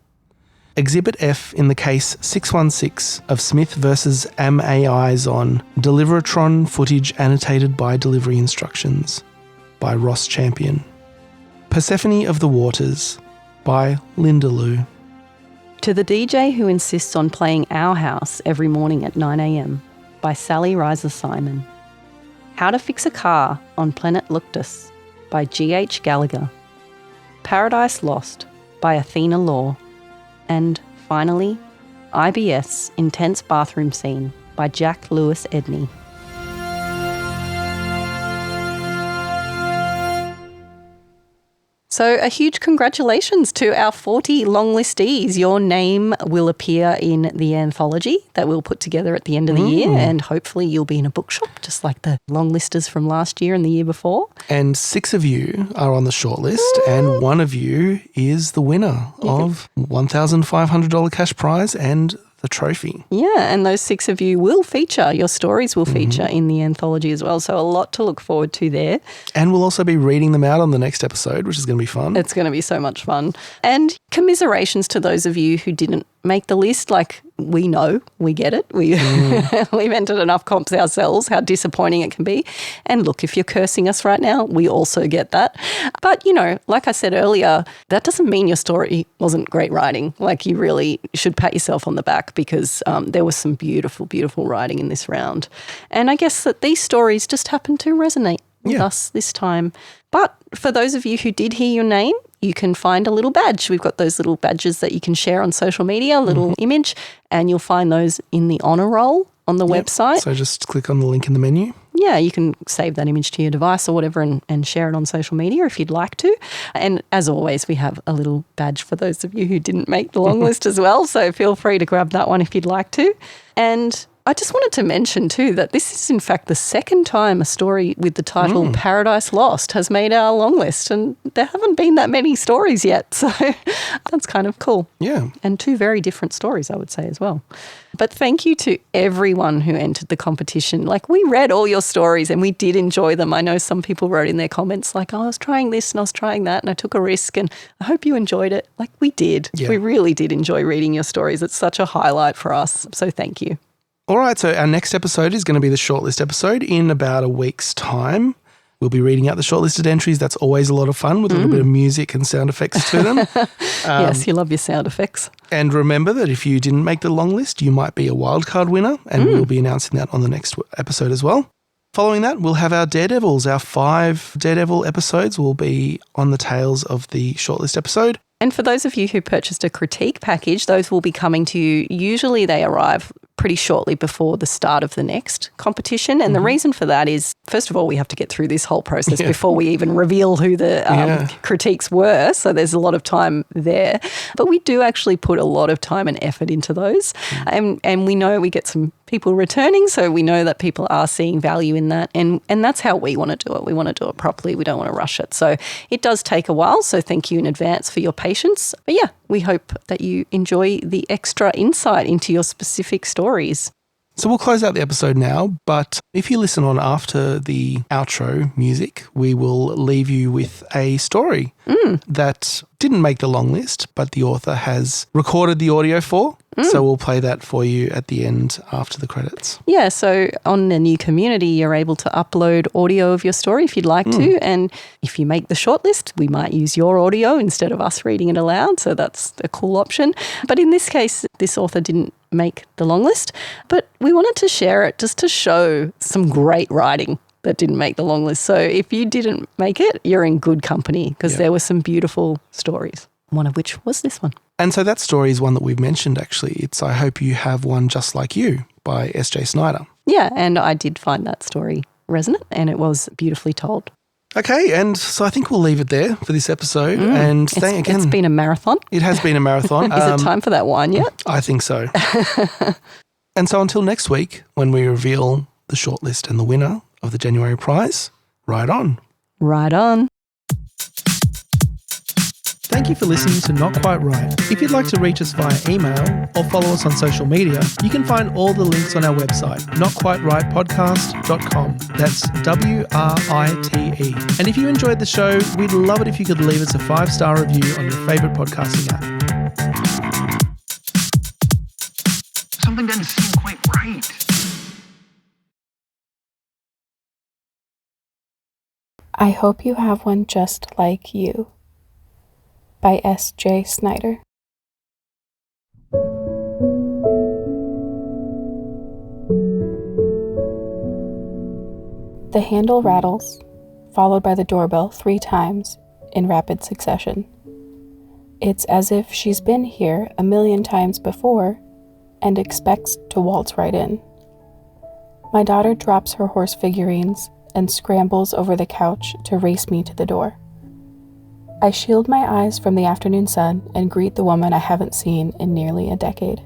Exhibit F in the case 616 of Smith vs. MAI's on Deliveratron footage annotated by delivery instructions by Ross Champion. Persephone of the Waters by Linda Lou.
To the DJ Who Insists on Playing Our House Every Morning at 9 a.m. by Sally Reiser Simon. How to Fix a Car on Planet Luctus by G.H. Gallagher. Paradise Lost by Athena Law. And finally, IBS Intense Bathroom Scene by Jack Lewis Edney. So a huge congratulations to our 40 long listees. Your name will appear in the anthology that we'll put together at the end of the year, and hopefully you'll be in a bookshop just like the long listers from last year and the year before.
And 6 of you are on the shortlist, and 1 of you is the winner of $1,500 cash prize and the trophy.
Yeah, and those 6 of you will feature, your stories will feature in the anthology as well. So a lot to look forward to there.
And we'll also be reading them out on the next episode, which is going to be fun.
It's going to be so much fun. And commiserations to those of you who didn't make the list, like, we know, we get it. We've entered enough comps ourselves, how disappointing it can be. And look, if you're cursing us right now, we also get that. But, like I said earlier, that doesn't mean your story wasn't great writing. Like, you really should pat yourself on the back because there was some beautiful, beautiful writing in this round. And I guess that these stories just happen to resonate with us this time. But for those of you who did hear your name, you can find a little badge. We've got those little badges that you can share on social media, a little image, and you'll find those in the honour roll on the website.
So just click on the link in the menu.
Yeah, you can save that image to your device or whatever and share it on social media if you'd like to. And as always, we have a little badge for those of you who didn't make the long list as well. So feel free to grab that one if you'd like to. And I just wanted to mention too that this is in fact the second time a story with the title Paradise Lost has made our long list, and there haven't been that many stories yet. So that's kind of cool.
Yeah.
And two very different stories, I would say, as well. But thank you to everyone who entered the competition. Like, we read all your stories and we did enjoy them. I know some people wrote in their comments like, I was trying this and I was trying that and I took a risk and I hope you enjoyed it. Like, we did.
Yeah.
We really did enjoy reading your stories. It's such a highlight for us. So thank you.
All right, so our next episode is going to be the shortlist episode in about a week's time. We'll be reading out the shortlisted entries. That's always a lot of fun with a little bit of music and sound effects to them.
Yes, you love your sound effects.
And remember that if you didn't make the long list, you might be a wildcard winner, and we'll be announcing that on the next episode as well. Following that, we'll have our Daredevils. Our 5 Daredevil episodes will be on the tails of the shortlist episode.
And for those of you who purchased a critique package, those will be coming to you. Usually they arrive pretty shortly before the start of the next competition. And the reason for that is, first of all, we have to get through this whole process before we even reveal who the critiques were. So there's a lot of time there. But we do actually put a lot of time and effort into those. And we know we get some people returning, so we know that people are seeing value in that. And that's how we want to do it. We want to do it properly. We don't want to rush it. So it does take a while. So thank you in advance for your patience. But yeah, we hope that you enjoy the extra insight into your specific stories.
So we'll close out the episode now, but if you listen on after the outro music, we will leave you with a story that didn't make the long list, but the author has recorded the audio for. So we'll play that for you at the end after the credits.
Yeah, so on the new community, you're able to upload audio of your story if you'd like to. And if you make the shortlist, we might use your audio instead of us reading it aloud. So that's a cool option. But in this case, this author didn't make the long list, but we wanted to share it just to show some great writing that didn't make the long list. So if you didn't make it, you're in good company because there were some beautiful stories, one of which was this one.
And so that story is one that we've mentioned, actually. It's I Hope You Have One Just Like You by S.J. Snyder.
Yeah, and I did find that story resonant and it was beautifully told.
Okay, and so I think we'll leave it there for this episode. And
It's been a marathon.
It has been a marathon.
Is it time for that wine yet?
I think so. And so until next week, when we reveal the shortlist and the winner of the January prize, ride on.
Right on.
Thank you for listening to Not Quite Right. If you'd like to reach us via email or follow us on social media, you can find all the links on our website, notquiterightpodcast.com. That's WRITE. And if you enjoyed the show, we'd love it if you could leave us a 5-star review on your favourite podcasting app.
Something doesn't seem quite right.
I Hope You Have One Just Like You by S.J. Snyder. The handle rattles, followed by the doorbell 3 times in rapid succession. It's as if she's been here 1,000,000 times before and expects to waltz right in. My daughter drops her horse figurines and scrambles over the couch to race me to the door. I shield my eyes from the afternoon sun and greet the woman I haven't seen in nearly a decade.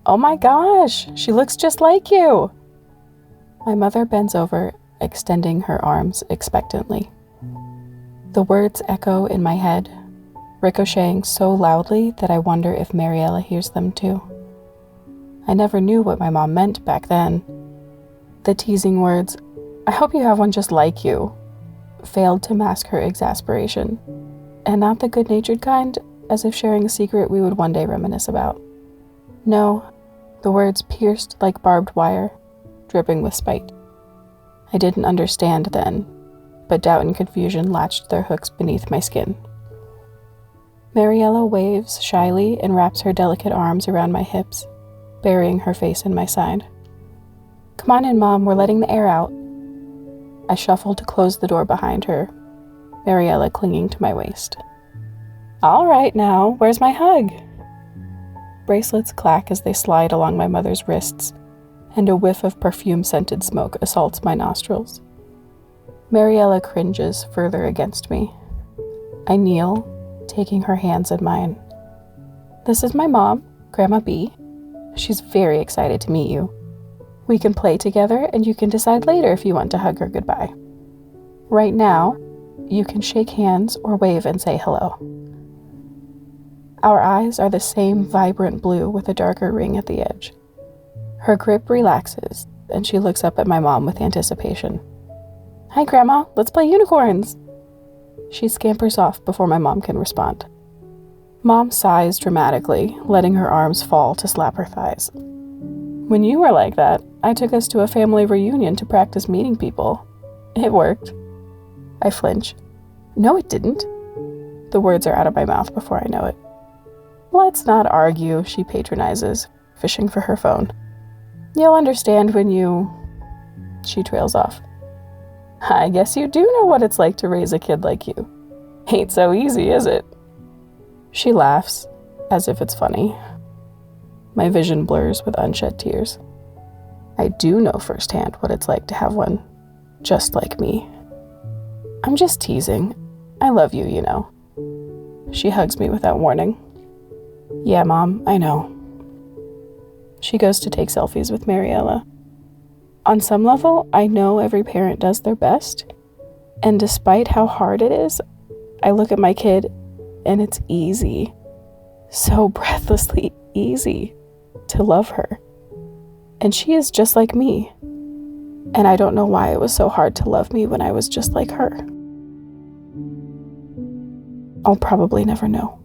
"Oh my gosh, she looks just like you!" My mother bends over, extending her arms expectantly. The words echo in my head, ricocheting so loudly that I wonder if Mariella hears them too. I never knew what my mom meant back then. The teasing words, "I hope you have one just like you," failed to mask her exasperation. And not the good-natured kind, as if sharing a secret we would one day reminisce about. No, the words pierced like barbed wire, dripping with spite. I didn't understand then, but doubt and confusion latched their hooks beneath my skin. Mariella waves shyly and wraps her delicate arms around my hips, burying her face in my side. Come on in, Mom, we're letting the air out. I shuffled to close the door behind her, Mariella clinging to my waist. All right now, where's my hug? Bracelets clack as they slide along my mother's wrists, and a whiff of perfume-scented smoke assaults my nostrils. Mariella cringes further against me. I kneel, taking her hands in mine. This is my mom, Grandma B. She's very excited to meet you. We can play together, and you can decide later if you want to hug her goodbye. Right now, you can shake hands or wave and say hello. Our eyes are the same vibrant blue with a darker ring at the edge. Her grip relaxes, and she looks up at my mom with anticipation. Hi, Grandma, let's play unicorns. She scampers off before my mom can respond. Mom sighs dramatically, letting her arms fall to slap her thighs. When you were like that, I took us to a family reunion to practice meeting people. It worked. I flinch. No, it didn't. The words are out of my mouth before I know it. Let's not argue, she patronizes, fishing for her phone. You'll understand when you... She trails off. I guess you do know what it's like to raise a kid like you. Ain't so easy, is it? She laughs, as if it's funny. My vision blurs with unshed tears. I do know firsthand what it's like to have one just like me. I'm just teasing. I love you, you know. She hugs me without warning. Yeah, Mom, I know. She goes to take selfies with Mariella. On some level, I know every parent does their best, and despite how hard it is, I look at my kid and it's easy, so breathlessly easy to love her. And she is just like me, and I don't know why it was so hard to love me when I was just like her. I'll probably never know.